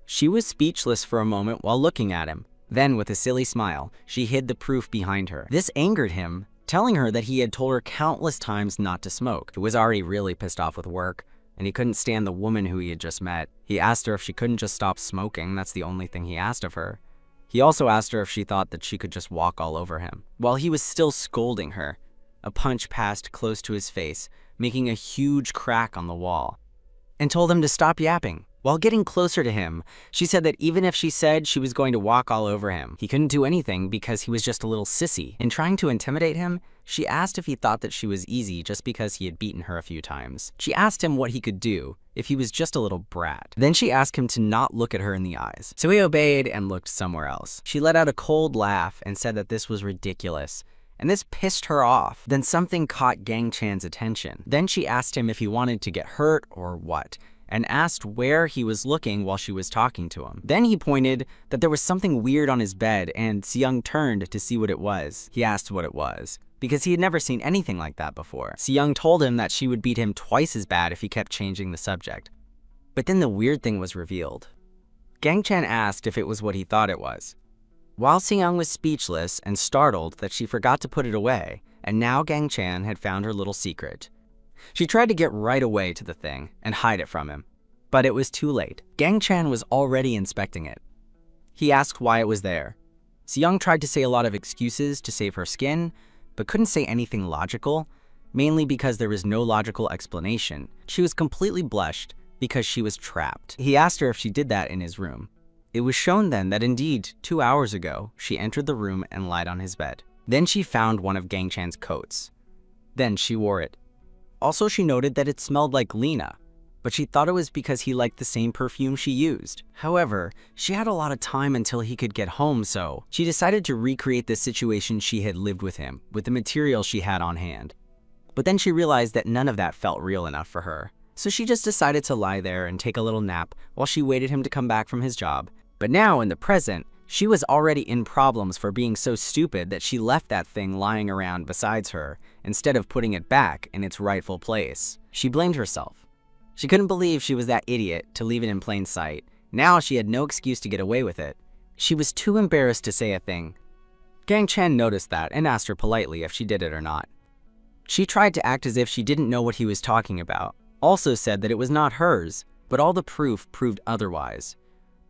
She was speechless for a moment while looking at him. Then, with a silly smile, she hid the proof behind her. This angered him, telling her that he had told her countless times not to smoke. He was already really pissed off with work, and he couldn't stand the woman who he had just met. He asked her if she couldn't just stop smoking. That's the only thing he asked of her. He also asked her if she thought that she could just walk all over him. While he was still scolding her, a punch passed close to his face, making a huge crack on the wall, and told him to stop yapping. While getting closer to him, she said that even if she said she was going to walk all over him, he couldn't do anything because he was just a little sissy. In trying to intimidate him, she asked if he thought that she was easy just because he had beaten her a few times. She asked him what he could do if he was just a little brat. Then she asked him to not look at her in the eyes. So he obeyed and looked somewhere else. She let out a cold laugh and said that this was ridiculous, and this pissed her off. Then something caught Gang Chan's attention. Then she asked him if he wanted to get hurt or what, and asked where he was looking while she was talking to him. Then he pointed that there was something weird on his bed, and Se-young turned to see what it was. He asked what it was, because he had never seen anything like that before. Se-young told him that she would beat him twice as bad if he kept changing the subject. But then the weird thing was revealed. Gang Chan asked if it was what he thought it was. While Se-young was speechless and startled that she forgot to put it away, and now Gang Chan had found her little secret. She tried to get right away to the thing and hide it from him, but it was too late. Gang Chan was already inspecting it. He asked why it was there. Se-young tried to say a lot of excuses to save her skin, but couldn't say anything logical, mainly because there was no logical explanation. She was completely blushed because she was trapped. He asked her if she did that in his room. It was shown then that indeed, 2 hours ago, she entered the room and lied on his bed. Then she found one of Gang Chan's coats. Then she wore it. Also, she noted that it smelled like Lena, but she thought it was because he liked the same perfume she used. However, she had a lot of time until he could get home, so she decided to recreate the situation she had lived with him, with the material she had on hand. But then she realized that none of that felt real enough for her. So she just decided to lie there and take a little nap while she waited him to come back from his job. But now, in the present, she was already in problems for being so stupid that she left that thing lying around besides her, instead of putting it back in its rightful place. She blamed herself. She couldn't believe she was that idiot to leave it in plain sight. Now she had no excuse to get away with it. She was too embarrassed to say a thing. Gang Chan noticed that and asked her politely if she did it or not. She tried to act as if she didn't know what he was talking about. Also said that it was not hers, but all the proof proved otherwise.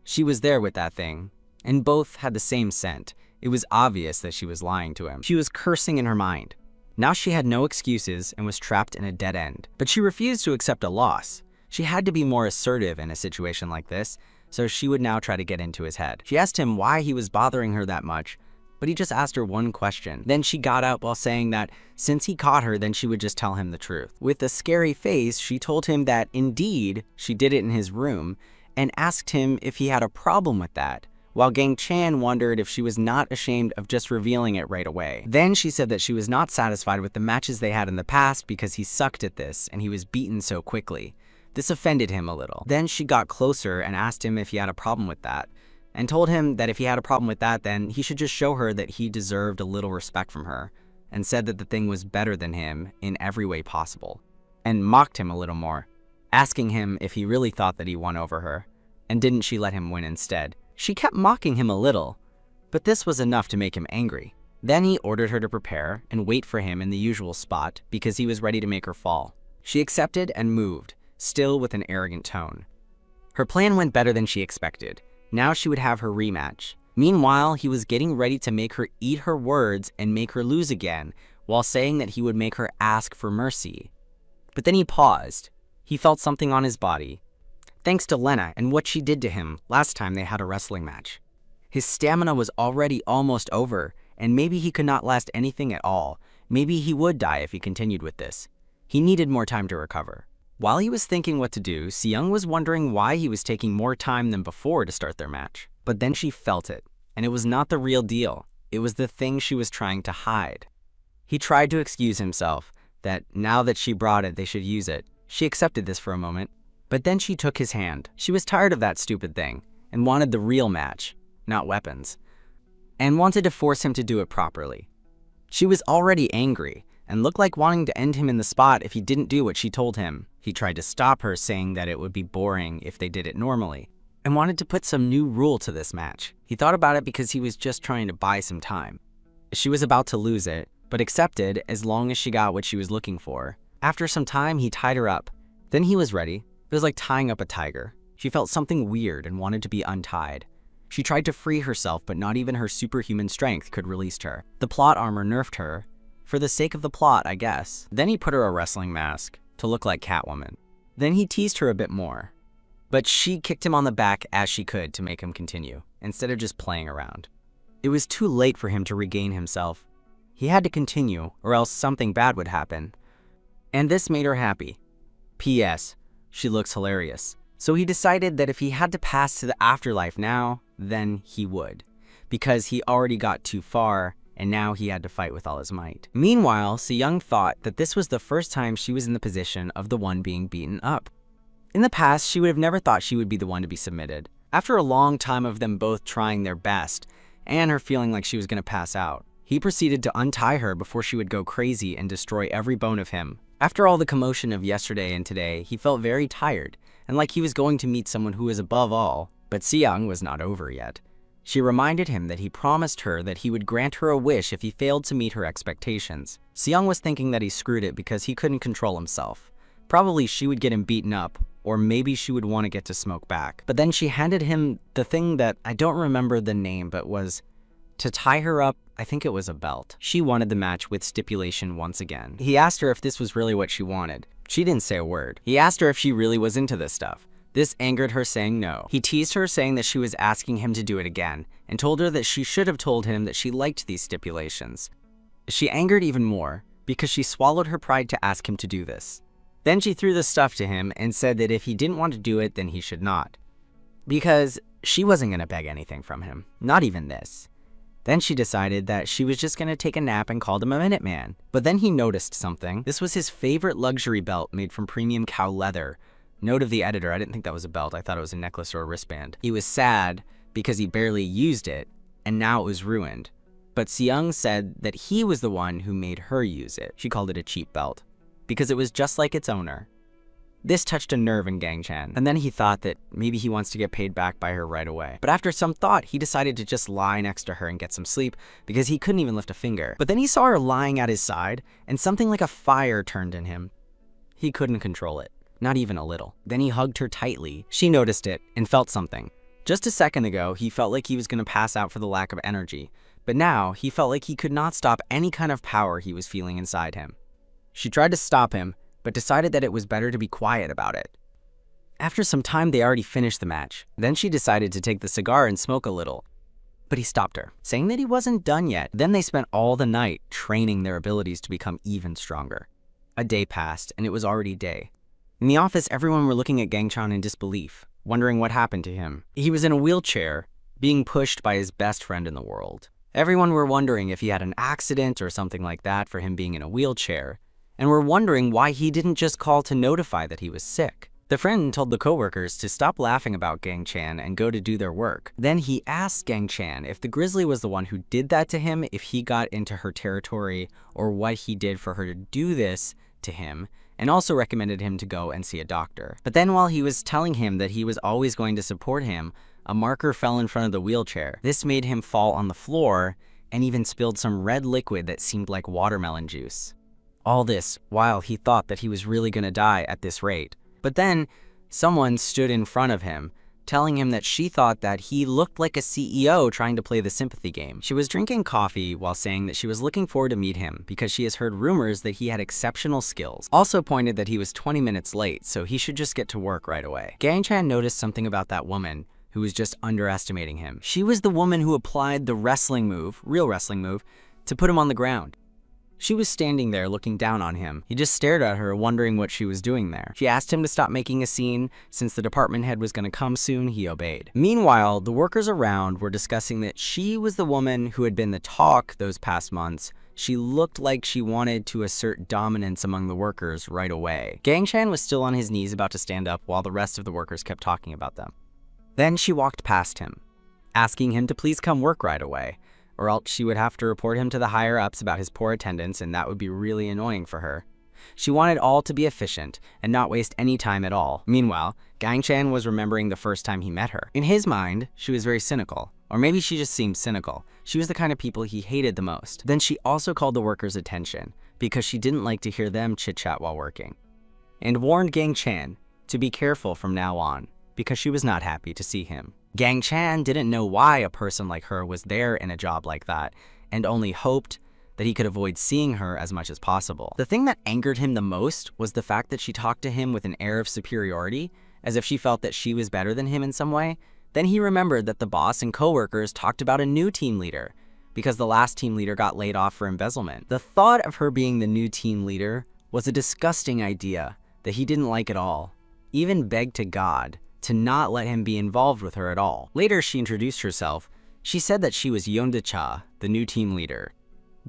She was there with that thing, and both had the same scent. It was obvious that she was lying to him. She was cursing in her mind. Now she had no excuses and was trapped in a dead end. But she refused to accept a loss. She had to be more assertive in a situation like this, so she would now try to get into his head. She asked him why he was bothering her that much, but he just asked her one question. Then she got up while saying that since he caught her, then she would just tell him the truth. With a scary face, she told him that indeed she did it in his room and asked him if he had a problem with that, while Gang Chan wondered if she was not ashamed of just revealing it right away. Then she said that she was not satisfied with the matches they had in the past because he sucked at this and he was beaten so quickly. This offended him a little. Then she got closer and asked him if he had a problem with that, and told him that if he had a problem with that, then he should just show her that he deserved a little respect from her, and said that the thing was better than him in every way possible, and mocked him a little more, asking him if he really thought that he won over her, and didn't she let him win instead. She kept mocking him a little, but this was enough to make him angry. Then he ordered her to prepare and wait for him in the usual spot because he was ready to make her fall. She accepted and moved, still with an arrogant tone. Her plan went better than she expected. Now she would have her rematch. Meanwhile, he was getting ready to make her eat her words and make her lose again, while saying that he would make her ask for mercy. But then he paused. He felt something on his body, thanks to Lena and what she did to him last time they had a wrestling match. His stamina was already almost over, and maybe he could not last anything at all. Maybe he would die if he continued with this. He needed more time to recover. While he was thinking what to do, Seung was wondering why he was taking more time than before to start their match. But then she felt it, and it was not the real deal. It was the thing she was trying to hide. He tried to excuse himself, that now that she brought it, they should use it. She accepted this for a moment, but then she took his hand. She was tired of that stupid thing, and wanted the real match, not weapons, and wanted to force him to do it properly. She was already angry, and looked like wanting to end him in the spot if he didn't do what she told him. He tried to stop her, saying that it would be boring if they did it normally, and wanted to put some new rule to this match. He thought about it because he was just trying to buy some time. She was about to lose it, but accepted as long as she got what she was looking for. After some time, he tied her up. Then he was ready. It was like tying up a tiger. She felt something weird and wanted to be untied. She tried to free herself, but not even her superhuman strength could release her. The plot armor nerfed her, for the sake of the plot, I guess. Then he put her a wrestling mask to look like Catwoman. Then he teased her a bit more, but she kicked him on the back as she could to make him continue, instead of just playing around. It was too late for him to regain himself. He had to continue, or else something bad would happen. And this made her happy. P.S. She looks hilarious. So he decided that if he had to pass to the afterlife now, then he would, because he already got too far, and now he had to fight with all his might. Meanwhile, Seung thought that this was the first time she was in the position of the one being beaten up. In the past, she would have never thought she would be the one to be submitted. After a long time of them both trying their best, and her feeling like she was going to pass out, he proceeded to untie her before she would go crazy and destroy every bone of him. After all the commotion of yesterday and today, he felt very tired, and like he was going to meet someone who was above all. But Seung was not over yet. She reminded him that he promised her that he would grant her a wish if he failed to meet her expectations. Seung was thinking that he screwed it because he couldn't control himself. Probably she would get him beaten up, or maybe she would want to get to smoke back. But then she handed him the thing that I don't remember the name, but was To tie her up, I think it was a belt. She wanted the match with stipulation once again. He asked her if this was really what she wanted. She didn't say a word. He asked her if she really was into this stuff. This angered her, saying no. He teased her, saying that she was asking him to do it again, and told her that she should have told him that she liked these stipulations. She angered even more, because she swallowed her pride to ask him to do this. Then she threw the stuff to him and said that if he didn't want to do it, then he should not. Because she wasn't going to beg anything from him, not even this. Then she decided that she was just going to take a nap and called him a Minuteman. But then he noticed something. This was his favorite luxury belt made from premium cow leather. Note of the editor, I didn't think that was a belt. I thought it was a necklace or a wristband. He was sad because he barely used it, and now it was ruined. But Seung said that he was the one who made her use it. She called it a cheap belt, because it was just like its owner. This touched a nerve in Gang Chan, and then he thought that maybe he wants to get paid back by her right away. But after some thought, he decided to just lie next to her and get some sleep, because he couldn't even lift a finger. But then he saw her lying at his side, and something like a fire turned in him. He couldn't control it, not even a little. Then he hugged her tightly. She noticed it and felt something. Just a second ago, he felt like he was going to pass out for the lack of energy, but now he felt like he could not stop any kind of power he was feeling inside him. She tried to stop him, but decided that it was better to be quiet about it. After some time, they already finished the match. Then she decided to take the cigar and smoke a little. But he stopped her, saying that he wasn't done yet. Then they spent all the night training their abilities to become even stronger. A day passed, and it was already day. In the office, everyone were looking at Gang Chan in disbelief, wondering what happened to him. He was in a wheelchair, being pushed by his best friend in the world. Everyone were wondering if he had an accident or something like that for him being in a wheelchair, and were wondering why he didn't just call to notify that he was sick. The friend told the coworkers to stop laughing about Gang Chan and go to do their work. Then he asked Gang Chan if the grizzly was the one who did that to him, if he got into her territory, or what he did for her to do this to him, and also recommended him to go and see a doctor. But then while he was telling him that he was always going to support him, a marker fell in front of the wheelchair. This made him fall on the floor and even spilled some red liquid that seemed like watermelon juice. All this while he thought that he was really going to die at this rate. But then someone stood in front of him, telling him that she thought that he looked like a CEO trying to play the sympathy game. She was drinking coffee while saying that she was looking forward to meet him because she has heard rumors that he had exceptional skills. Also pointed that he was 20 minutes late, so he should just get to work right away. Gang Chan noticed something about that woman who was just underestimating him. She was the woman who applied the wrestling move, real wrestling move, to put him on the ground. She was standing there looking down on him. He just stared at her, wondering what she was doing there. She asked him to stop making a scene. Since the department head was going to come soon, he obeyed. Meanwhile, the workers around were discussing that she was the woman who had been the talk those past months. She looked like she wanted to assert dominance among the workers right away. Gang Chan was still on his knees about to stand up while the rest of the workers kept talking about them. Then she walked past him, asking him to please come work right away, or else she would have to report him to the higher-ups about his poor attendance, and that would be really annoying for her. She wanted all to be efficient and not waste any time at all. Meanwhile, Gang Chan was remembering the first time he met her. In his mind, she was very cynical, or maybe she just seemed cynical. She was the kind of people he hated the most. Then she also called the workers' attention because she didn't like to hear them chit-chat while working, and warned Gang Chan to be careful from now on because she was not happy to see him. Gang Chan didn't know why a person like her was there in a job like that, and only hoped that he could avoid seeing her as much as possible. The thing that angered him the most was the fact that she talked to him with an air of superiority, as if she felt that she was better than him in some way. Then he remembered that the boss and coworkers talked about a new team leader, because the last team leader got laid off for embezzlement. The thought of her being the new team leader was a disgusting idea that he didn't like at all, even begged to God to not let him be involved with her at all. Later, she introduced herself. She said that she was Yonda Cha, the new team leader.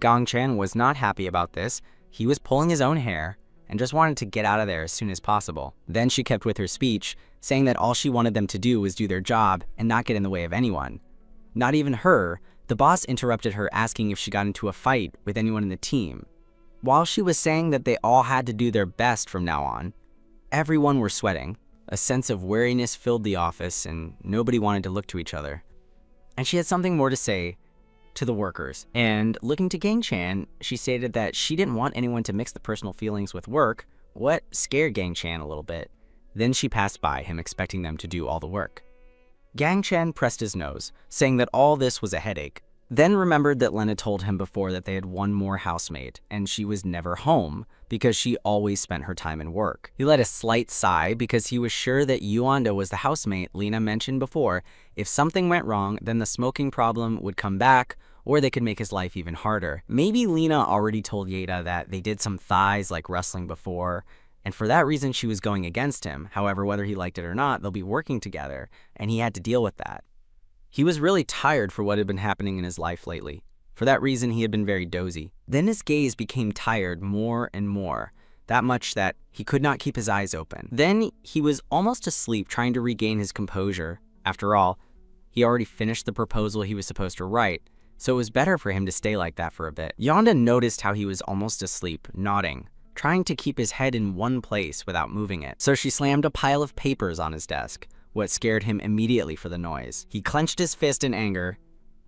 Gang Chan was not happy about this. He was pulling his own hair and just wanted to get out of there as soon as possible. Then she kept with her speech, saying that all she wanted them to do was do their job and not get in the way of anyone. Not even her. The boss interrupted her, asking if she got into a fight with anyone in the team. While she was saying that they all had to do their best from now on, everyone were sweating. A sense of weariness filled the office, and nobody wanted to look to each other. And she had something more to say to the workers. And looking to Gang Chan, she stated that she didn't want anyone to mix the personal feelings with work, what scared Gang Chan a little bit. Then she passed by him, expecting them to do all the work. Gang Chan pressed his nose, saying that all this was a headache, then remembered that Lena told him before that they had one more housemate, and she was never home because she always spent her time in work. He let a slight sigh because he was sure that Yuanda was the housemate Lena mentioned before. If something went wrong, then the smoking problem would come back, or they could make his life even harder. Maybe Lena already told Yeda that they did some thighs like wrestling before, and for that reason she was going against him. However, whether he liked it or not, they'll be working together, and he had to deal with that. He was really tired for what had been happening in his life lately. For that reason, he had been very dozy. Then his gaze became tired more and more, that much that he could not keep his eyes open. Then he was almost asleep, trying to regain his composure. After all, he already finished the proposal he was supposed to write, so it was better for him to stay like that for a bit. Yonda noticed how he was almost asleep, nodding, trying to keep his head in one place without moving it. So she slammed a pile of papers on his desk, what scared him immediately for the noise. He clenched his fist in anger,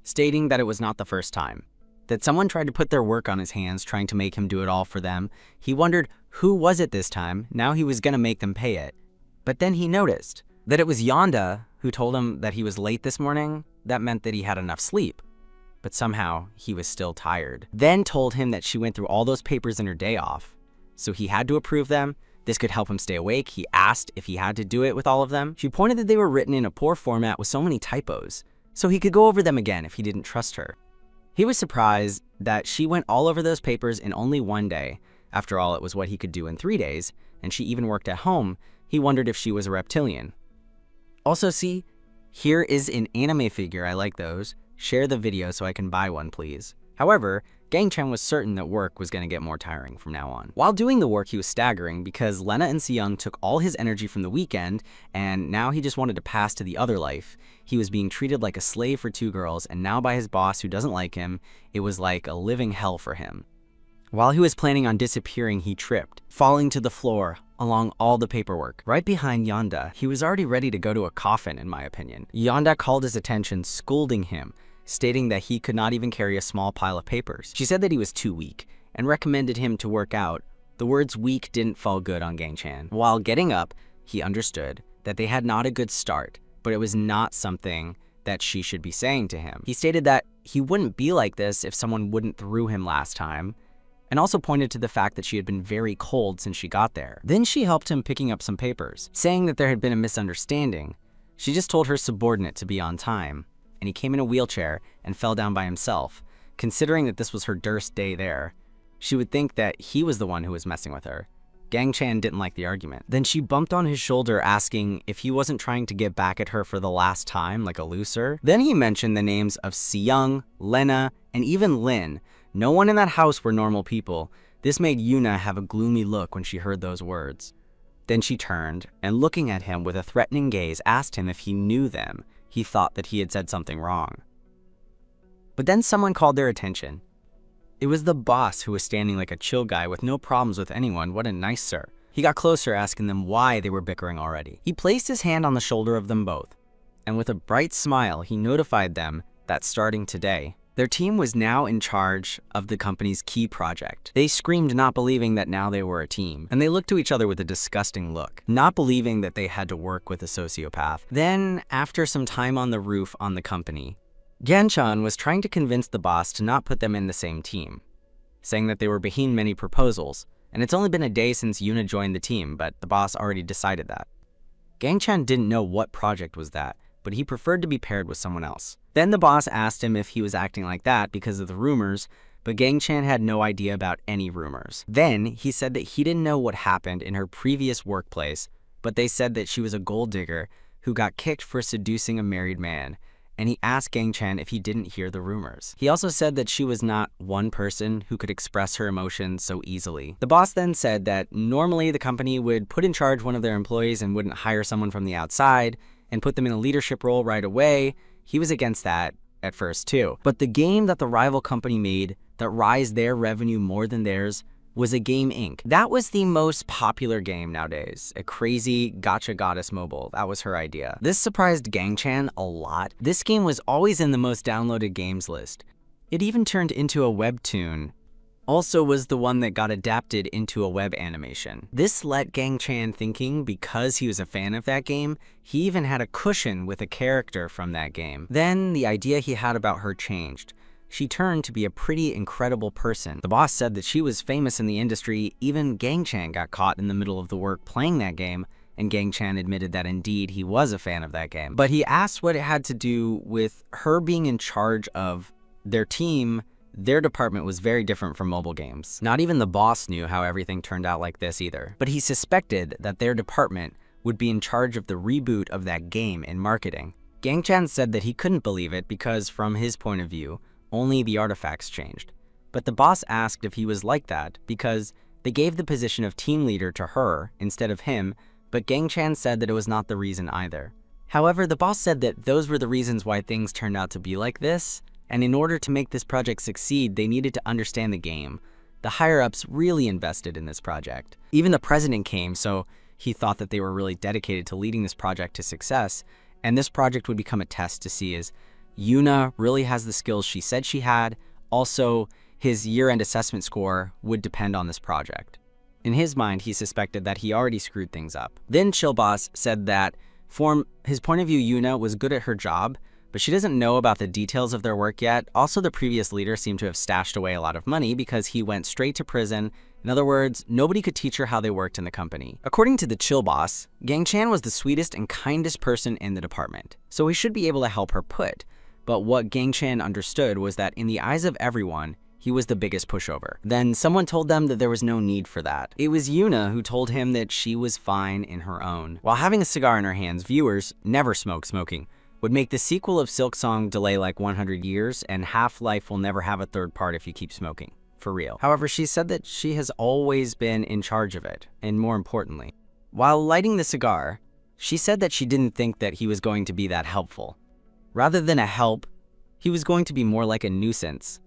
stating that it was not the first time, that someone tried to put their work on his hands, trying to make him do it all for them. He wondered who was it this time. Now he was gonna make them pay it. But then he noticed that it was Yonda who told him that he was late this morning. That meant that he had enough sleep, but somehow he was still tired. Then told him that she went through all those papers in her day off, so he had to approve them. This could help him stay awake. He asked if he had to do it with all of them. She pointed that they were written in a poor format with so many typos, so he could go over them again if he didn't trust her. He was surprised that she went all over those papers in only one day. After all, it was what he could do in 3 days, and she even worked at home. He wondered if she was a reptilian. Also, see, here is an anime figure. I like those. Share the video so I can buy one, please. However, Gang-chan was certain that work was going to get more tiring from now on. While doing the work, he was staggering because Lena and Seyoung took all his energy from the weekend, and now he just wanted to pass to the other life. He was being treated like a slave for 2 girls, and now by his boss who doesn't like him, it was like a living hell for him. While he was planning on disappearing, he tripped, falling to the floor along all the paperwork. Right behind Yonda, he was already ready to go to a coffin, in my opinion. Yonda called his attention, scolding him, stating that he could not even carry a small pile of papers. She said that he was too weak and recommended him to work out. The words weak didn't fall good on Gang-chan. While getting up, he understood that they had not a good start, but it was not something that she should be saying to him. He stated that he wouldn't be like this if someone wouldn't through him last time, and also pointed to the fact that she had been very cold since she got there. Then she helped him picking up some papers, saying that there had been a misunderstanding. She just told her subordinate to be on time, and he came in a wheelchair and fell down by himself. Considering that this was her first day there, she would think that he was the one who was messing with her. Gang-chan didn't like the argument. Then she bumped on his shoulder, asking if he wasn't trying to get back at her for the last time, like a loser. Then he mentioned the names of Seyoung, Lena, and even Lin. No one in that house were normal people. This made Yuna have a gloomy look when she heard those words. Then she turned, and looking at him with a threatening gaze, asked him if he knew them. He thought that he had said something wrong. But then someone called their attention. It was the boss, who was standing like a chill guy with no problems with anyone. What a nice sir. He got closer, asking them why they were bickering already. He placed his hand on the shoulder of them both, and with a bright smile, he notified them that starting today, their team was now in charge of the company's key project. They screamed, not believing that now they were a team, and they looked to each other with a disgusting look, not believing that they had to work with a sociopath. Then, after some time on the roof on the company, Gan-chan was trying to convince the boss to not put them in the same team, saying that they were behind many proposals, and it's only been a day since Yuna joined the team, but the boss already decided that. Gang-chan didn't know what project was that, but he preferred to be paired with someone else. Then the boss asked him if he was acting like that because of the rumors, but Gang-chan had no idea about any rumors. Then he said that he didn't know what happened in her previous workplace, but they said that she was a gold digger who got kicked for seducing a married man, and he asked Gang-chan if he didn't hear the rumors. He also said that she was not one person who could express her emotions so easily. The boss then said that normally the company would put in charge one of their employees and wouldn't hire someone from the outside and put them in a leadership role right away. He was against that at first too. But the game that the rival company made that raised their revenue more than theirs was a game Inc. That was the most popular game nowadays, a crazy gacha goddess mobile. That was her idea. This surprised Gang-chan a lot. This game was always in the most downloaded games list. It even turned into a webtoon. Also was the one that got adapted into a web animation. This let Gang-chan thinking, because he was a fan of that game, he even had a cushion with a character from that game. Then the idea he had about her changed. she turned to be a pretty incredible person. The boss said that she was famous in the industry. Even Gang Chan got caught in the middle of the work playing that game, and Gang Chan admitted that indeed he was a fan of that game. But he asked what it had to do with her being in charge of their team. Their department was very different from mobile games. Not even the boss knew how everything turned out like this either. But he suspected that their department would be in charge of the reboot of that game in marketing. Gang Chan said that he couldn't believe it because, from his point of view, only the artifacts changed. But the boss asked if he was like that because they gave the position of team leader to her instead of him, but Gang Chan said that it was not the reason either. However, the boss said that those were the reasons why things turned out to be like this, and in order to make this project succeed, they needed to understand the game. The higher-ups really invested in this project. Even the president came, so he thought that they were really dedicated to leading this project to success, and this project would become a test to see is Yuna really has the skills she said she had. Also, his year-end assessment score would depend on this project. In his mind, he suspected that he already screwed things up. Then Chill Boss said that from his point of view, Yuna was good at her job, but she doesn't know about the details of their work yet. Also, the previous leader seemed to have stashed away a lot of money because he went straight to prison. In other words, nobody could teach her how they worked in the company. According to the Chill Boss, Gang Chan was the sweetest and kindest person in the department, so he should be able to help her put. But what Gang Chan understood was that in the eyes of everyone, he was the biggest pushover. Then someone told them that there was no need for that. It was Yuna who told him that she was fine in her own. While having a cigar in her hands, viewers never smoking would make the sequel of Silk Song delay like 100 years, and Half-Life will never have a third part if you keep smoking. For real. However, she said that she has always been in charge of it, and more importantly, while lighting the cigar, she said that she didn't think that he was going to be that helpful. Rather than a help, he was going to be more like a nuisance.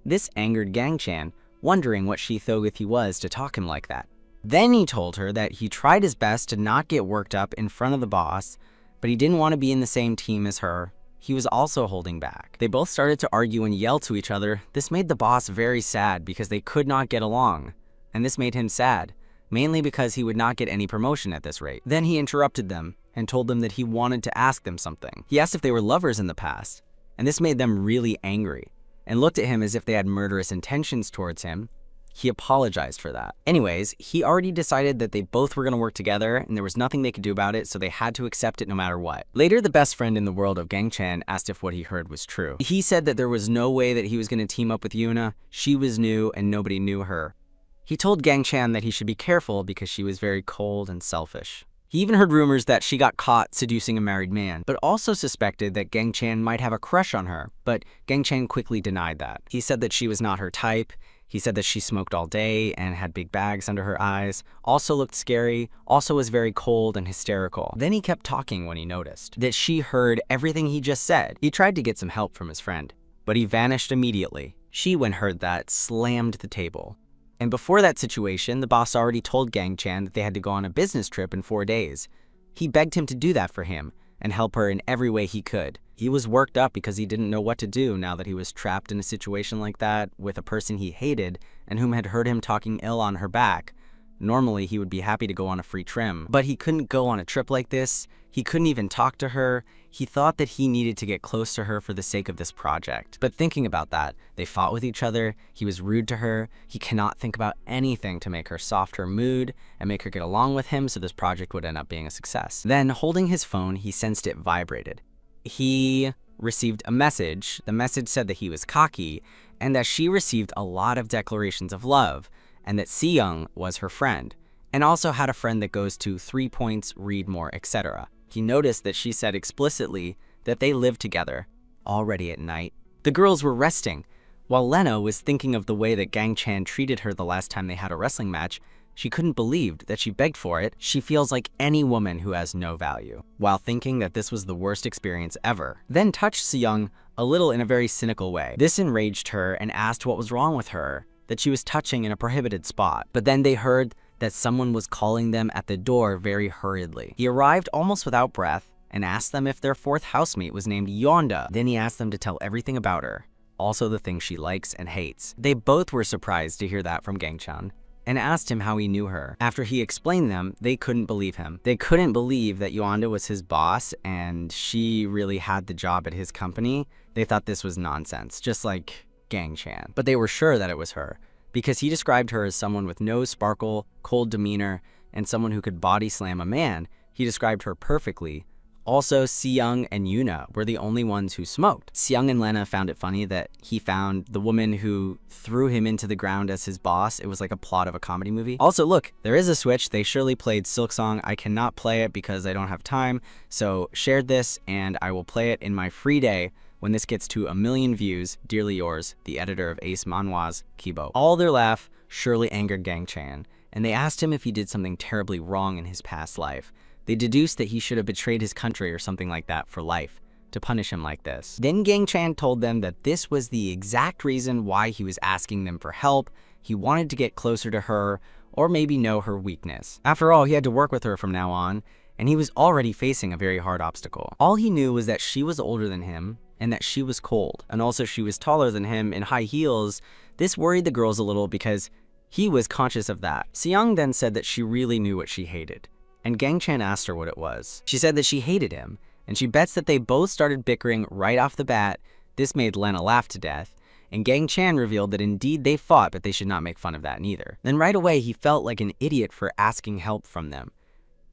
This angered Gang Chan, wondering what she thought he was to talk him like that. Then he told her that he tried his best to not get worked up in front of the boss, but he didn't want to be in the same team as her. He was also holding back. They both started to argue and yell to each other. This made the boss very sad because they could not get along. And this made him sad, mainly because he would not get any promotion at this rate. Then he interrupted them and told them that he wanted to ask them something. He asked if they were lovers in the past, and this made them really angry and looked at him as if they had murderous intentions towards him. He apologized for that. Anyways, he already decided that they both were going to work together and there was nothing they could do about it, so they had to accept it no matter what. Later, the best friend in the world of Gang Chan asked if what he heard was true. He said that there was no way that he was going to team up with Yuna. She was new and nobody knew her. He told Gang Chan that he should be careful because she was very cold and selfish. He even heard rumors that she got caught seducing a married man, but also suspected that Gang Chan might have a crush on her, but Gang Chan quickly denied that. He said that she was not her type. He said that she smoked all day and had big bags under her eyes, also looked scary, also was very cold and hysterical. Then he kept talking when he noticed that she heard everything he just said. He tried to get some help from his friend, but he vanished immediately. She, when heard that, slammed the table. And before that situation, the boss already told Gang Chan that they had to go on a business trip in 4 days. He begged him to do that for him and help her in every way he could. He was worked up because he didn't know what to do now that he was trapped in a situation like that with a person he hated and whom had heard him talking ill on her back. Normally, he would be happy to go on a free trim, but he couldn't go on a trip like this. He couldn't even talk to her. He thought that he needed to get close to her for the sake of this project. But thinking about that, they fought with each other. He was rude to her. He cannot think about anything to make her soft her mood and make her get along with him so this project would end up being a success. Then, holding his phone, he sensed it vibrated. He received a message. The message said that he was cocky and that she received a lot of declarations of love, and that Si-young was her friend, and also had a friend that goes to 3 points, read more, etc. He noticed that she said explicitly that they lived together, already at night. The girls were resting. While Lena was thinking of the way that Gang Chan treated her the last time they had a wrestling match, she couldn't believe that she begged for it. She feels like any woman who has no value, while thinking that this was the worst experience ever. Then touched Si-young a little in a very cynical way. This enraged her and asked what was wrong with her, that she was touching in a prohibited spot. But then they heard that someone was calling them at the door very hurriedly. He arrived almost without breath and asked them if their 4th housemate was named Yonda. Then he asked them to tell everything about her, also the things she likes and hates. They both were surprised to hear that from Gang Chan and asked him how he knew her. After he explained them, they couldn't believe him. They couldn't believe that Yonda was his boss and she really had the job at his company. They thought this was nonsense, just like Gang Chan. But they were sure that it was her, because he described her as someone with no sparkle, cold demeanor, and someone who could body slam a man. He described her perfectly. Also, Seyoung and Yuna were the only ones who smoked. Seyoung and Lena found it funny that he found the woman who threw him into the ground as his boss. It was like a plot of a comedy movie. Also, look, there is a switch. They surely played Silk Song. I cannot play it because I don't have time, so shared this, and I will play it in my free day when this gets to 1 million views. Dearly yours, the editor of Ace Manhwa's Kibo. All their laugh surely angered Gang Chan, and they asked him if he did something terribly wrong in his past life. They deduced that he should have betrayed his country or something like that for life, to punish him like this. Then Gang Chan told them that this was the exact reason why he was asking them for help. He wanted to get closer to her, or maybe know her weakness. After all, he had to work with her from now on, and he was already facing a very hard obstacle. All he knew was that she was older than him, and that she was cold, and also she was taller than him in high heels. This worried the girls a little because he was conscious of that. Seyoung then said that she really knew what she hated, and Gang Chan asked her what it was. She said that she hated him, and she bets that they both started bickering right off the bat. This made Lena laugh to death, and Gang Chan revealed that indeed they fought, but they should not make fun of that neither. Then right away he felt like an idiot for asking help from them,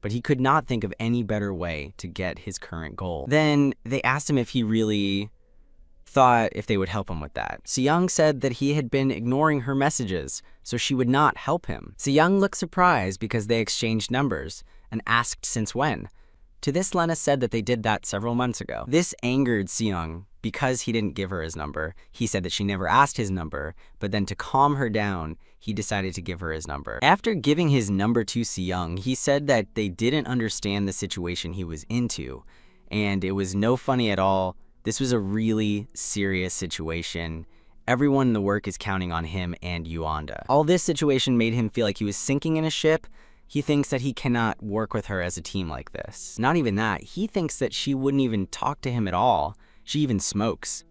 but he could not think of any better way to get his current goal. Then they asked him if he really thought if they would help him with that. Seyoung said that he had been ignoring her messages, so she would not help him. Seyoung looked surprised because they exchanged numbers and asked since when. To this, Lena said that they did that several months ago. This angered Seyoung because he didn't give her his number. He said that she never asked his number, but then to calm her down, he decided to give her his number. After giving his number to Seyoung, he said that they didn't understand the situation he was into, and it was no funny at all. This was a really serious situation. Everyone in the work is counting on him and Yuanda. All this situation made him feel like he was sinking in a ship. He thinks that he cannot work with her as a team like this. Not even that, he thinks that she wouldn't even talk to him at all. She even smokes.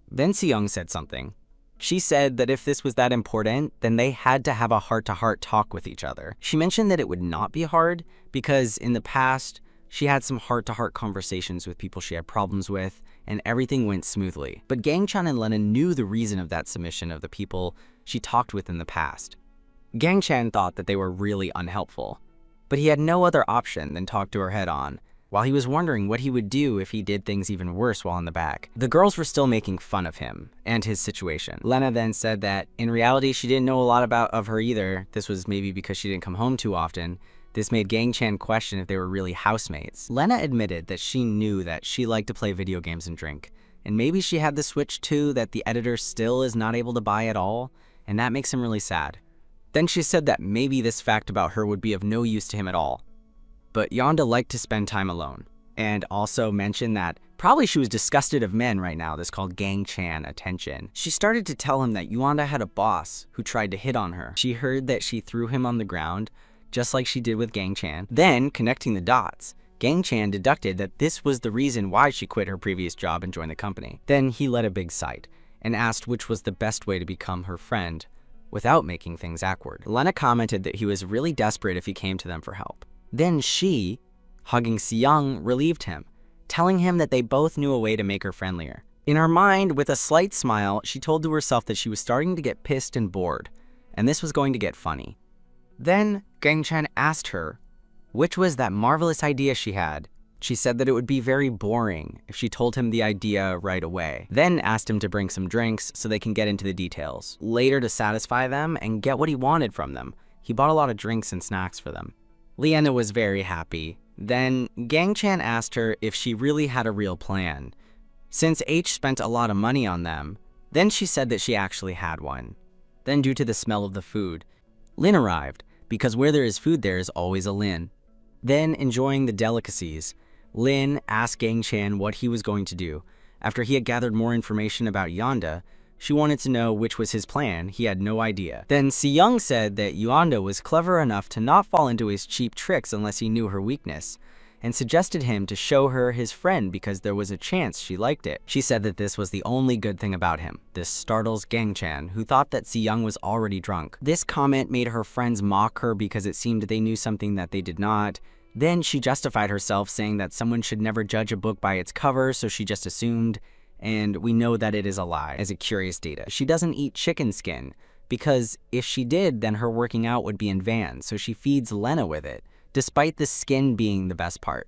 Then Seyoung said something. She said that if this was that important, then they had to have a heart-to-heart talk with each other. She mentioned that it would not be hard because in the past, she had some heart-to-heart conversations with people she had problems with, and everything went smoothly. But Gang Chan and Lena knew the reason of that submission of the people she talked with in the past. Gang Chan thought that they were really unhelpful, but he had no other option than talk to her head-on, while he was wondering what he would do if he did things even worse while in the back. The girls were still making fun of him and his situation. Lena then said that in reality she didn't know a lot of her either. This was maybe because she didn't come home too often. This made Gang Chan question if they were really housemates. Lena admitted that she knew that she liked to play video games and drink, and maybe she had the Switch too that the editor still is not able to buy at all, and that makes him really sad. Then she said that maybe this fact about her would be of no use to him at all. But Yonda liked to spend time alone, and also mentioned that probably she was disgusted of men right now. This called Gang Chan attention. She started to tell him that Yonda had a boss who tried to hit on her. She heard that she threw him on the ground, just like she did with Gang Chan. Then, connecting the dots, Gang Chan deducted that this was the reason why she quit her previous job and joined the company. Then he led a big sight, and asked which was the best way to become her friend without making things awkward. Lena commented that he was really desperate if he came to them for help. Then she, hugging Seyoung, relieved him, telling him that they both knew a way to make her friendlier. In her mind, with a slight smile, she told to herself that she was starting to get pissed and bored, and this was going to get funny. Then Gang Chan asked her which was that marvelous idea she had. She said that it would be very boring if she told him the idea right away. Then asked him to bring some drinks so they can get into the details. Later, to satisfy them and get what he wanted from them, he bought a lot of drinks and snacks for them. Lena was very happy. Then Gang Chan asked her if she really had a real plan, since H spent a lot of money on them. Then she said that she actually had one. Then, due to the smell of the food, Lin arrived, because where there is food there is always a Lin. Then, enjoying the delicacies, Lin asked Gang Chan what he was going to do. After he had gathered more information about Yonda, she wanted to know which was his plan. He had no idea. Then Seyoung said that Yonda was clever enough to not fall into his cheap tricks unless he knew her weakness, and suggested him to show her his friend because there was a chance she liked it. She said that this was the only good thing about him. This startles Gang Chan, who thought that Seyoung was already drunk. This comment made her friends mock her because it seemed they knew something that they did not. Then she justified herself, saying that someone should never judge a book by its cover, so she just assumed and we know that it is a lie as a curious data. She doesn't eat chicken skin, because if she did, then her working out would be in vain, so she feeds Lena with it, despite the skin being the best part.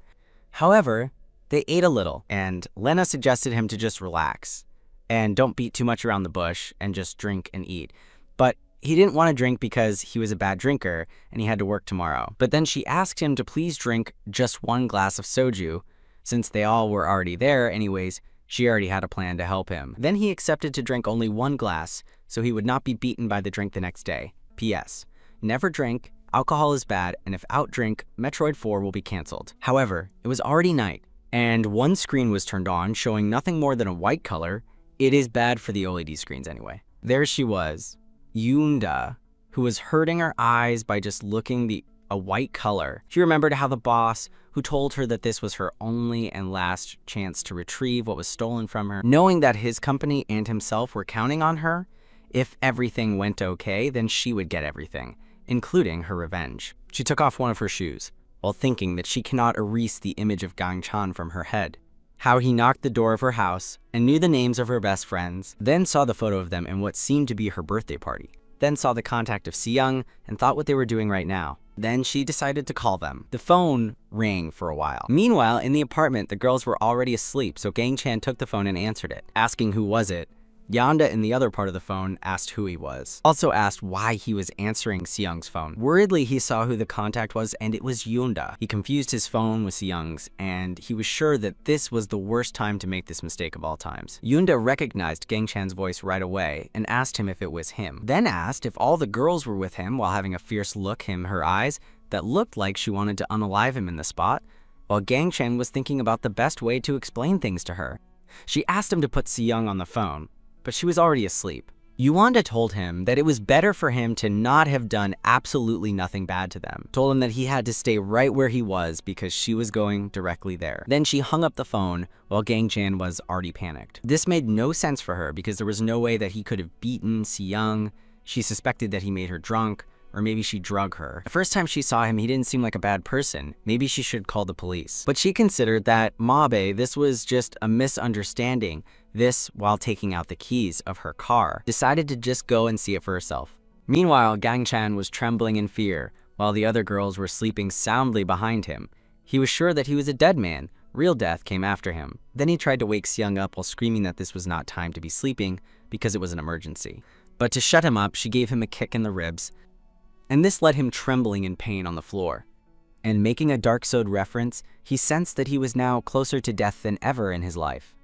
However, they ate a little, and Lena suggested him to just relax and don't beat too much around the bush and just drink and eat. But he didn't want to drink because he was a bad drinker and he had to work tomorrow. But then she asked him to please drink just 1 glass of soju. Since they all were already there anyways, she already had a plan to help him. Then he accepted to drink only 1 glass, so he would not be beaten by the drink the next day. P.S. Never drink, alcohol is bad, and if outdrink, Metroid 4 will be cancelled. However, it was already night, and one screen was turned on showing nothing more than a white color. It is bad for the OLED screens anyway. There she was, Yunda, who was hurting her eyes by just looking a white color. She remembered how the boss, who told her that this was her only and last chance to retrieve what was stolen from her, knowing that his company and himself were counting on her, if everything went okay, then she would get everything, including her revenge. She took off one of her shoes, while thinking that she cannot erase the image of Gang-chan from her head. How he knocked the door of her house and knew the names of her best friends, then saw the photo of them in what seemed to be her birthday party, then saw the contact of Si-young and thought what they were doing right now. Then she decided to call them. The phone rang for a while. Meanwhile, in the apartment, the girls were already asleep, so Gang-chan took the phone and answered it, asking who was it. Yanda in the other part of the phone asked who he was. Also asked why he was answering Si-young's phone. Worriedly, he saw who the contact was, and it was Yunda. He confused his phone with Si-young's, and he was sure that this was the worst time to make this mistake of all times. Yunda recognized Gang-chan's voice right away and asked him if it was him. Then asked if all the girls were with him while having a fierce look in her eyes that looked like she wanted to unalive him in the spot, while Gang-chan was thinking about the best way to explain things to her. She asked him to put Si-young on the phone, but she was already asleep. Yanda told him that it was better for him to not have done absolutely nothing bad to them. Told him that he had to stay right where he was because she was going directly there. Then she hung up the phone while Gang-chan was already panicked. This made no sense for her because there was no way that he could have beaten Si-young. She suspected that he made her drunk, or maybe she drugged her. The first time she saw him, he didn't seem like a bad person. Maybe she should call the police. But she considered that Mabe, this was just a misunderstanding. This while taking out the keys of her car, decided to just go and see it for herself. Meanwhile, Gang-chan was trembling in fear, while the other girls were sleeping soundly behind him. He was sure that he was a dead man. Real death came after him. Then he tried to wake Si-young up while screaming that this was not time to be sleeping because it was an emergency. But to shut him up, she gave him a kick in the ribs, and this led him trembling in pain on the floor. And making a Dark Souls reference, he sensed that he was now closer to death than ever in his life.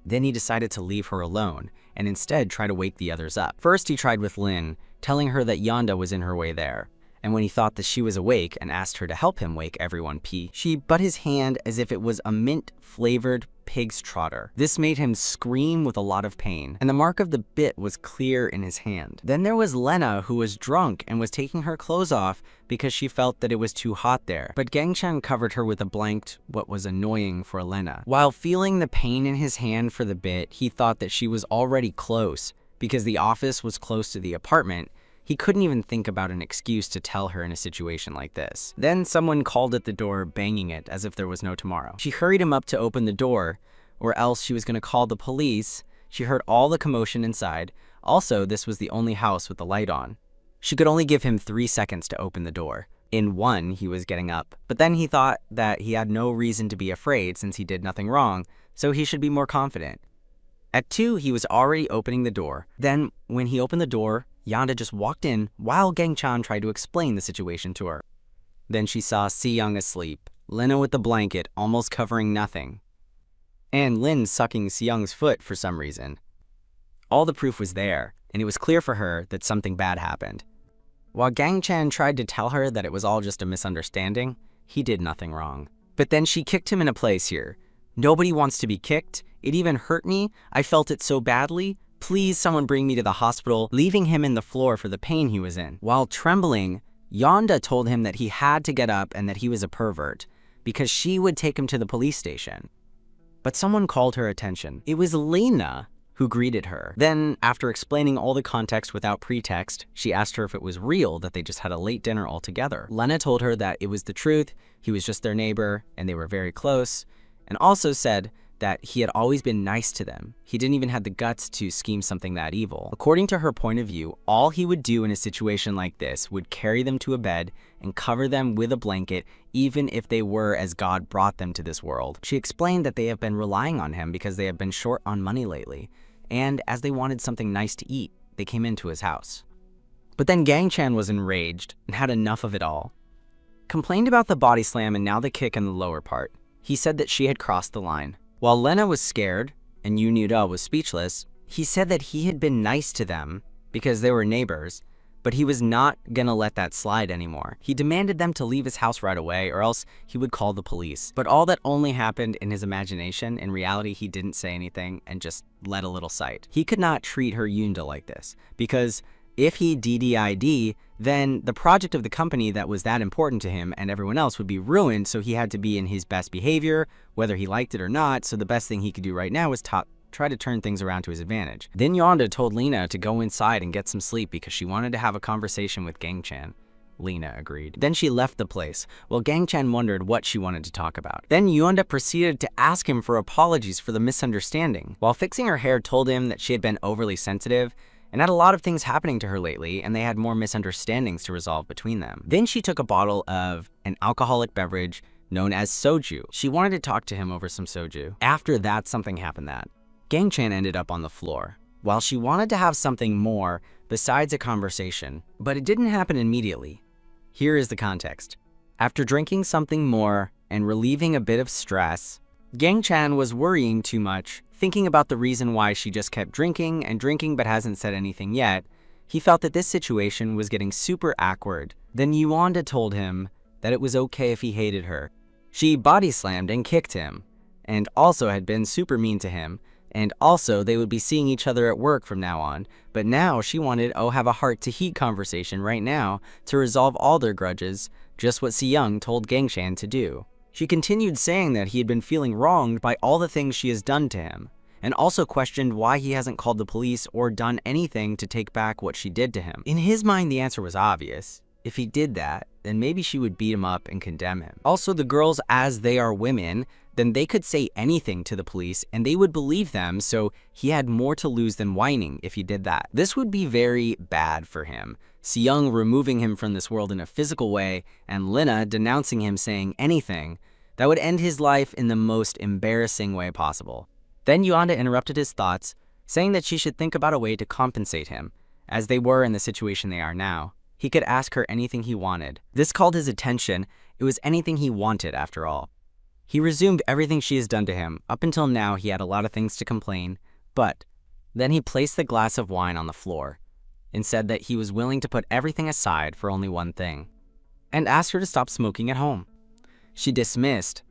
Then he decided to leave her alone and instead try to wake the others up. First, he tried with Lin, telling her that Yanda was in her way there. And when he thought that she was awake and asked her to help him wake everyone pee, she butt his hand as if it was a mint-flavored pig's trotter. This made him scream with a lot of pain, and the mark of the bit was clear in his hand. Then there was Lena, who was drunk and was taking her clothes off because she felt that it was too hot there. But Gang-chan covered her with a blanket, what was annoying for Lena. While feeling the pain in his hand for the bit, he thought that she was already close. Because the office was close to the apartment, he couldn't even think about an excuse to tell her in a situation like this. Then someone called at the door, banging it as if there was no tomorrow. She hurried him up to open the door, or else she was going to call the police. She heard all the commotion inside. Also, this was the only house with the light on. She could only give him 3 seconds to open the door. In 1, he was getting up, but then he thought that he had no reason to be afraid since he did nothing wrong, so he should be more confident. At 2, he was already opening the door. Then, when he opened the door, Yanda just walked in while Gang-chan tried to explain the situation to her. Then she saw Si-young asleep, Lena with the blanket almost covering nothing, and Lin sucking Si-young's foot for some reason. All the proof was there, and it was clear for her that something bad happened. While Gang-chan tried to tell her that it was all just a misunderstanding, he did nothing wrong. But then she kicked him in a place here. Nobody wants to be kicked. It even hurt me. I felt it so badly. Please, someone bring me to the hospital, leaving him in the floor for the pain he was in. While trembling, Yanda told him that he had to get up and that he was a pervert, because she would take him to the police station. But someone called her attention. It was Lena who greeted her. Then, after explaining all the context without pretext, she asked her if it was real that they just had a late dinner all together. Lena told her that it was the truth, he was just their neighbor, and they were very close, and also said that he had always been nice to them. He didn't even have the guts to scheme something that evil. According to her point of view, all he would do in a situation like this would carry them to a bed and cover them with a blanket, even if they were as God brought them to this world. She explained that they have been relying on him because they have been short on money lately, and as they wanted something nice to eat, they came into his house. But then Gang Chan was enraged and had enough of it all. Complained about the body slam and now the kick in the lower part. He said that she had crossed the line. While Lena was scared and Yoon Yuda was speechless, he said that he had been nice to them because they were neighbors, but he was not gonna let that slide anymore. He demanded them to leave his house right away or else he would call the police. But all that only happened in his imagination. In reality, he didn't say anything and just let a little sight. He could not treat her Yoonda like this because if he DDID, then the project of the company that was that important to him and everyone else would be ruined, so he had to be in his best behavior, whether he liked it or not, so the best thing he could do right now was try to turn things around to his advantage. Then Yonda told Lena to go inside and get some sleep because she wanted to have a conversation with Gang Chan. Lena agreed. Then she left the place, while Gang Chan wondered what she wanted to talk about. Then Yonda proceeded to ask him for apologies for the misunderstanding. While fixing her hair told him that she had been overly sensitive, and had a lot of things happening to her lately, and they had more misunderstandings to resolve between them. Then she took a bottle of an alcoholic beverage known as soju. She wanted to talk to him over some soju. After that, something happened that Gang Chan ended up on the floor. While she wanted to have something more besides a conversation, but it didn't happen immediately. Here is the context. After drinking something more and relieving a bit of stress, Gang Chan was worrying too much, thinking about the reason why she just kept drinking and drinking but hasn't said anything yet. He felt that this situation was getting super awkward. Then Yuanda told him that it was okay if he hated her. She body slammed and kicked him, and also had been super mean to him, and also they would be seeing each other at work from now on. But now she wanted have a heart-to-heat conversation right now to resolve all their grudges, just what Si-young told Gang Chan to do. She continued saying that he had been feeling wronged by all the things she has done to him, and also questioned why he hasn't called the police or done anything to take back what she did to him. In his mind, the answer was obvious. If he did that, then maybe she would beat him up and condemn him. Also, the girls, as they are women, then they could say anything to the police and they would believe them, so he had more to lose than whining if he did that. This would be very bad for him. Si-young removing him from this world in a physical way, and Lena denouncing him saying anything that would end his life in the most embarrassing way possible. Then Yuanda interrupted his thoughts, saying that she should think about a way to compensate him, as they were in the situation they are now. He could ask her anything he wanted. This called his attention. It was anything he wanted, after all. He resumed everything she has done to him. Up until now, he had a lot of things to complain, but then he placed the glass of wine on the floor and said that he was willing to put everything aside for only one thing, and asked her to stop smoking at home. She dismissed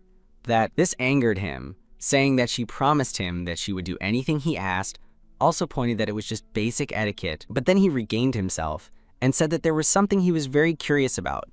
that this angered him, saying that she promised him that she would do anything he asked, also pointed that it was just basic etiquette, but then he regained himself and said that there was something he was very curious about,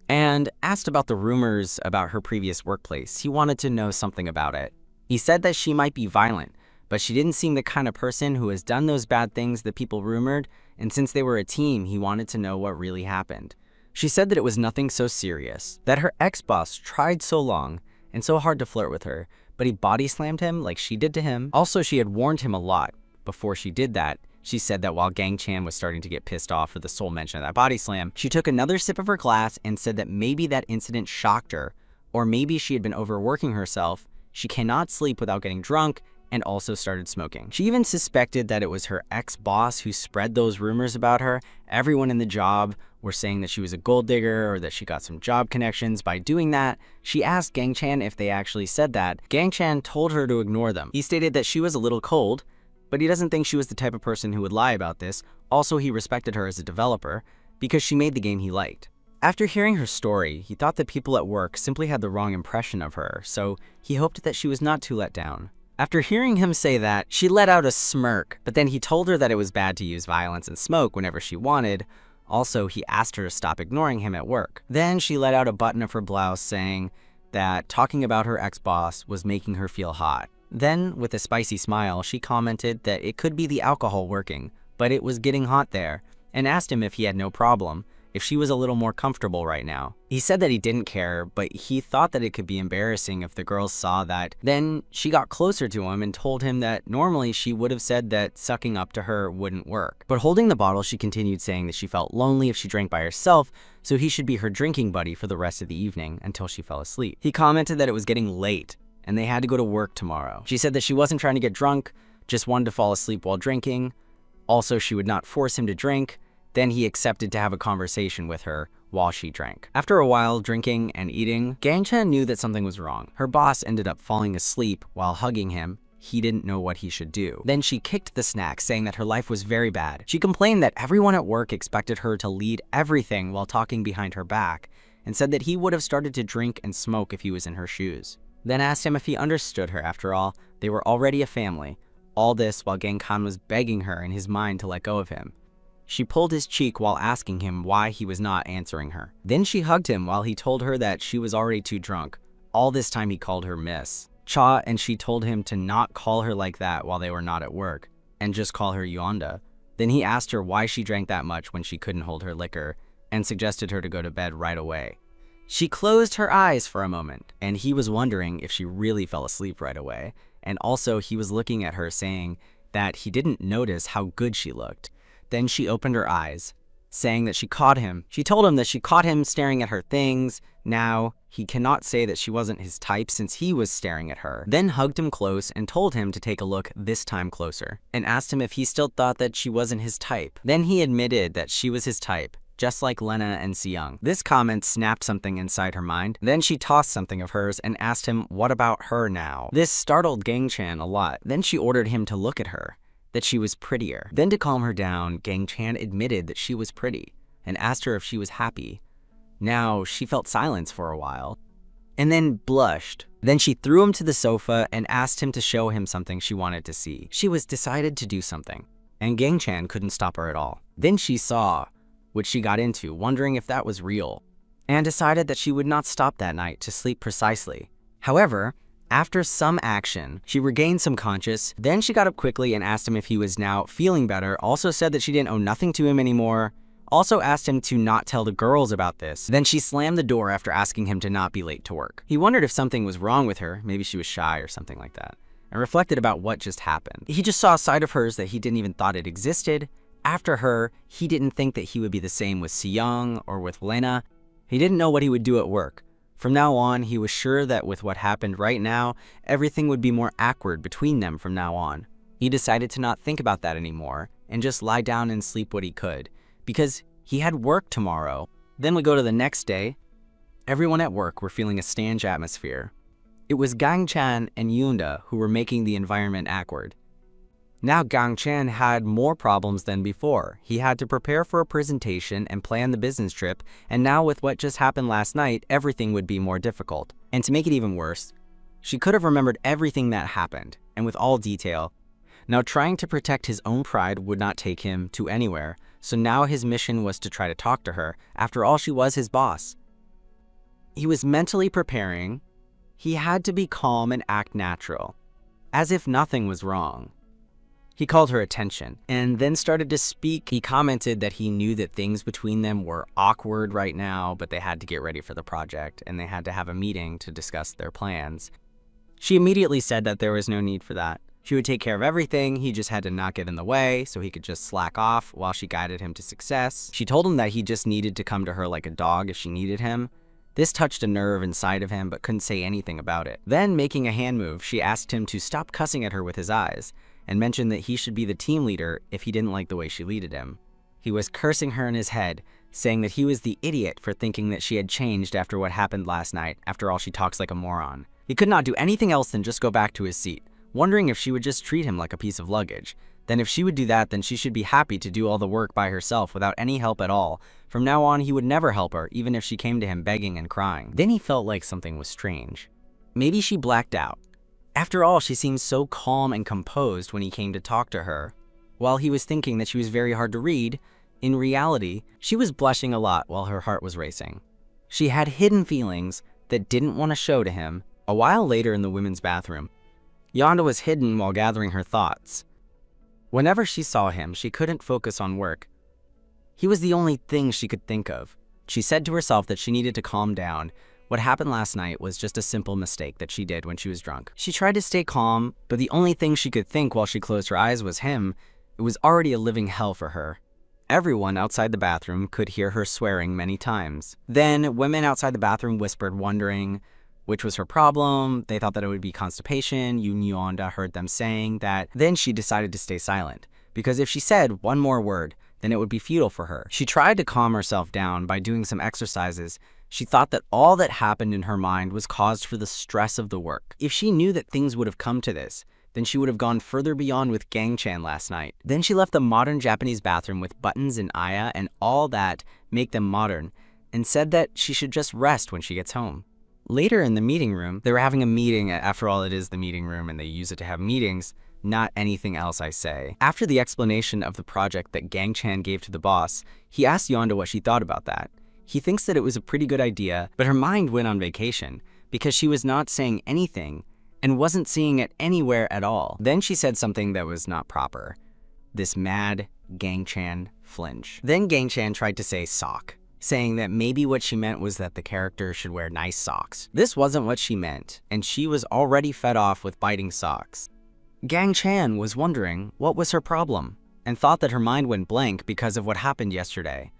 and asked about the rumors about her previous workplace. He wanted to know something about it. He said that she might be violent, but she didn't seem the kind of person who has done those bad things that people rumored, and since they were a team, he wanted to know what really happened. She said that it was nothing so serious, that her ex-boss tried so long and so hard to flirt with her, but he body slammed him like she did to him. Also, she had warned him a lot before she did that. She said that while Gang Chan was starting to get pissed off for the sole mention of that body slam, she took another sip of her glass and said that maybe that incident shocked her, or maybe she had been overworking herself. She cannot sleep without getting drunk, and also started smoking. She even suspected that it was her ex-boss who spread those rumors about her. Everyone in the job were saying that she was a gold digger or that she got some job connections by doing that. She asked Gang Chan if they actually said that. Gang Chan told her to ignore them. He stated that she was a little cold, but he doesn't think she was the type of person who would lie about this. Also, he respected her as a developer because she made the game he liked. After hearing her story, he thought that people at work simply had the wrong impression of her, so he hoped that she was not too let down. After hearing him say that, she let out a smirk, but then he told her that it was bad to use violence and smoke whenever she wanted. Also, he asked her to stop ignoring him at work. Then she let out a button of her blouse saying that talking about her ex-boss was making her feel hot. Then, with a spicy smile, she commented that it could be the alcohol working, but it was getting hot there, and asked him if he had no problem, if she was a little more comfortable right now. He said that he didn't care, but he thought that it could be embarrassing if the girls saw that. Then she got closer to him and told him that normally she would have said that sucking up to her wouldn't work. But holding the bottle, she continued saying that she felt lonely if she drank by herself, so he should be her drinking buddy for the rest of the evening until she fell asleep. He commented that it was getting late and they had to go to work tomorrow. She said that she wasn't trying to get drunk, just wanted to fall asleep while drinking. Also, she would not force him to drink. Then he accepted to have a conversation with her while she drank. After a while drinking and eating, Gang-chan knew that something was wrong. Her boss ended up falling asleep while hugging him. He didn't know what he should do. Then she kicked the snack, saying that her life was very bad. She complained that everyone at work expected her to lead everything while talking behind her back, and said that he would have started to drink and smoke if he was in her shoes. Then asked him if he understood her. After all, they were already a family. All this while Gang-kan was begging her in his mind to let go of him. She pulled his cheek while asking him why he was not answering her. Then she hugged him while he told her that she was already too drunk. All this time he called her Miss Cha, and she told him to not call her like that while they were not at work, and just call her Yonda. Then he asked her why she drank that much when she couldn't hold her liquor, and suggested her to go to bed right away. She closed her eyes for a moment, and he was wondering if she really fell asleep right away. And also he was looking at her saying that he didn't notice how good she looked. Then she opened her eyes, saying that she caught him. She told him that she caught him staring at her things. Now, he cannot say that she wasn't his type since he was staring at her. Then hugged him close and told him to take a look this time closer, and asked him if he still thought that she wasn't his type. Then he admitted that she was his type, just like Lena and Seyoung. This comment snapped something inside her mind. Then she tossed something of hers and asked him what about her now. This startled Gang-chan a lot. Then she ordered him to look at her, that she was prettier. Then to calm her down, Gang-chan admitted that she was pretty and asked her if she was happy. Now she felt silence for a while and then blushed. Then she threw him to the sofa and asked him to show him something she wanted to see. She was decided to do something, and Gang-chan couldn't stop her at all. Then she saw, which she got into, wondering if that was real, and decided that she would not stop that night to sleep precisely. However, after some action, she regained some conscious. Then she got up quickly and asked him if he was now feeling better, also said that she didn't owe nothing to him anymore, also asked him to not tell the girls about this. Then she slammed the door after asking him to not be late to work. He wondered if something was wrong with her, maybe she was shy or something like that, and reflected about what just happened. He just saw a side of hers that he didn't even thought it existed. After her, he didn't think that he would be the same with Seyoung or with Lena. He didn't know what he would do at work. From now on, he was sure that with what happened right now, everything would be more awkward between them from now on. He decided to not think about that anymore and just lie down and sleep what he could, because he had work tomorrow. Then we go to the next day. Everyone at work were feeling a stanch atmosphere. It was Gang-chan and Yunda who were making the environment awkward. Now Gang-chan had more problems than before. He had to prepare for a presentation and plan the business trip, and now with what just happened last night, everything would be more difficult. And to make it even worse, she could have remembered everything that happened, and with all detail. Now trying to protect his own pride would not take him to anywhere, so now his mission was to try to talk to her. After all, she was his boss. He was mentally preparing. He had to be calm and act natural, as if nothing was wrong. He called her attention and then started to speak. He commented that he knew that things between them were awkward right now, but they had to get ready for the project and they had to have a meeting to discuss their plans. She immediately said that there was no need for that. She would take care of everything. He just had to not get in the way so he could just slack off while she guided him to success. She told him that he just needed to come to her like a dog if she needed him. This touched a nerve inside of him but couldn't say anything about it. Then, making a hand move, she asked him to stop cussing at her with his eyes, and mentioned that he should be the team leader if he didn't like the way she leaded him. He was cursing her in his head, saying that he was the idiot for thinking that she had changed after what happened last night. After all, she talks like a moron. He could not do anything else than just go back to his seat, wondering if she would just treat him like a piece of luggage. Then if she would do that, then she should be happy to do all the work by herself without any help at all. From now on, he would never help her, even if she came to him begging and crying. Then he felt like something was strange. Maybe she blacked out. After all, she seemed so calm and composed when he came to talk to her. While he was thinking that she was very hard to read, in reality, she was blushing a lot while her heart was racing. She had hidden feelings that didn't want to show to him. A while later in the women's bathroom, Yonda was hidden while gathering her thoughts. Whenever she saw him, she couldn't focus on work. He was the only thing she could think of. She said to herself that she needed to calm down. What happened last night was just a simple mistake that she did when she was drunk. She tried to stay calm, but the only thing she could think while she closed her eyes was him. It was already a living hell for her. Everyone outside the bathroom could hear her swearing many times. Then women outside the bathroom whispered, wondering which was her problem. They thought that it would be constipation. Yonda heard them saying that. Then she decided to stay silent, because if she said one more word, then it would be futile for her. She tried to calm herself down by doing some exercises. She thought that all that happened in her mind was caused for the stress of the work. If she knew that things would have come to this, then she would have gone further beyond with Gang-chan last night. Then she left the modern Japanese bathroom with buttons and aya and all that make them modern, and said that she should just rest when she gets home. Later in the meeting room, they were having a meeting. After all, it is the meeting room and they use it to have meetings, not anything else, I say. After the explanation of the project that Gang-chan gave to the boss, he asked Yonda what she thought about that. He thinks that it was a pretty good idea, but her mind went on vacation because she was not saying anything and wasn't seeing it anywhere at all. Then she said something that was not proper. This mad Gang-chan flinch. Then Gang-chan tried to say sock, saying that maybe what she meant was that the character should wear nice socks. This wasn't what she meant, and she was already fed off with biting socks. Gang-chan was wondering what was her problem, and thought that her mind went blank because of what happened yesterday.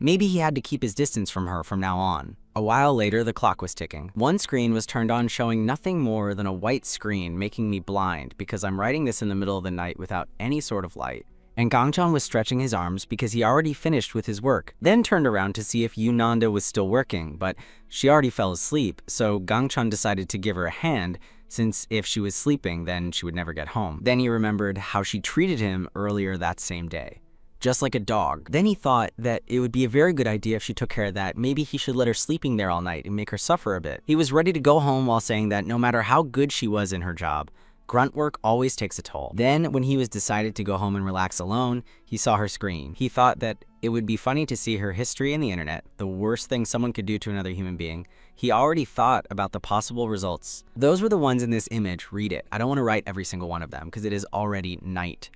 Maybe he had to keep his distance from her from now on. A while later, the clock was ticking. One screen was turned on showing nothing more than a white screen, making me blind because I'm writing this in the middle of the night without any sort of light. And Gang-chan was stretching his arms because he already finished with his work, then turned around to see if Yonda was still working, but she already fell asleep, so Gang-chan decided to give her a hand, since if she was sleeping, then she would never get home. Then he remembered how she treated him earlier that same day, just like a dog. Then he thought that it would be a very good idea if she took care of that. Maybe he should let her sleeping there all night and make her suffer a bit. He was ready to go home while saying that no matter how good she was in her job, grunt work always takes a toll. Then, when he was decided to go home and relax alone, he saw her screen. He thought that it would be funny to see her history in the internet, the worst thing someone could do to another human being. He already thought about the possible results. Those were the ones in this image. Read it. I don't want to write every single one of them because it is already night.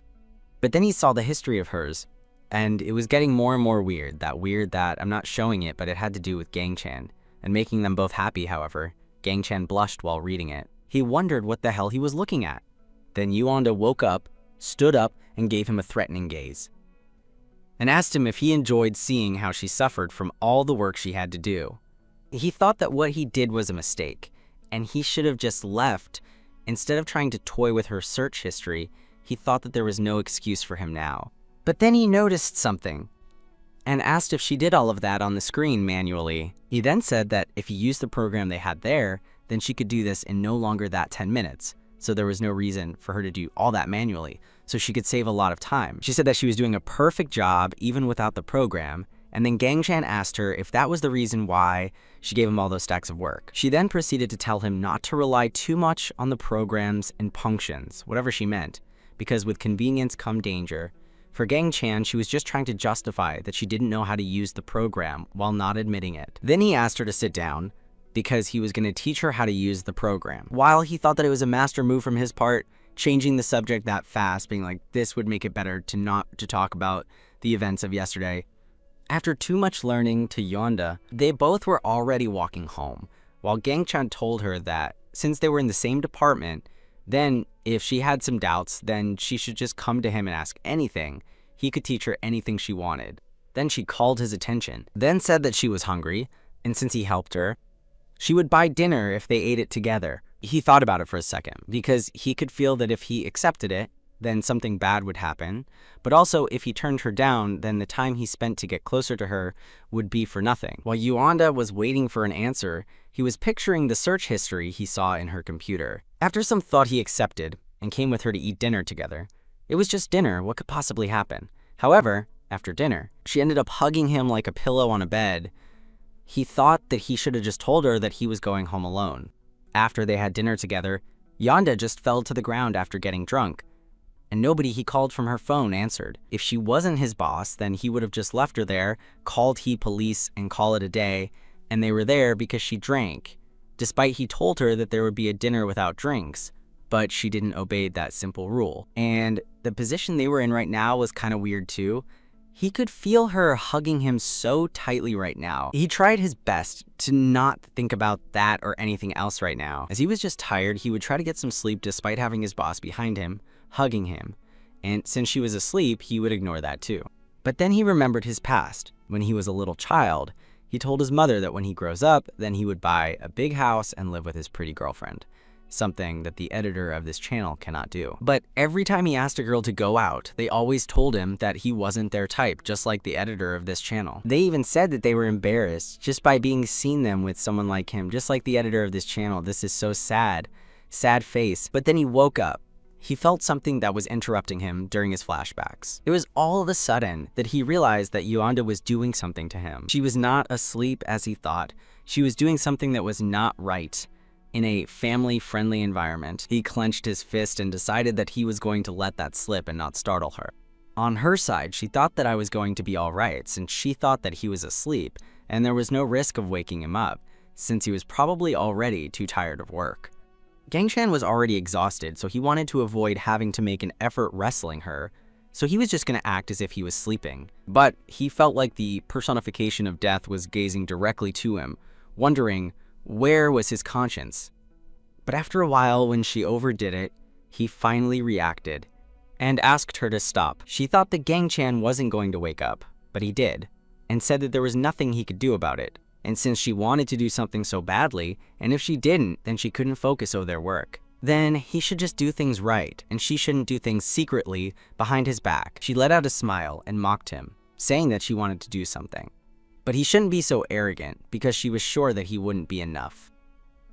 But then he saw the history of hers, and it was getting more and more weird. That I'm not showing it, but it had to do with Gang-chan, and making them both happy, however. Gang-chan blushed while reading it. He wondered what the hell he was looking at. Then Yonda woke up, stood up, and gave him a threatening gaze, and asked him if he enjoyed seeing how she suffered from all the work she had to do. He thought that what he did was a mistake, and he should have just left. Instead of trying to toy with her search history, he thought that there was no excuse for him now. But then he noticed something, and asked if she did all of that on the screen manually. He then said that if he used the program they had there, then she could do this in no longer that 10 minutes. So there was no reason for her to do all that manually, so she could save a lot of time. She said that she was doing a perfect job even without the program, and then Gang-chan asked her if that was the reason why she gave him all those stacks of work. She then proceeded to tell him not to rely too much on the programs and functions, whatever she meant, because with convenience come danger. For Gang-chan, she was just trying to justify that she didn't know how to use the program while not admitting it. Then he asked her to sit down, because he was going to teach her how to use the program. While he thought that it was a master move from his part, changing the subject that fast, being like, this would make it better to not to talk about the events of yesterday. After too much learning to Yonda, they both were already walking home, while Gang-chan told her that since they were in the same department, then if she had some doubts, then she should just come to him and ask anything. He could teach her anything she wanted. Then she called his attention, then said that she was hungry, and since he helped her, she would buy dinner if they ate it together. He thought about it for a second, because he could feel that if he accepted it, then something bad would happen. But also, if he turned her down, then the time he spent to get closer to her would be for nothing. While Yonda was waiting for an answer, he was picturing the search history he saw in her computer. After some thought, he accepted and came with her to eat dinner together. It was just dinner. What could possibly happen? However, after dinner, she ended up hugging him like a pillow on a bed. He thought that he should have just told her that he was going home alone. After they had dinner together, Yonda just fell to the ground after getting drunk, and nobody he called from her phone answered. If she wasn't his boss, then he would have just left her there, called police, and call it a day, and they were there because she drank, despite he told her that there would be a dinner without drinks. But she didn't obey that simple rule. And the position they were in right now was kind of weird too. He could feel her hugging him so tightly right now. He tried his best to not think about that or anything else right now. As he was just tired, he would try to get some sleep despite having his boss behind him, hugging him. And since she was asleep, he would ignore that too. But then he remembered his past. When he was a little child, he told his mother that when he grows up, then he would buy a big house and live with his pretty girlfriend. Something that the editor of this channel cannot do. But every time he asked a girl to go out, they always told him that he wasn't their type, just like the editor of this channel. They even said that they were embarrassed just by being seen them with someone like him, just like the editor of this channel. This is so sad. Sad face. But then he woke up. He felt something that was interrupting him during his flashbacks. It was all of a sudden that he realized that Yolanda was doing something to him. She was not asleep as he thought. She was doing something that was not right. In a family-friendly environment, he clenched his fist and decided that he was going to let that slip and not startle her. On her side, she thought that I was going to be all right since she thought that he was asleep and there was no risk of waking him up since he was probably already too tired of work. Gang-chan was already exhausted, so he wanted to avoid having to make an effort wrestling her, so he was just going to act as if he was sleeping. But he felt like the personification of death was gazing directly to him, wondering where was his conscience. But after a while, when she overdid it, he finally reacted and asked her to stop. She thought that Gang-chan wasn't going to wake up, but he did, and said that there was nothing he could do about it. And since she wanted to do something so badly, and if she didn't, then she couldn't focus on their work, then he should just do things right, and she shouldn't do things secretly behind his back. She let out a smile and mocked him, saying that she wanted to do something. But he shouldn't be so arrogant, because she was sure that he wouldn't be enough.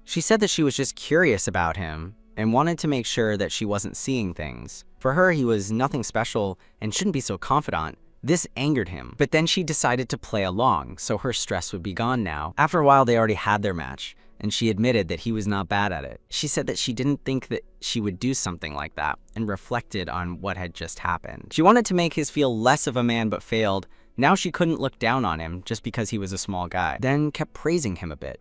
She said that she was just curious about him, and wanted to make sure that she wasn't seeing things. For her, he was nothing special, and shouldn't be so confident. This angered him, but then she decided to play along, so her stress would be gone now. After a while, they already had their match, and she admitted that he was not bad at it. She said that she didn't think that she would do something like that, and reflected on what had just happened. She wanted to make his feel less of a man, but failed. Now she couldn't look down on him just because he was a small guy, then kept praising him a bit,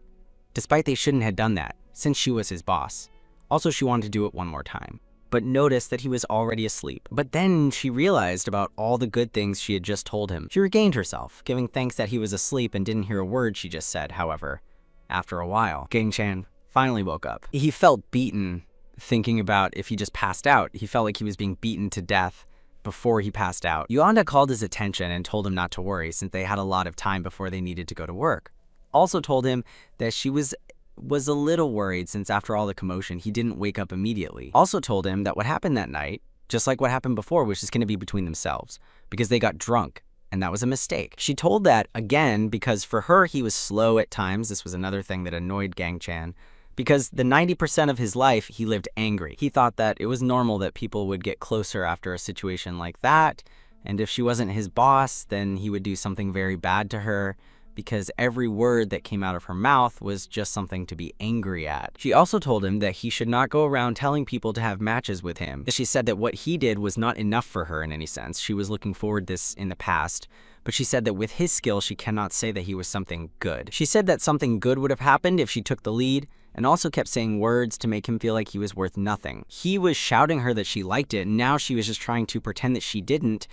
despite they shouldn't have done that, since she was his boss. Also, she wanted to do it one more time, but noticed that he was already asleep. But then she realized about all the good things she had just told him. She regained herself, giving thanks that he was asleep and didn't hear a word she just said. However, after a while, Gang-chan finally woke up. He felt beaten, thinking about if he just passed out. He felt like he was being beaten to death before he passed out. Yolanda called his attention and told him not to worry since they had a lot of time before they needed to go to work. Also told him that she was a little worried since after all the commotion, he didn't wake up immediately. Also told him that what happened that night, just like what happened before, was just going to be between themselves because they got drunk, and that was a mistake. She told that again because for her, he was slow at times. This was another thing that annoyed Gang-chan because the 90% of his life, he lived angry. He thought that it was normal that people would get closer after a situation like that, and if she wasn't his boss, then he would do something very bad to her, because every word that came out of her mouth was just something to be angry at. She also told him that he should not go around telling people to have matches with him. She said that what he did was not enough for her in any sense. She was looking forward to this in the past, but she said that with his skill, she cannot say that he was something good. She said that something good would have happened if she took the lead, and also kept saying words to make him feel like he was worth nothing. He was shouting her that she liked it, and now she was just trying to pretend that she didn't.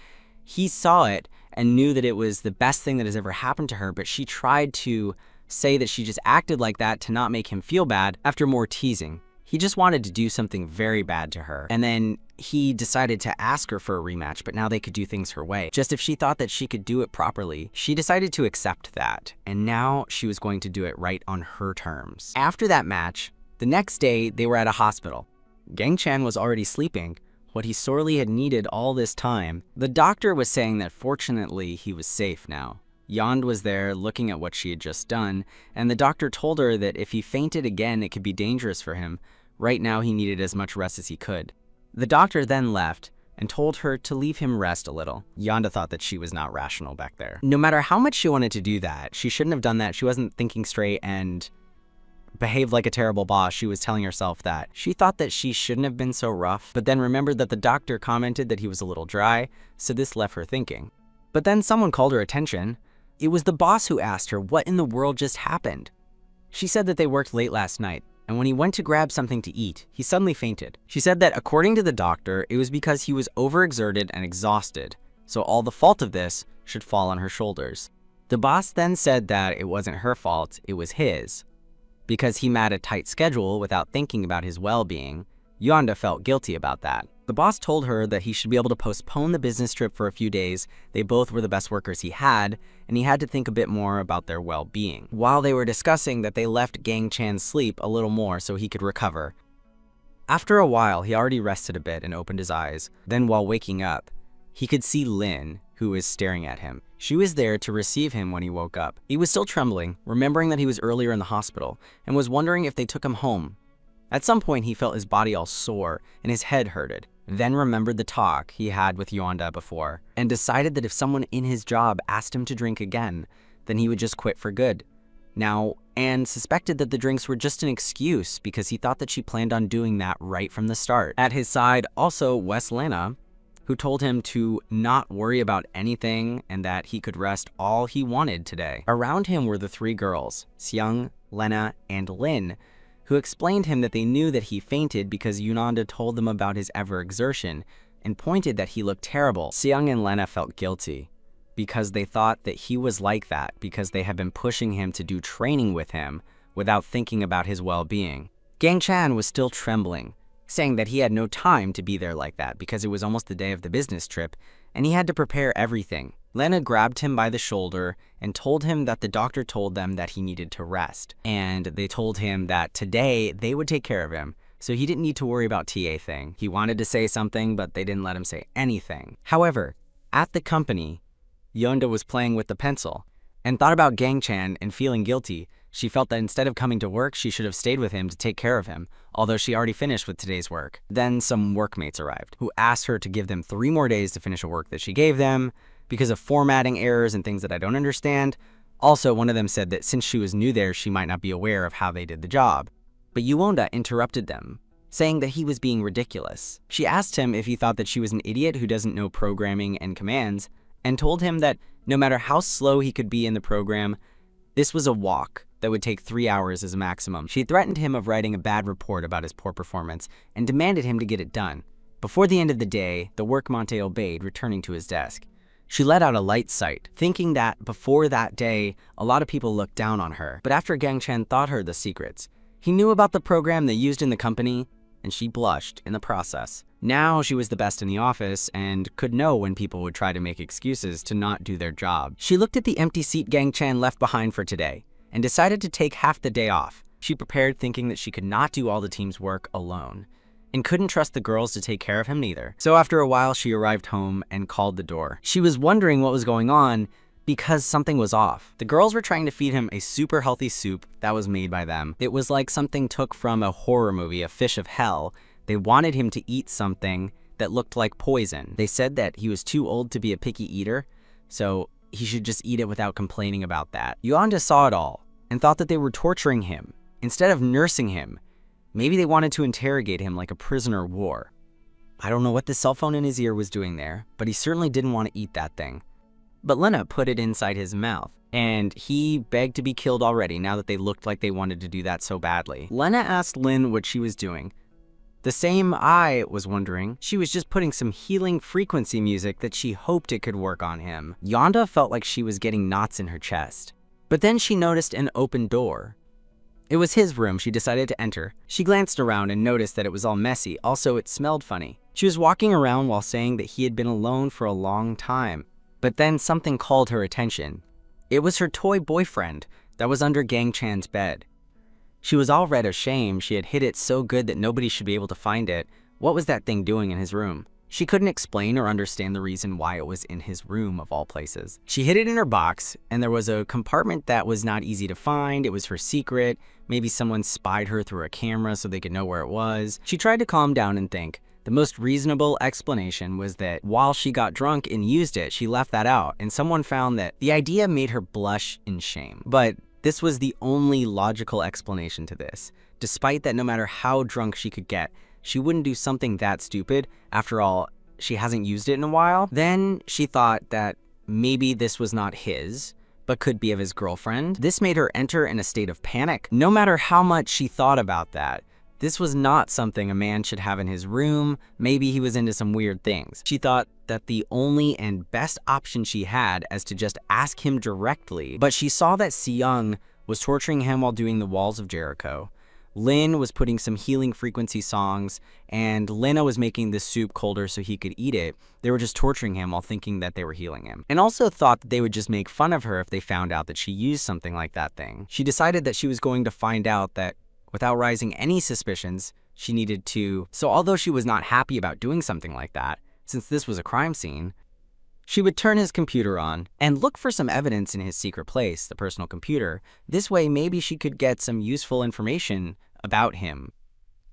He saw it and knew that it was the best thing that has ever happened to her, but she tried to say that she just acted like that to not make him feel bad after more teasing. He just wanted to do something very bad to her, and then he decided to ask her for a rematch, but now they could do things her way. Just if she thought that she could do it properly, she decided to accept that, and now she was going to do it right on her terms. After that match, the next day they were at a hospital. Gang-chan was already sleeping, what he sorely had needed all this time. The doctor was saying that fortunately he was safe now. Yond was there looking at what she had just done, and the doctor told her that if he fainted again, it could be dangerous for him. Right now he needed as much rest as he could. The doctor then left and told her to leave him rest a little. Yonda thought that she was not rational back there. No matter how much she wanted to do that, she shouldn't have done that. She wasn't thinking straight and behaved like a terrible boss. She was telling herself that. She thought that she shouldn't have been so rough, but then remembered that the doctor commented that he was a little dry, so this left her thinking. But then someone called her attention. It was the boss who asked her what in the world just happened. She said that they worked late last night, and when he went to grab something to eat, he suddenly fainted. She said that according to the doctor, it was because he was overexerted and exhausted, so all the fault of this should fall on her shoulders. The boss then said that it wasn't her fault, it was his. Because he met a tight schedule without thinking about his well-being, Yonda felt guilty about that. The boss told her that he should be able to postpone the business trip for a few days. They both were the best workers he had, and he had to think a bit more about their well-being. While they were discussing that, they left Gang Chan sleep a little more so he could recover. After a while, he already rested a bit and opened his eyes. Then while waking up, he could see Lin, who was staring at him. She was there to receive him when he woke up. He was still trembling, remembering that he was earlier in the hospital, and was wondering if they took him home. At some point, he felt his body all sore and his head hurted. Then remembered the talk he had with Yonda before, and decided that if someone in his job asked him to drink again, then he would just quit for good. And suspected that the drinks were just an excuse because he thought that she planned on doing that right from the start. At his side, also Wes Lena, who told him to not worry about anything and that he could rest all he wanted today. Around him were the three girls, Seung, Lena, and Lin, who explained him that they knew that he fainted because Yonda told them about his overexertion and pointed that he looked terrible. Seung and Lena felt guilty because they thought that he was like that because they had been pushing him to do training with him without thinking about his well-being. Gang Chan was still trembling, saying that he had no time to be there like that because it was almost the day of the business trip and he had to prepare everything. Lena grabbed him by the shoulder and told him that the doctor told them that he needed to rest. And they told him that today they would take care of him, so he didn't need to worry about TA thing. He wanted to say something, but they didn't let him say anything. However, at the company, Yonda was playing with the pencil and thought about Gang Chan, and feeling guilty, she felt that instead of coming to work, she should have stayed with him to take care of him, although she already finished with today's work. Then some workmates arrived, who asked her to give them 3 more days to finish a work that she gave them, because of formatting errors and things that I don't understand. Also, one of them said that since she was new there, she might not be aware of how they did the job. But Yonda interrupted them, saying that he was being ridiculous. She asked him if he thought that she was an idiot who doesn't know programming and commands, and told him that no matter how slow he could be in the program, this was a walk that would take 3 hours as a maximum. She threatened him of writing a bad report about his poor performance and demanded him to get it done. Before the end of the day, the workmate obeyed, returning to his desk. She let out a light sight, thinking that before that day, a lot of people looked down on her. But after Gang Chan taught her the secrets, he knew about the program they used in the company, and she blushed in the process. Now she was the best in the office and could know when people would try to make excuses to not do their job. She looked at the empty seat Gang Chan left behind for today and decided to take half the day off. She prepared, thinking that she could not do all the team's work alone and couldn't trust the girls to take care of him neither. So after a while, she arrived home and called the door. She was wondering what was going on because something was off. The girls were trying to feed him a super healthy soup that was made by them. It was like something took from a horror movie, A Fish of Hell. They wanted him to eat something that looked like poison. They said that he was too old to be a picky eater, so he should just eat it without complaining about that. Yonda saw it all and thought that they were torturing him instead of nursing him. Maybe they wanted to interrogate him like a prisoner of war. I don't know what the cell phone in his ear was doing there, but he certainly didn't want to eat that thing. But Lena put it inside his mouth, and he begged to be killed already now that they looked like they wanted to do that so badly. Lena asked Lin what she was doing. The same I was wondering. She was just putting some healing frequency music that she hoped it could work on him. Yonda felt like she was getting knots in her chest. But then she noticed an open door. It was his room. She decided to enter. She glanced around and noticed that it was all messy. Also, it smelled funny. She was walking around while saying that he had been alone for a long time. But then something called her attention. It was her toy boyfriend that was under Gang Chan's bed. She was all red of shame. She had hid it so good that nobody should be able to find it. What was that thing doing in his room? She couldn't explain or understand the reason why it was in his room of all places. She hid it in her box, and there was a compartment that was not easy to find. It was her secret. Maybe someone spied her through a camera so they could know where it was. She tried to calm down and think. The most reasonable explanation was that while she got drunk and used it, she left that out, and someone found that the idea made her blush in shame. But this was the only logical explanation to this. Despite that, no matter how drunk she could get, she wouldn't do something that stupid. After all, she hasn't used it in a while. Then she thought that maybe this was not his, but could be of his girlfriend. This made her enter in a state of panic. No matter how much she thought about that, This was not something a man should have in his room. Maybe he was into some weird things. She thought that the only and best option she had is to just ask him directly, but she saw that Si-young was torturing him while doing the Walls of Jericho. Lin was putting some healing frequency songs, and Lena was making the soup colder so he could eat it. They were just torturing him while thinking that they were healing him. And also thought that they would just make fun of her if they found out that she used something like that thing. She decided that she was going to find out that without raising any suspicions, she needed to. So although she was not happy about doing something like that, since this was a crime scene, she would turn his computer on and look for some evidence in his secret place, the personal computer. This way, maybe she could get some useful information about him.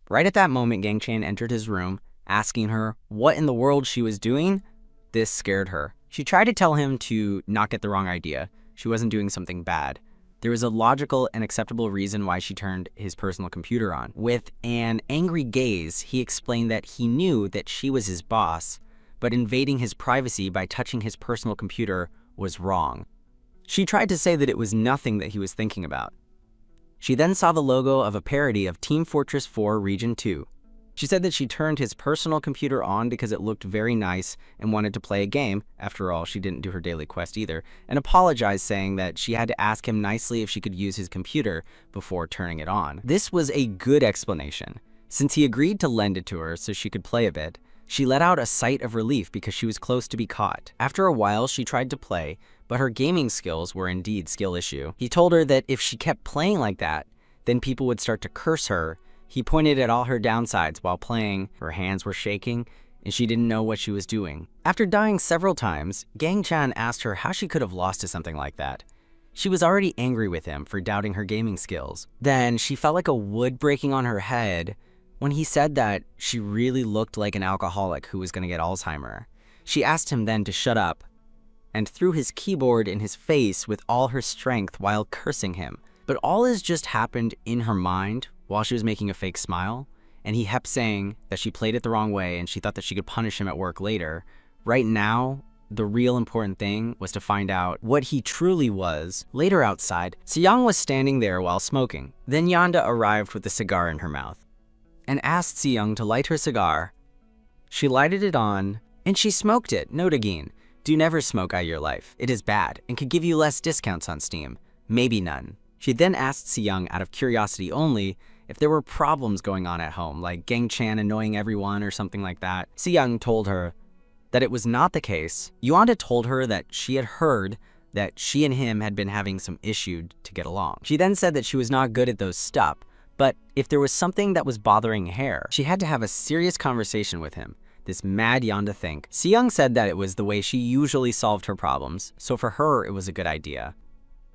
Right at that moment, Gang Chan entered his room, asking her what in the world she was doing. This scared her. She tried to tell him to not get the wrong idea. She wasn't doing something bad. There was a logical and acceptable reason why she turned his personal computer on. With an angry gaze, he explained that he knew that she was his boss, but invading his privacy by touching his personal computer was wrong. She tried to say that it was nothing that he was thinking about. She then saw the logo of a parody of Team Fortress 4 Region 2. She said that she turned his personal computer on because it looked very nice and wanted to play a game. After all, she didn't do her daily quest either, and apologized, saying that she had to ask him nicely if she could use his computer before turning it on. This was a good explanation. Since he agreed to lend it to her so she could play a bit, she let out a sigh of relief because she was close to be caught. After a while, she tried to play, but her gaming skills were indeed skill issue. He told her that if she kept playing like that, then people would start to curse her. He pointed at all her downsides while playing. Her hands were shaking, and she didn't know what she was doing. After dying several times, Gang Chan asked her how she could have lost to something like that. She was already angry with him for doubting her gaming skills. Then she felt like a wood breaking on her head when he said that she really looked like an alcoholic who was going to get Alzheimer. She asked him then to shut up and threw his keyboard in his face with all her strength while cursing him. But all this just happened in her mind while she was making a fake smile, and he kept saying that she played it the wrong way and she thought that she could punish him at work later. Right now, the real important thing was to find out what he truly was. Later outside, Si-young was standing there while smoking. Then Yanda arrived with a cigar in her mouth and asked Si-young to light her cigar. She lighted it on and she smoked it. Note again, do never smoke out your life. It is bad and could give you less discounts on Steam, maybe none. She then asked Si-young out of curiosity only if there were problems going on at home, like Gang Chan annoying everyone or something like that. Si-young told her that it was not the case. Yuanda told her that she had heard that she and him had been having some issue to get along. She then said that she was not good at those stuff, but if there was something that was bothering her, she had to have a serious conversation with him. This mad Yanda think. Si-young said that it was the way she usually solved her problems, so for her it was a good idea.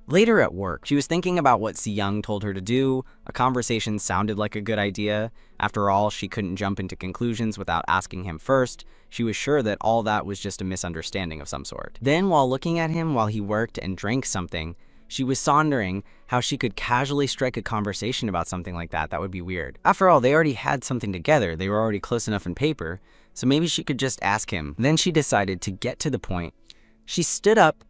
Later at work, she was thinking about what Si-young told her to do. A conversation sounded like a good idea. After all, she couldn't jump into conclusions without asking him first. She was sure that all that was just a misunderstanding of some sort. Then, while looking at him while he worked and drank something, she was wondering how she could casually strike a conversation about something like that. That would be weird. After all, they already had something together. They were already close enough in paper, so maybe she could just ask him. Then she decided to get to the point. She stood up,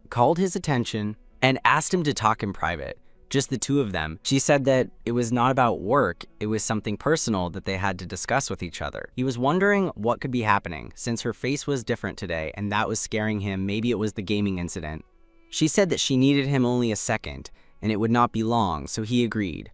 called his attention, and asked him to talk in private, just the two of them. She said that it was not about work, it was something personal that they had to discuss with each other. He was wondering what could be happening, since her face was different today, and that was scaring him. Maybe it was the gaming incident. She said that she needed him only a second, and it would not be long, so he agreed.